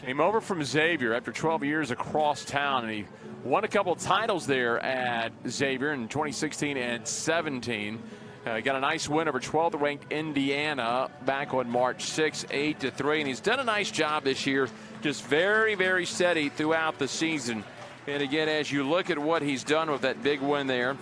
Came over from Xavier after 12 years across town, and he won a couple of titles there at Xavier in 2016 and 17. Got a nice win over 12th ranked Indiana back on March 6, 8-3. And he's done a nice job this year, just very, very steady throughout the season. And again, as you look at what he's done with that big win there,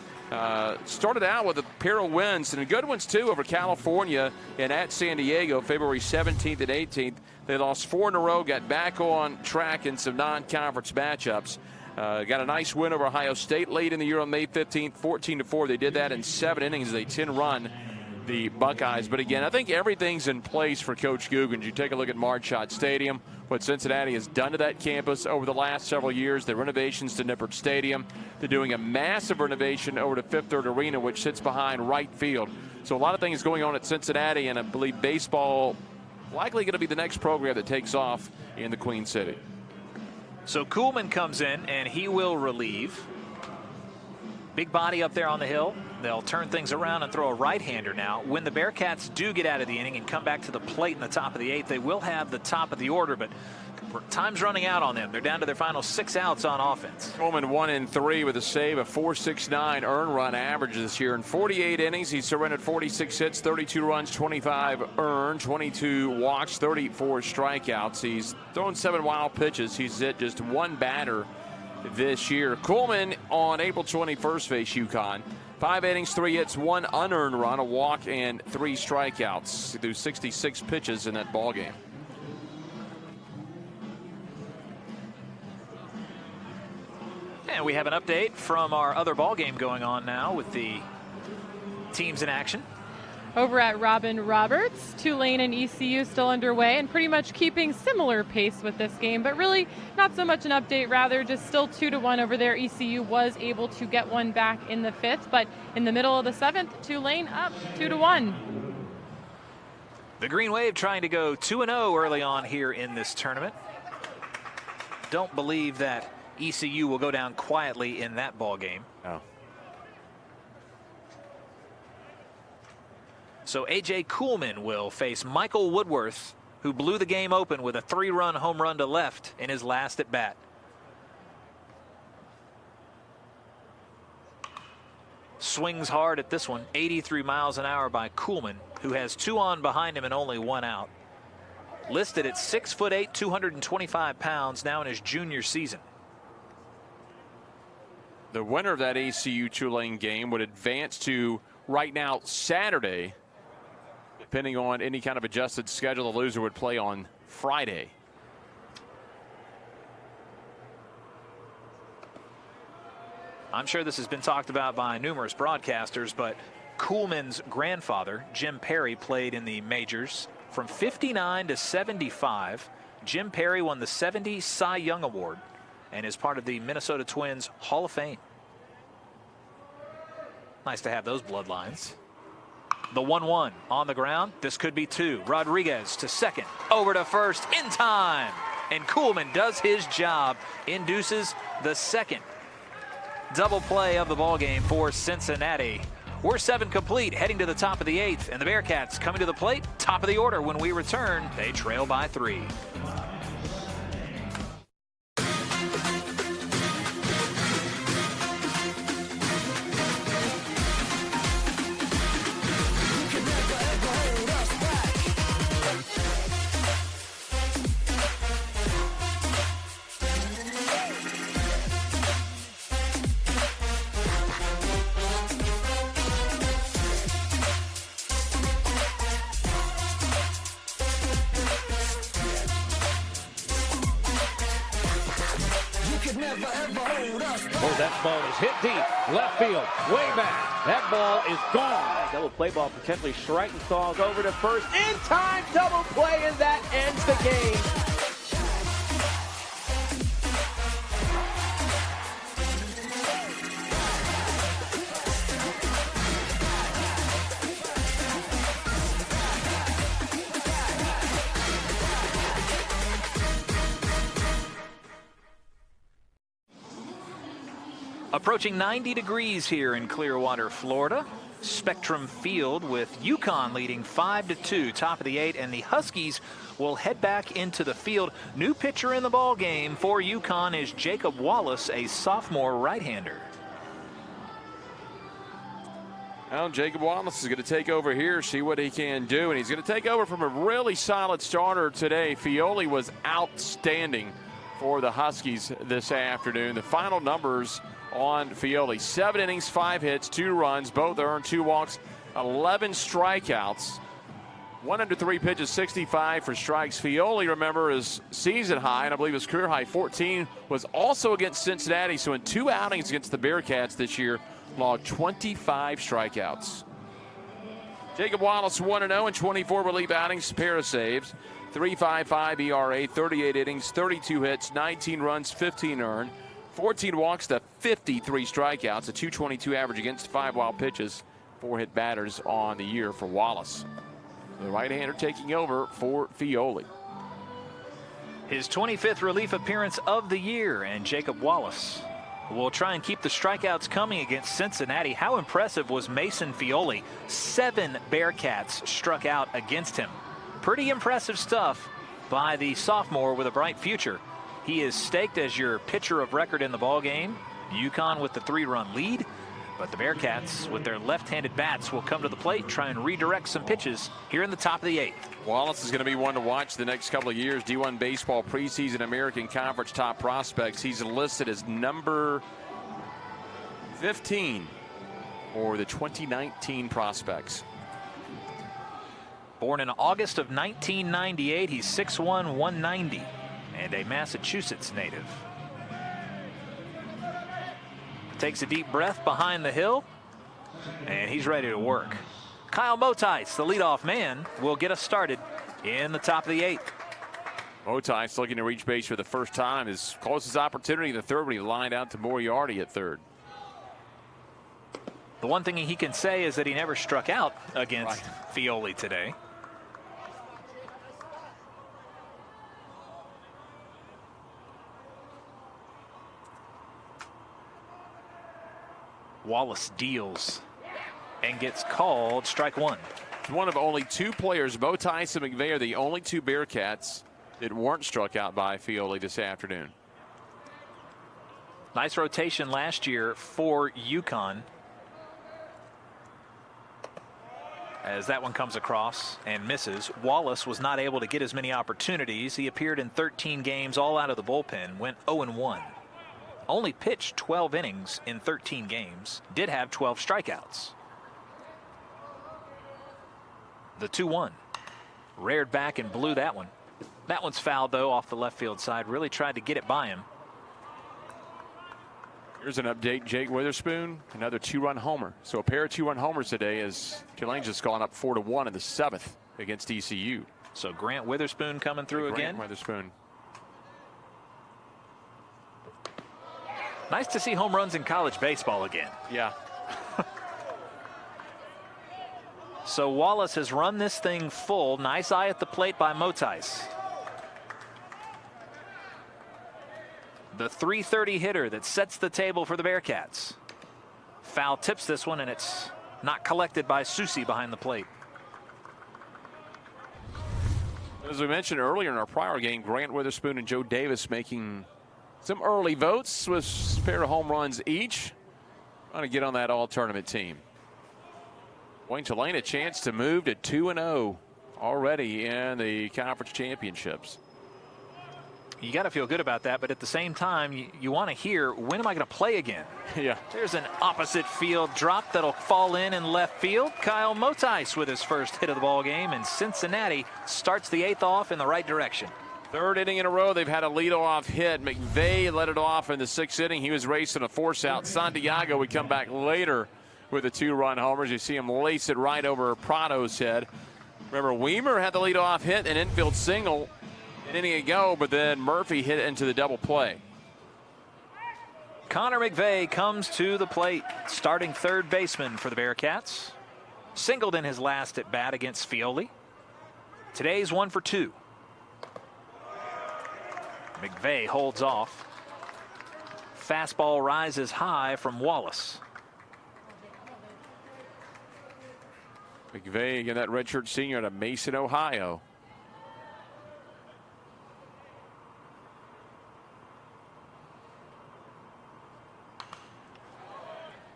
started out with a pair of wins and good ones too over California and at San Diego, February 17th and 18th. They lost 4 in a row, got back on track in some non-conference matchups. Got a nice win over Ohio State late in the year on May 15th, 14-4. They did that in 7 innings. They 10-run the Buckeyes. But again, I think everything's in place for Coach Guggens. You take a look at Marchot Stadium, what Cincinnati has done to that campus over the last several years, the renovations to Nippert Stadium. They're doing a massive renovation over to Fifth Third Arena, which sits behind right field. So a lot of things going on at Cincinnati, and I believe baseball likely going to be the next program that takes off in the Queen City. So Kuhlman comes in and he will relieve. Big body up there on the hill. They'll turn things around and throw a right-hander now. When the Bearcats do get out of the inning and come back to the plate in the top of the 8th, they will have the top of the order, but time's running out on them. They're down to their final 6 outs on offense. Coleman 1-3 with a save, a .469 earned run average this year. In 48 innings, he surrendered 46 hits, 32 runs, 25 earned, 22 walks, 34 strikeouts. He's thrown 7 wild pitches. He's hit just 1 batter this year. Coleman on April 21st faced UConn. 5 innings, 3 hits, 1 unearned run, a walk, and 3 strikeouts through 66 pitches in that ball game. And we have an update from our other ball game going on now with the teams in action. Over at Robin Roberts, Tulane and ECU still underway and pretty much keeping similar pace with this game, but really not so much an update, rather just still 2-1 over there. ECU was able to get one back in the 5th, but in the middle of the 7th, Tulane up 2-1. The Green Wave trying to go 2-0 early on here in this tournament. Don't believe that ECU will go down quietly in that ball game. Oh. So A.J. Kuhlman will face Michael Woodworth, who blew the game open with a 3-run home run to left in his last at bat. Swings hard at this one, 83 miles an hour by Kuhlman, who has 2 on behind him and only 1 out. Listed at 6'8", 225 pounds, now in his junior season. The winner of that ECU Tulane game would advance to right now Saturday. Depending on any kind of adjusted schedule, the loser would play on Friday. I'm sure this has been talked about by numerous broadcasters, but Kuhlman's grandfather, Jim Perry, played in the majors from 59 to 75. Jim Perry won the 70 Cy Young Award and is part of the Minnesota Twins Hall of Fame. Nice to have those bloodlines. The 1-1 on the ground. This could be 2. Rodriguez to second, over to first in time, and Kuhlman does his job, induces the second double play of the ball game for Cincinnati. We're 7 complete, heading to the top of the 8th, and the Bearcats coming to the plate, top of the order. When we return, they trail by 3. Oh, that ball is hit deep. Left field. Way back. That ball is gone. Double play ball potentially Schreitenthal's over to first. In time. Double play, and that ends the game. Approaching 90 degrees here in Clearwater, Florida. Spectrum Field with UConn leading 5-2, top of the 8, and the Huskies will head back into the field. New pitcher in the ball game for UConn is Jacob Wallace, a sophomore right-hander. Well, Jacob Wallace is going to take over here, see what he can do, and he's going to take over from a really solid starter today. Fioli was outstanding for the Huskies this afternoon. The final numbers on Fioli: 7 innings, 5 hits, 2 runs, both earned, 2 walks, 11 strikeouts, 103 pitches, 65 for strikes. Fioli, remember, his season high, and I believe his career high 14, was also against Cincinnati. So in 2 outings against the Bearcats this year, logged 25 strikeouts. Jacob Wallace 1-0 in 24 relief outings, pair of saves, 3.55 ERA, 38 innings, 32 hits, 19 runs, 15 earned, 14 walks to 53 strikeouts, a .222 average against 5 wild pitches, 4 hit batters on the year for Wallace. The right-hander taking over for Fioli. His 25th relief appearance of the year, and Jacob Wallace will try and keep the strikeouts coming against Cincinnati. How impressive was Mason Fioli? 7 Bearcats struck out against him. Pretty impressive stuff by the sophomore with a bright future. He is staked as your pitcher of record in the ballgame. UConn with the 3-run lead, but the Bearcats with their left-handed bats will come to the plate, try and redirect some pitches here in the top of the 8th. Wallace is going to be one to watch the next couple of years. D1 Baseball preseason American Conference top prospects. He's listed as number 15 for the 2019 prospects. Born in August of 1998, he's 6'1", 190, and a Massachusetts native. Takes a deep breath behind the hill, and he's ready to work. Kyle Motice, the leadoff man, will get us started in the top of the 8th. Motice looking to reach base for the first time. His closest opportunity in the third when he lined out to Moriarty at third. The one thing he can say is that he never struck out against Fioli today. Wallace deals and gets called strike one. One of only 2 players, Motice and McVeigh, are the only 2 Bearcats that weren't struck out by Fioli this afternoon. Nice rotation last year for UConn. As that one comes across and misses, Wallace was not able to get as many opportunities. He appeared in 13 games, all out of the bullpen, went 0-1. Only pitched 12 innings in 13 games, did have 12 strikeouts. The 2-1. Reared back and blew that one. That one's fouled, though, off the left field side. Really tried to get it by him. Here's an update. Jake Witherspoon, another 2-run homer. So a pair of 2-run homers today as Tulane's just gone up 4-1 in the 7th against ECU. So Grant Witherspoon coming through again. Grant Witherspoon. Nice to see home runs in college baseball again. Yeah. So Wallace has run this thing full. Nice eye at the plate by Motice. The .330 hitter that sets the table for the Bearcats. Foul tips this one, and it's not collected by Susi behind the plate. As we mentioned earlier in our prior game, Grant Witherspoon and Joe Davis making some early votes with a pair of home runs each. Trying to get on that all-tournament team. Wayne Tulane a chance to move to 2-0 already in the conference championships. You got to feel good about that, but at the same time, you want to hear, when am I going to play again? Yeah. There's an opposite field drop that'll fall in left field. Kyle Motice with his first hit of the ball game, and Cincinnati starts the 8th off in the right direction. 3rd inning in a row, they've had a leadoff hit. McVeigh led it off in the 6th inning. He was racing a force out. Santiago would come back later with the 2-run homers. You see him lace it right over Prado's head. Remember, Weimer had the leadoff hit, an infield single an inning ago, but then Murphy hit it into the double play. Connor McVeigh comes to the plate, starting 3rd baseman for the Bearcats. Singled in his last at bat against Fioli. Today's 1 for 2. McVeigh holds off. Fastball rises high from Wallace. McVeigh, again, that redshirt senior out of Mason, Ohio.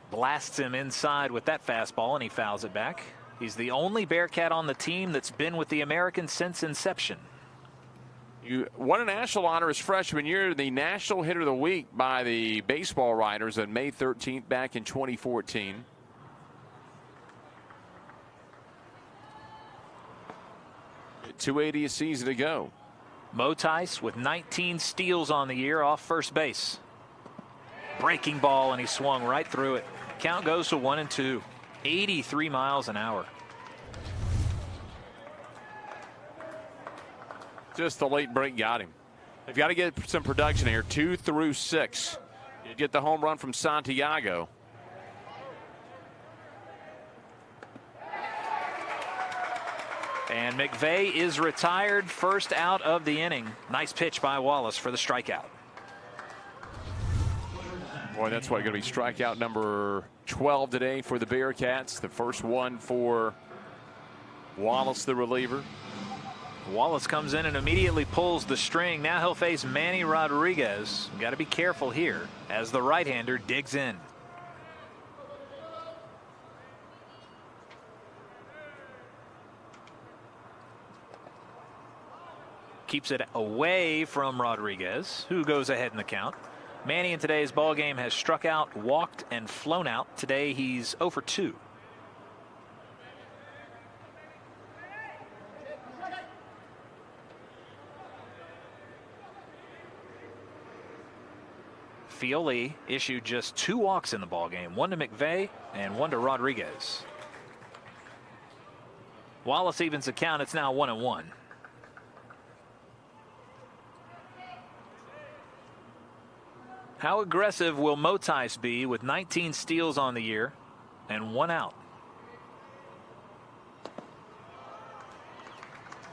Blasts him inside with that fastball, and he fouls it back. He's the only Bearcat on the team that's been with the Americans since inception. You won a national honor his freshman year, the National Hitter of the Week by the baseball writers on May 13th back in 2014. .280 a season to go. Motice with 19 steals on the year off first base. Breaking ball, and he swung right through it. Count goes to 1-2. 83 miles an hour. Just the late break got him. They've got to get some production here. 2 through 6. You get the home run from Santiago. And McVeigh is retired, first out of the inning. Nice pitch by Wallace for the strikeout. Boy, that's going to be strikeout number 12 today for the Bearcats. The first one for Wallace, the reliever. Wallace comes in and immediately pulls the string. Now he'll face Manny Rodriguez. Got to be careful here as the right-hander digs in. Keeps it away from Rodriguez, who goes ahead in the count. Manny in today's ball game has struck out, walked, and flown out. Today he's 0 for 2. Fioli issued just 2 walks in the ball game, 1 to McVeigh and 1 to Rodriguez. Wallace evens the count. It's now 1-1. How aggressive will Motice be with 19 steals on the year and 1 out?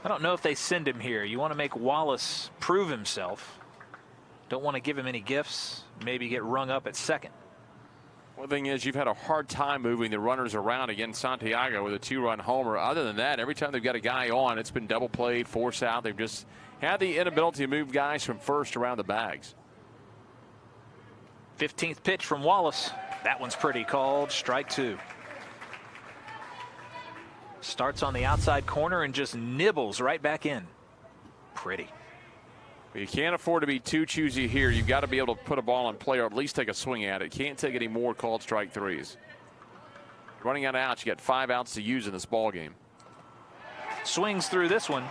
I don't know if they send him here. You want to make Wallace prove himself. Don't want to give him any gifts. Maybe get rung up at second. One thing is, you've had a hard time moving the runners around against Santiago with a 2-run homer. Other than that, every time they've got a guy on, it's been double played, force out. They've just had the inability to move guys from first around the bags. 15th pitch from Wallace. That one's pretty, called strike 2. Starts on the outside corner and just nibbles right back in. Pretty. You can't afford to be too choosy here. You've got to be able to put a ball in play or at least take a swing at it. Can't take any more called strike 3s. Running out of outs, you got 5 outs to use in this ball game. Swings through this one.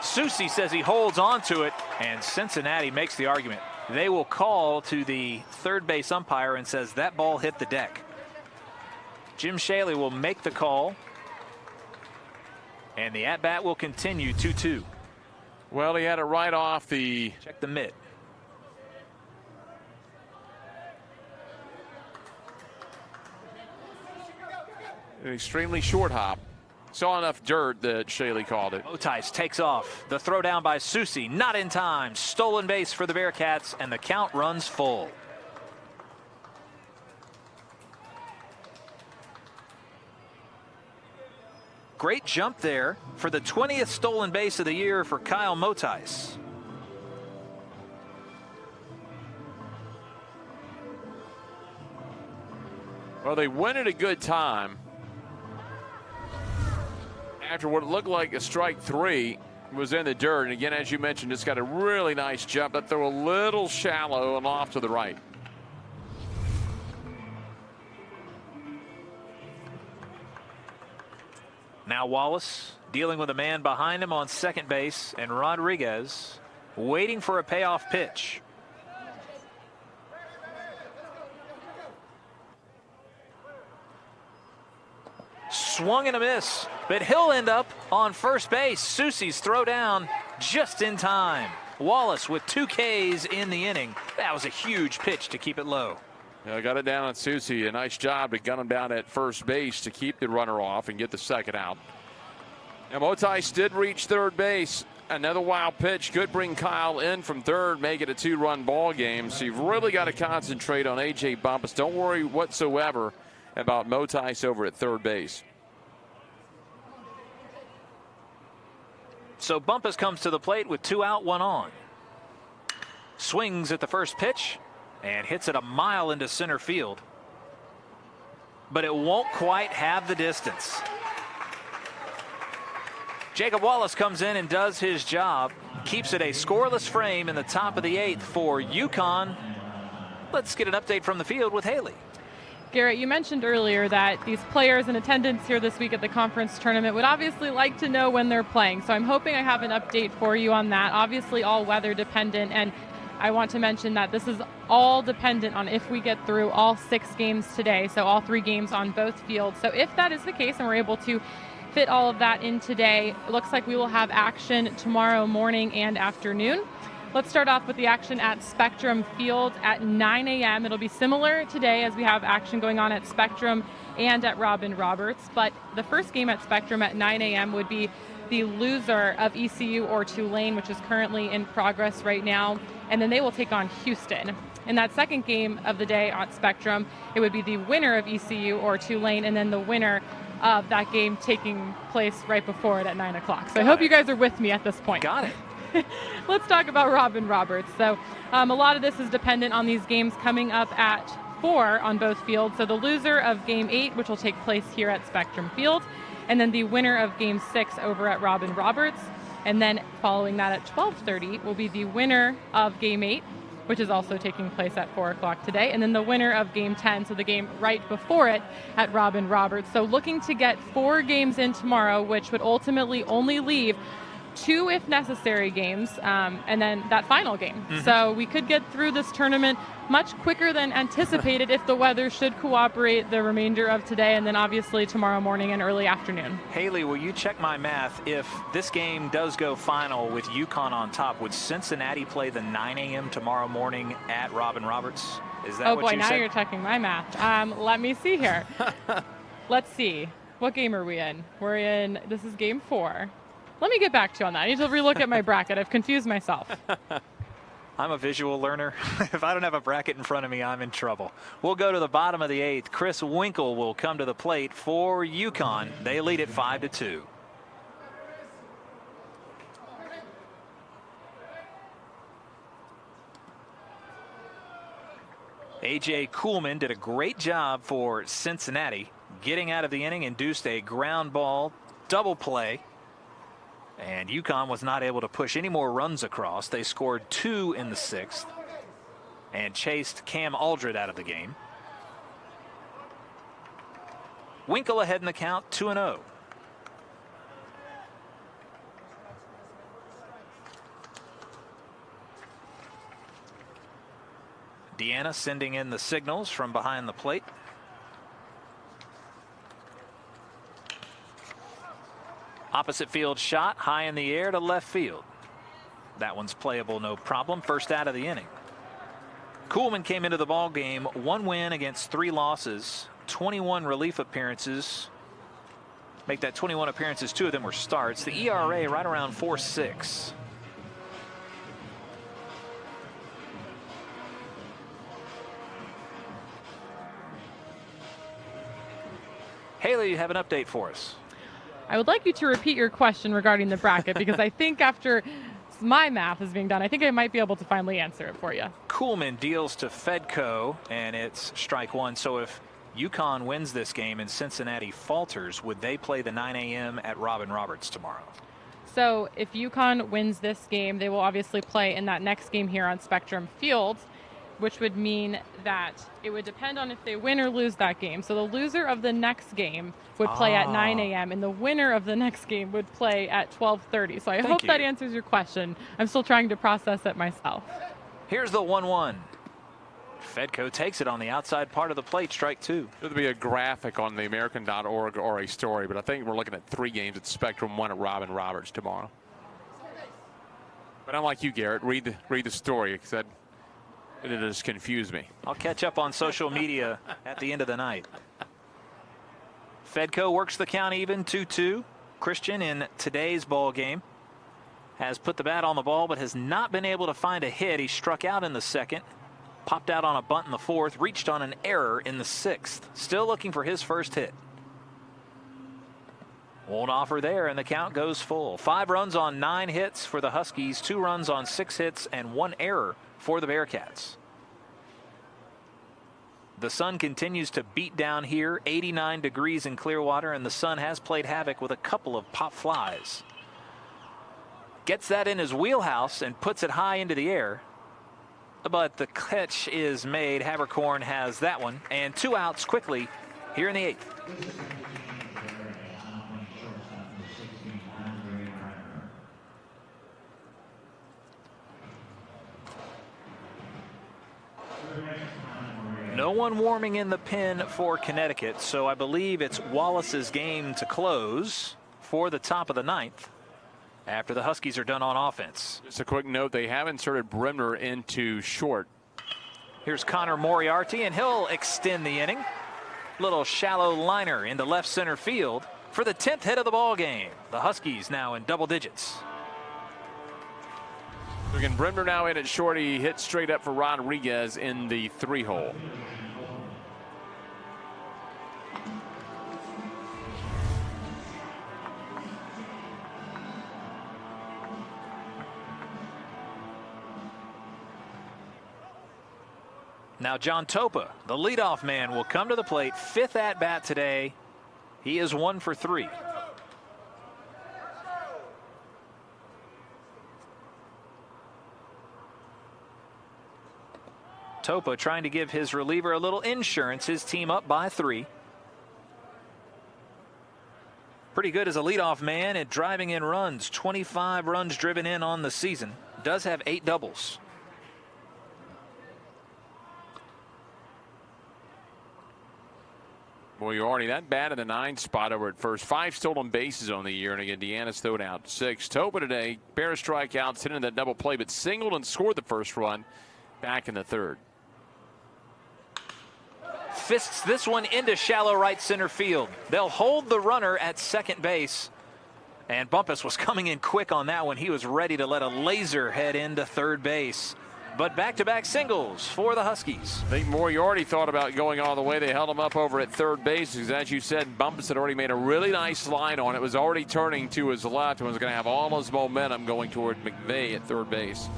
Susi says he holds on to it, and Cincinnati makes the argument. They will call to the third base umpire and says that ball hit the deck. Jim Shaley will make the call, and the at-bat will continue 2-2. Well, he had it right off the... Check the mitt. An extremely short hop. Saw enough dirt that Shaley called it. Motice takes off. The throw down by Susi, not in time. Stolen base for the Bearcats, and the count runs full. Great jump there for the 20th stolen base of the year for Kyle Motice. Well, they went at a good time. After what looked like a strike 3 was in the dirt. And again, as you mentioned, it's got a really nice jump. That throw a little shallow and off to the right. Now Wallace dealing with a man behind him on second base, and Rodriguez waiting for a payoff pitch. Swung and a miss, but he'll end up on first base. Susi's throw down just in time. Wallace with 2 Ks in the inning. That was a huge pitch to keep it low. Yeah, got it down on Susi. A nice job to gun him down at first base to keep the runner off and get the second out. Now Motice did reach third base. Another wild pitch could bring Kyle in from third, make it a 2-run ball game. So you've really got to concentrate on A.J. Bumpus. Don't worry whatsoever about Motice over at third base. So Bumpus comes to the plate with 2 out, 1 on. Swings at the first pitch and hits it a mile into center field. But it won't quite have the distance. Jacob Wallace comes in and does his job. Keeps it a scoreless frame in the top of the 8th for UConn. Let's get an update from the field with Haley. Garrett, you mentioned earlier that these players in attendance here this week at the conference tournament would obviously like to know when they're playing. So I'm hoping I have an update for you on that. Obviously all weather dependent, and I want to mention that this is all dependent on if we get through all 6 games today, so all 3 games on both fields. So if that is the case and we're able to fit all of that in today, it looks like we will have action tomorrow morning and afternoon. Let's start off with the action at Spectrum Field at 9 a.m. It'll be similar today as we have action going on at Spectrum and at Robin Roberts, but the first game at Spectrum at 9 a.m. would be the loser of ECU or Tulane, which is currently in progress right now, and then they will take on Houston. In that second game of the day at Spectrum, it would be the winner of ECU or Tulane, and then the winner of that game taking place right before it at 9 o'clock. So I hope you guys are with me at this point. Got it. Let's talk about Robin Roberts. So a lot of this is dependent on these games coming up at 4 on both fields. So the loser of Game 8, which will take place here at Spectrum Field, and then the winner of Game 6 over at Robin Roberts. And then following that at 12:30 will be the winner of Game 8 which is also taking place at 4 o'clock today. And then the winner of Game 10, so the game right before it, at Robin Roberts. So looking to get 4 games in tomorrow, which would ultimately only leave 2, if necessary, games, and then that final game. So we could get through this tournament much quicker than anticipated if the weather should cooperate the remainder of today, and then obviously tomorrow morning and early afternoon. Haley, will you check my math? If this game does go final with UConn on top, would Cincinnati play the 9 a.m. tomorrow morning at Robin Roberts? Is that oh what boy, you now said? you're checking my math. Let me see here. Let's see. What game are we in? We're in, this is game 4. Let me get back to you on that. I need to relook at my bracket. I've confused myself. I'm a visual learner. If I don't have a bracket in front of me, I'm in trouble. We'll go to the bottom of the 8th. Chris Winkle will come to the plate for UConn. They lead it 5-2. A.J. Kuhlman did a great job for Cincinnati. Getting out of the inning, induced a ground ball double play. And UConn was not able to push any more runs across. They scored 2 in the 6th and chased Cam Aldred out of the game. Winkle ahead in the count, 2-0. Deanna sending in the signals from behind the plate. Opposite field shot high in the air to left field. That one's playable, no problem. First out of the inning. Kuhlman came into the ball game 1 win against 3 losses, 21 relief appearances. Make that 21 appearances, 2 of them were starts. The ERA right around 4.6. Haley, you have an update for us. I would like you to repeat your question regarding the bracket because I think after my math is being done, I think I might be able to finally answer it for you. Kuhlman deals to Fedco, and it's strike 1. So if UConn wins this game and Cincinnati falters, would they play the 9 a.m. at Robin Roberts tomorrow? So if UConn wins this game, they will obviously play in that next game here on Spectrum Field, which would mean that it would depend on if they win or lose that game. So the loser of the next game would play at 9 a.m. and the winner of the next game would play at 12:30. So I hope that answers your question. I'm still trying to process it myself. Here's the 1-1. Fedco takes it on the outside part of the plate, strike 2. There'll be a graphic on the American.org or a story, but I think we're looking at 3 games at Spectrum, 1 at Robin Roberts tomorrow. But unlike you, Garrett, read the story because it just confused me. I'll catch up on social media at the end of the night. Fedco works the count even, 2-2. Christian in today's ball game has put the bat on the ball but has not been able to find a hit. He struck out in the 2nd, popped out on a bunt in the 4th, reached on an error in the 6th. Still looking for his first hit. Won't offer there, and the count goes full. 5 runs on 9 hits for the Huskies, 2 runs on 6 hits, and 1 error for the Bearcats. The sun continues to beat down here, 89 degrees in Clearwater, and the sun has played havoc with a couple of pop flies. Gets that in his wheelhouse and puts it high into the air. But the catch is made. Habercorn has that one, and 2 outs quickly here in the 8th. No one warming in the pen for Connecticut, so I believe it's Wallace's game to close for the top of the 9th after the Huskies are done on offense. Just a quick note, they have inserted Bremner into short. Here's Connor Moriarty, and he'll extend the inning. Little shallow liner into left center field for the 10th hit of the ball game. The Huskies now in double digits. Again, Bremner now in at short. He hit straight up for Rodriguez in the 3-hole. Now John Topa, the leadoff man, will come to the plate. 5th at bat today. He is 1 for 3. Topa trying to give his reliever a little insurance. His team up by 3. Pretty good as a leadoff man at driving in runs. 25 runs driven in on the season. Does have 8 doubles. Moriarty, that bat in the 9 spot over at first. 5 stolen bases on the year, and again, Deanna's thrown out 6. Topa today, pair of strikeouts, hit in that double play, but singled and scored the first run back in the 3rd. Fists this one into shallow right center field. They'll hold the runner at second base. And Bumpus was coming in quick on that one. He was ready to let a laser head into third base. But back-to-back singles for the Huskies. I think Moriarty thought about going all the way. They held him up over at third base because, as you said, Bumpus had already made a really nice slide on it. Was already turning to his left and was going to have all his momentum going toward McVeigh at third base.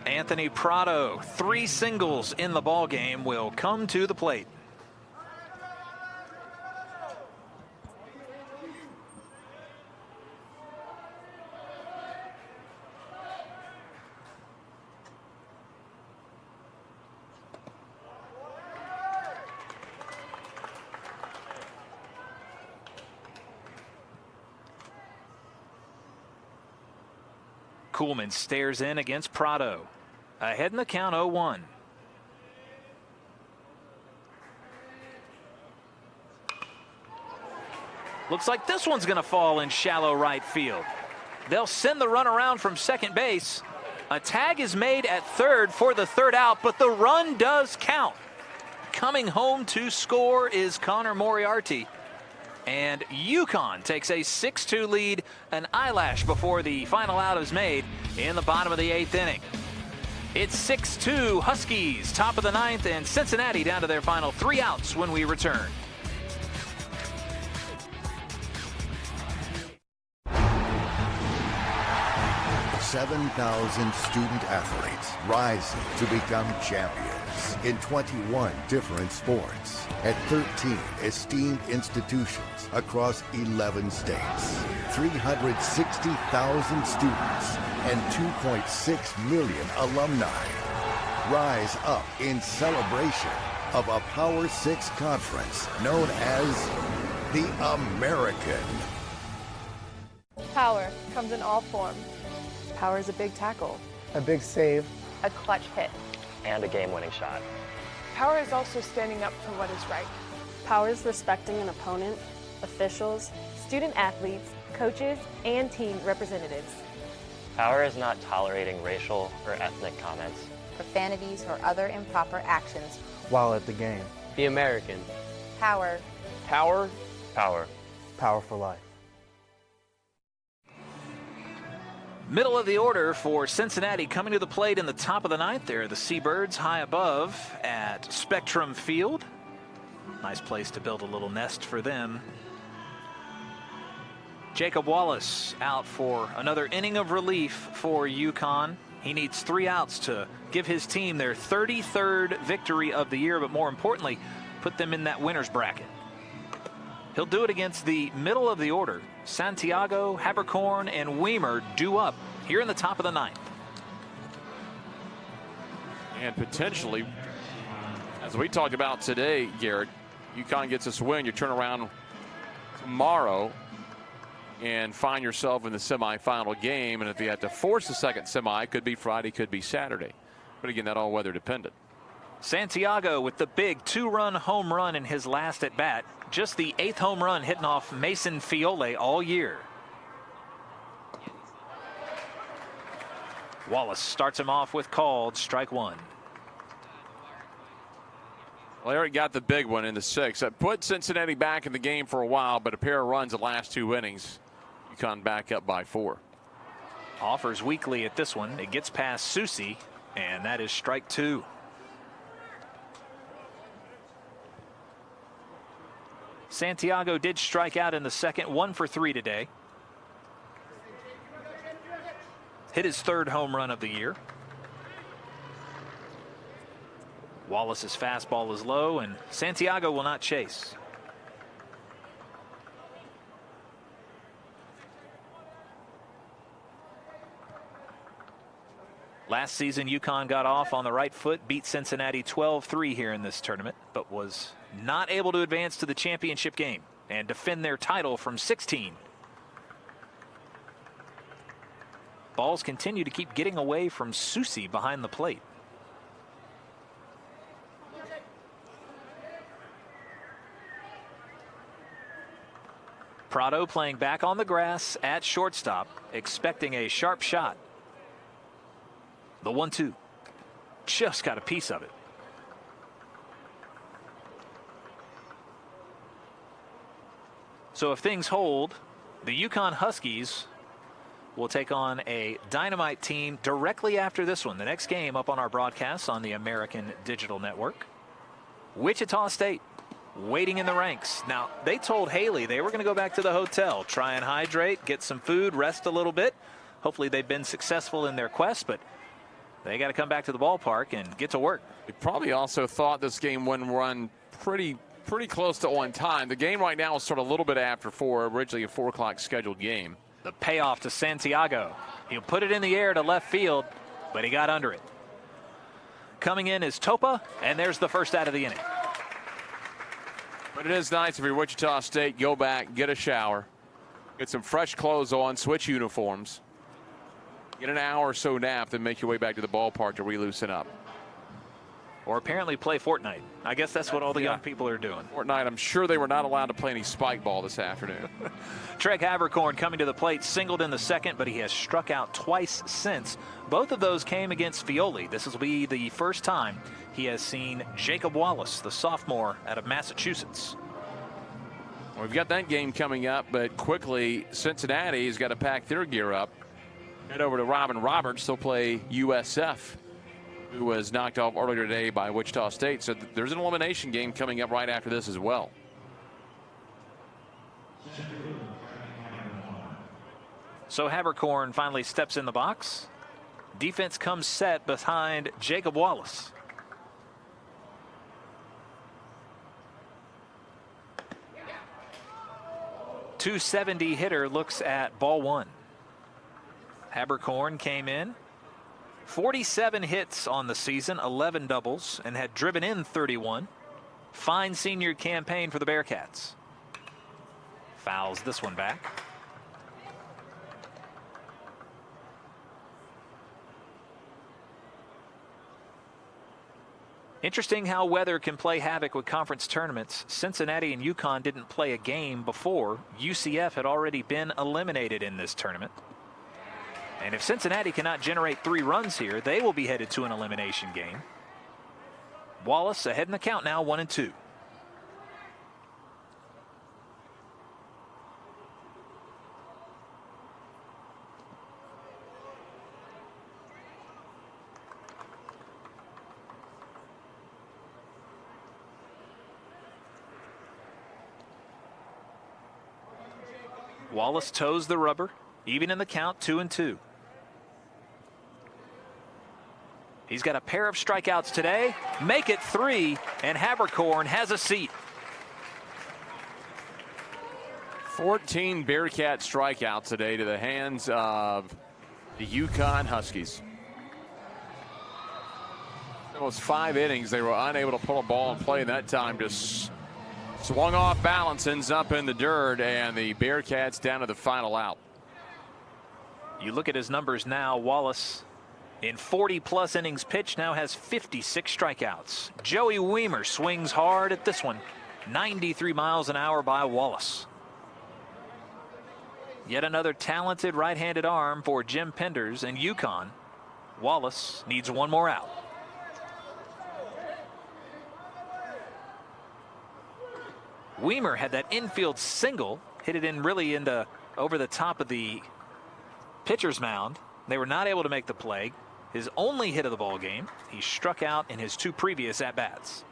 Anthony Prado, 3 singles in the ballgame, will come to the plate. Kuhlman stares in against Prado. Ahead in the count, 0-1. Looks like this one's going to fall in shallow right field. They'll send the run around from second base. A tag is made at third for the 3rd out, but the run does count. Coming home to score is Connor Moriarty. And UConn takes a 6-2 lead, an eyelash before the final out is made in the bottom of the 8th inning. It's 6-2 Huskies, top of the 9th, and Cincinnati down to their final 3 outs when we return. $7,000 student athletes rising to become champions in 21 different sports at 13 esteemed institutions across 11 states. 360,000 students and 2.6 million alumni rise up in celebration of a Power 6 conference known as the American. Power comes in all forms. Power is a big tackle, a big save, a clutch hit, and a game-winning shot. Power is also standing up for what is right. Power is respecting an opponent, officials, student athletes, coaches, and team representatives. Power is not tolerating racial or ethnic comments, profanities, or other improper actions while at the game. The American. Power. Power. Power. Power for life. Middle of the order for Cincinnati coming to the plate in the top of the 9th there. The Seabirds high above at Spectrum Field. Nice place to build a little nest for them. Jacob Wallace out for another inning of relief for UConn. He needs 3 outs to give his team their 33rd victory of the year, but more importantly, put them in that winner's bracket. He'll do it against the middle of the order. Santiago, Habercorn, and Weimer due up here in the top of the 9th. And potentially, as we talked about today, Garrett, UConn gets this win. You turn around tomorrow and find yourself in the semifinal game. And if you have to force the second semi, it could be Friday, could be Saturday. But again, that all weather dependent. Santiago with the big 2-run home run in his last at bat. Just the 8th home run hitting off Mason Fiole all year. Wallace starts him off with called strike 1. Well, Eric got the big one in the 6th. That put Cincinnati back in the game for a while, but a pair of runs the last 2 innings. UConn back up by 4. Offers weakly at this one. It gets past Susie, and that is strike 2. Santiago did strike out in the 2nd, 1 for 3 today. Hit his 3rd home run of the year. Wallace's fastball is low, and Santiago will not chase. Last season, UConn got off on the right foot, beat Cincinnati 12-3 here in this tournament, but was not able to advance to the championship game and defend their title from 16. Balls continue to keep getting away from Susi behind the plate. Prado playing back on the grass at shortstop, expecting a sharp shot. The 1-2. Just got a piece of it. So if things hold, the UConn Huskies will take on a Dynamite team directly after this one. The next game up on our broadcast on the American Digital Network. Wichita State waiting in the ranks. Now, they told Haley they were going to go back to the hotel, try and hydrate, get some food, rest a little bit. Hopefully they've been successful in their quest, but they got to come back to the ballpark and get to work. We probably also thought this game wouldn't run pretty close to on time. The game right now is sort of a little bit after 4, originally a 4 o'clock scheduled game. The payoff to Santiago. He'll put it in the air to left field, but he got under it. Coming in is Topa, and there's the first out of the inning. But it is nice if you're Wichita State, go back, get a shower, get some fresh clothes on, switch uniforms, get an hour or so nap, then make your way back to the ballpark to re-loosen up. Or apparently play Fortnite. I guess that's what all the young people are doing. Fortnite, I'm sure they were not allowed to play any spike ball this afternoon. Treg Havercorn coming to the plate, singled in the second, but he has struck out twice since. Both of those came against Fioli. This will be the first time he has seen Jacob Wallace, the sophomore out of Massachusetts. We've got that game coming up, but quickly, Cincinnati's got to pack their gear up. Head over to Robin Roberts. They'll play USF, who was knocked off earlier today by Wichita State. So there's an elimination game coming up right after this as well. So Havercorn finally steps in the box. Defense comes set behind Jacob Wallace. .270 hitter looks at ball one. Havercorn came in. 47 hits on the season, 11 doubles, and had driven in 31. Fine senior campaign for the Bearcats. Fouls this one back. Interesting how weather can play havoc with conference tournaments. Cincinnati and UConn didn't play a game before. UCF had already been eliminated in this tournament. And if Cincinnati cannot generate 3 runs here, they will be headed to an elimination game. Wallace ahead in the count now, 1-2. Wallace toes the rubber, even in the count, 2-2. He's got a pair of strikeouts today, make it 3, and Havercorn has a seat. 14 Bearcat strikeouts today to the hands of the UConn Huskies. Almost 5 innings, they were unable to pull a ball and play in that time. Just swung off balance, ends up in the dirt, and the Bearcats down to the final out. You look at his numbers now. Wallace, in 40-plus innings pitched, now has 56 strikeouts. Joey Weimer swings hard at this one. 93 miles an hour by Wallace. Yet another talented right-handed arm for Jim Penders and UConn. Wallace needs one more out. Weimer had that infield single, hit it in really into over the top of the pitcher's mound. They were not able to make the play. His only hit of the ball game. He struck out in his 2 previous at-bats.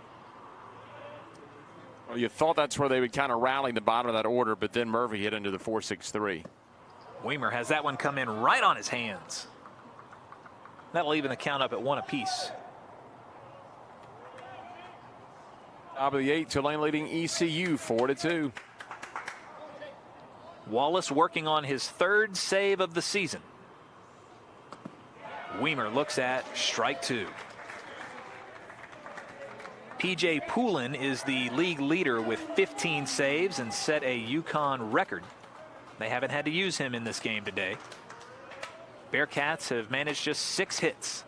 Well, you thought that's where they would kind of rally the bottom of that order, but then Murphy hit into the 4-6-3. Weimer has that one come in right on his hands. That'll even the count up at 1 apiece. Top of the 8th, Tulane leading ECU 4-2. Wallace working on his 3rd save of the season. Weimer looks at strike 2. P.J. Poulin is the league leader with 15 saves and set a UConn record. They haven't had to use him in this game today. Bearcats have managed just 6 hits.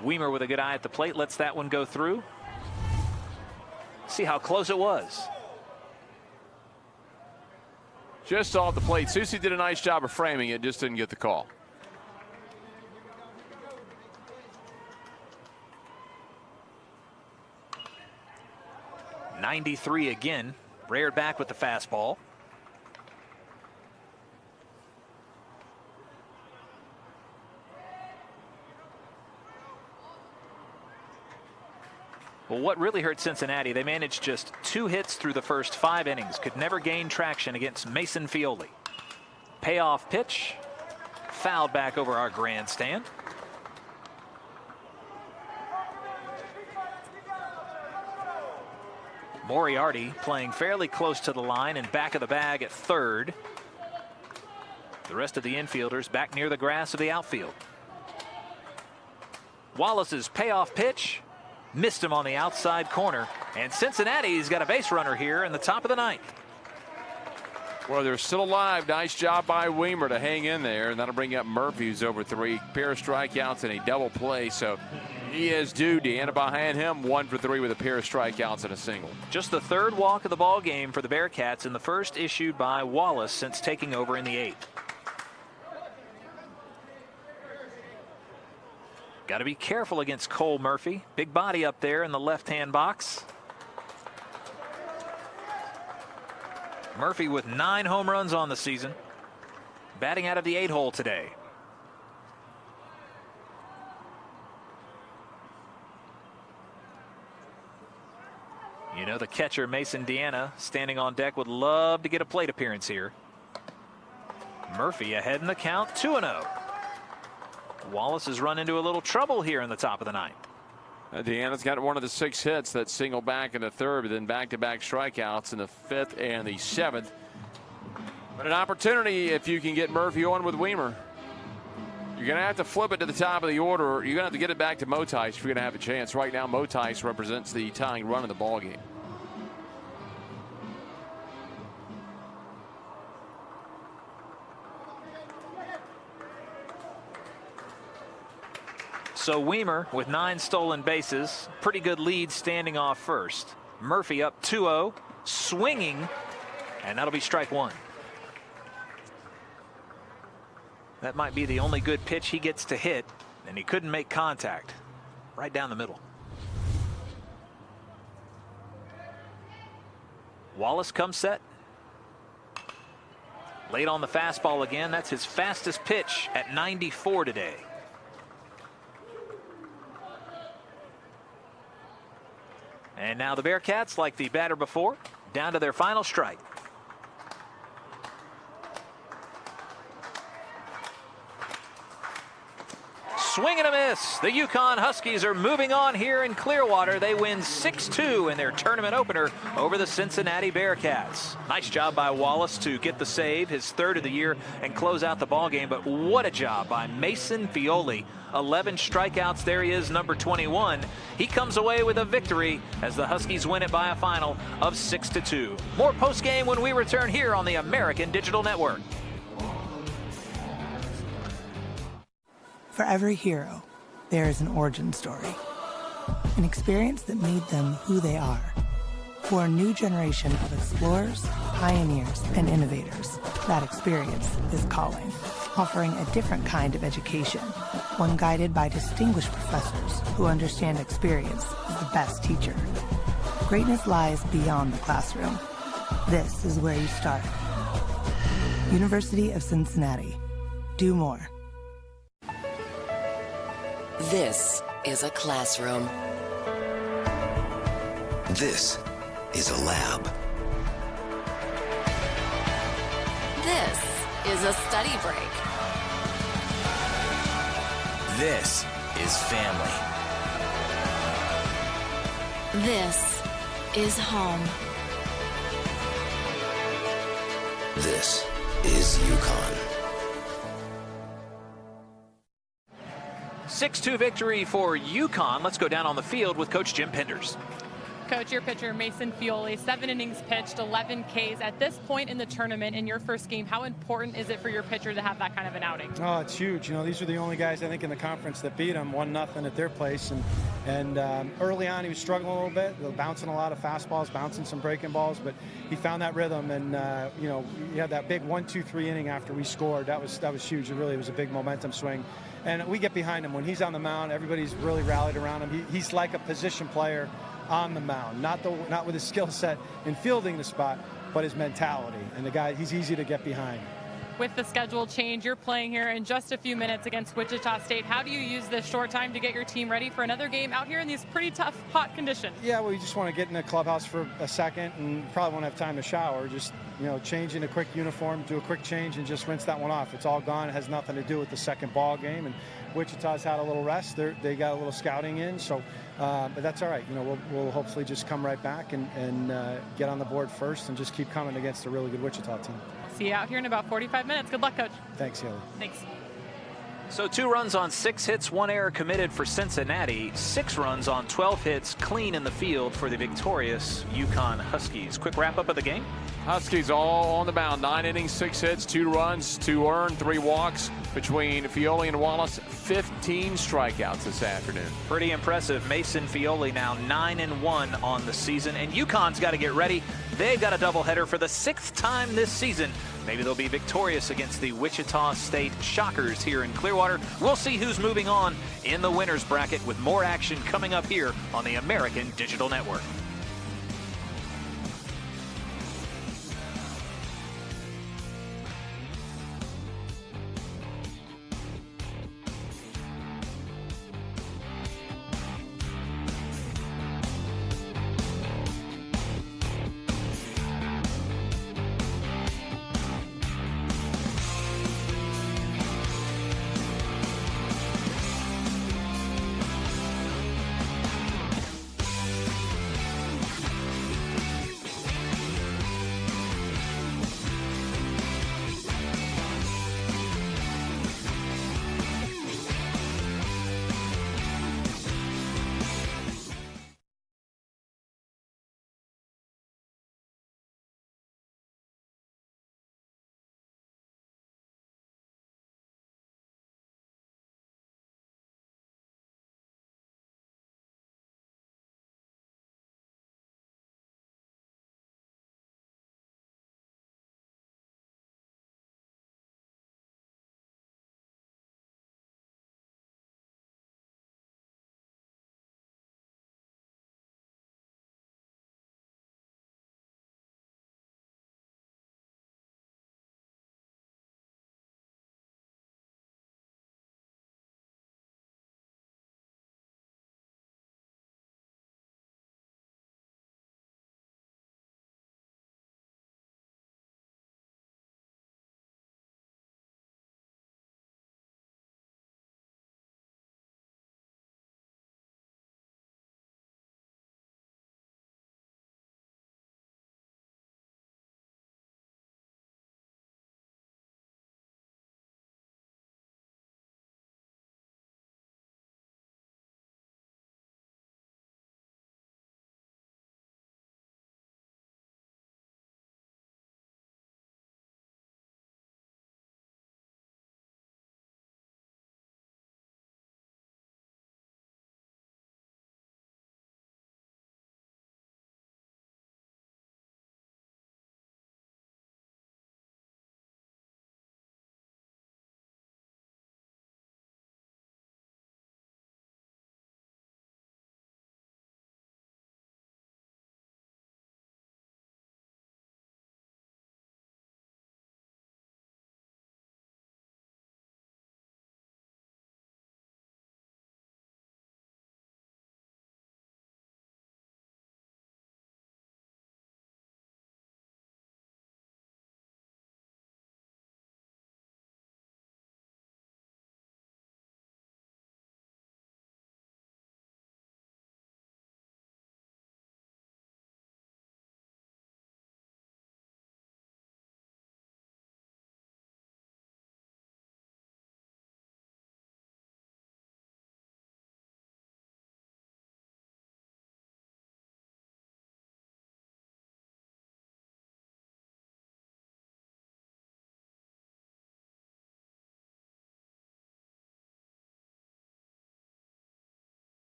Weimer with a good eye at the plate lets that one go through. See how close it was. Just off the plate. Susie did a nice job of framing it, just didn't get the call. .93 again. Reared back with the fastball. Well, what really hurt Cincinnati, they managed just 2 hits through the first 5 innings. Could never gain traction against Mason Fioli. Payoff pitch. Fouled back over our grandstand. Moriarty playing fairly close to the line and back of the bag at third. The rest of the infielders back near the grass of the outfield. Wallace's payoff pitch. Missed him on the outside corner. And Cincinnati's got a base runner here in the top of the 9th. Well, they're still alive. Nice job by Weimer to hang in there. And that'll bring up Murphy, who's over 3. Pair of strikeouts and a double play. So he is due. Deanna behind him, 1 for 3 with a pair of strikeouts and a single. Just the 3rd walk of the ball game for the Bearcats, and the first issued by Wallace since taking over in the 8th. Got to be careful against Cole Murphy. Big body up there in the left-hand box. Murphy with 9 home runs on the season. Batting out of the 8-hole today. You know, the catcher, Mason Deanna, standing on deck, would love to get a plate appearance here. Murphy ahead in the count, 2-0. Wallace has run into a little trouble here in the top of the 9th. Deanna's got one of the 6 hits. That single back in the 3rd, but then back-to-back strikeouts in the 5th and the 7th. But an opportunity if you can get Murphy on with Weimer. You're going to have to flip it to the top of the order. You're going to have to get it back to Motice if you're going to have a chance. Right now, Motice represents the tying run of the ball game. So Weimer with 9 stolen bases. Pretty good lead standing off first. Murphy up 2-0. Swinging. And that'll be strike 1. That might be the only good pitch he gets to hit. And he couldn't make contact. Right down the middle. Wallace comes set. Late on the fastball again. That's his fastest pitch at 94 today. And now the Bearcats, like the batter before, down to their final strike. Swing and a miss. The UConn Huskies are moving on here in Clearwater. They win 6-2 in their tournament opener over the Cincinnati Bearcats. Nice job by Wallace to get the save, his 3rd of the year, and close out the ball game. But what a job by Mason Fioli. 11 strikeouts. There he is, number 21. He comes away with a victory as the Huskies win it by a final of 6-2. More post-game when we return here on the American Digital Network. For every hero, there is an origin story. An experience that made them who they are. For a new generation of explorers, pioneers, and innovators, that experience is calling. Offering a different kind of education. One guided by distinguished professors who understand experience is the best teacher. Greatness lies beyond the classroom. This is where you start. University of Cincinnati. Do more. This is a classroom. This is a lab. This is a study break. This is family. This is home. This is UConn. 6-2 victory for UConn. Let's go down on the field with Coach Jim Penders. Coach, your pitcher, Mason Fiole, 7 innings pitched, 11 Ks. At this point in the tournament, in your first game, how important is it for your pitcher to have that kind of an outing? Oh, it's huge. You know, these are the only guys, I think, in the conference that beat him 1-0 at their place. And early on, he was struggling a little bit, bouncing a lot of fastballs, bouncing some breaking balls, but he found that rhythm. And, you know, he had that big 1-2-3 inning after we scored. That was huge. It really was a big momentum swing. And we get behind him. When he's on the mound, everybody's really rallied around him. He's like a position player on the mound, not with his skill set in fielding the spot, but his mentality. And the guy, he's easy to get behind. With the schedule change, you're playing here in just a few minutes against Wichita State. How do you use this short time to get your team ready for another game out here in these pretty tough, hot conditions? Yeah, well, you just want to get in the clubhouse for a second and probably won't have time to shower. Just, you know, change in a quick uniform, do a quick change, and just rinse that one off. It's all gone. It has nothing to do with the second ball game. And Wichita's had a little rest. They got a little scouting in, so but that's all right. You know, we'll hopefully just come right back and get on the board first and just keep coming against a really good Wichita team. See you out here in about 45 minutes. Good luck, Coach. Thanks, Haley. Thanks. So 2 runs on 6 hits, 1 error committed for Cincinnati. 6 runs on 12 hits, clean in the field for the victorious UConn Huskies. Quick wrap up of the game. Huskies all on the mound. 9 innings, 6 hits, 2 runs, 2 earned, 3 walks. Between Fiole and Wallace, 15 strikeouts this afternoon. Pretty impressive. Mason Fiole now 9-1 on the season. And UConn's got to get ready. They've got a doubleheader for the 6th time this season. Maybe they'll be victorious against the Wichita State Shockers here in Clearwater. We'll see who's moving on in the winners bracket with more action coming up here on the American Digital Network.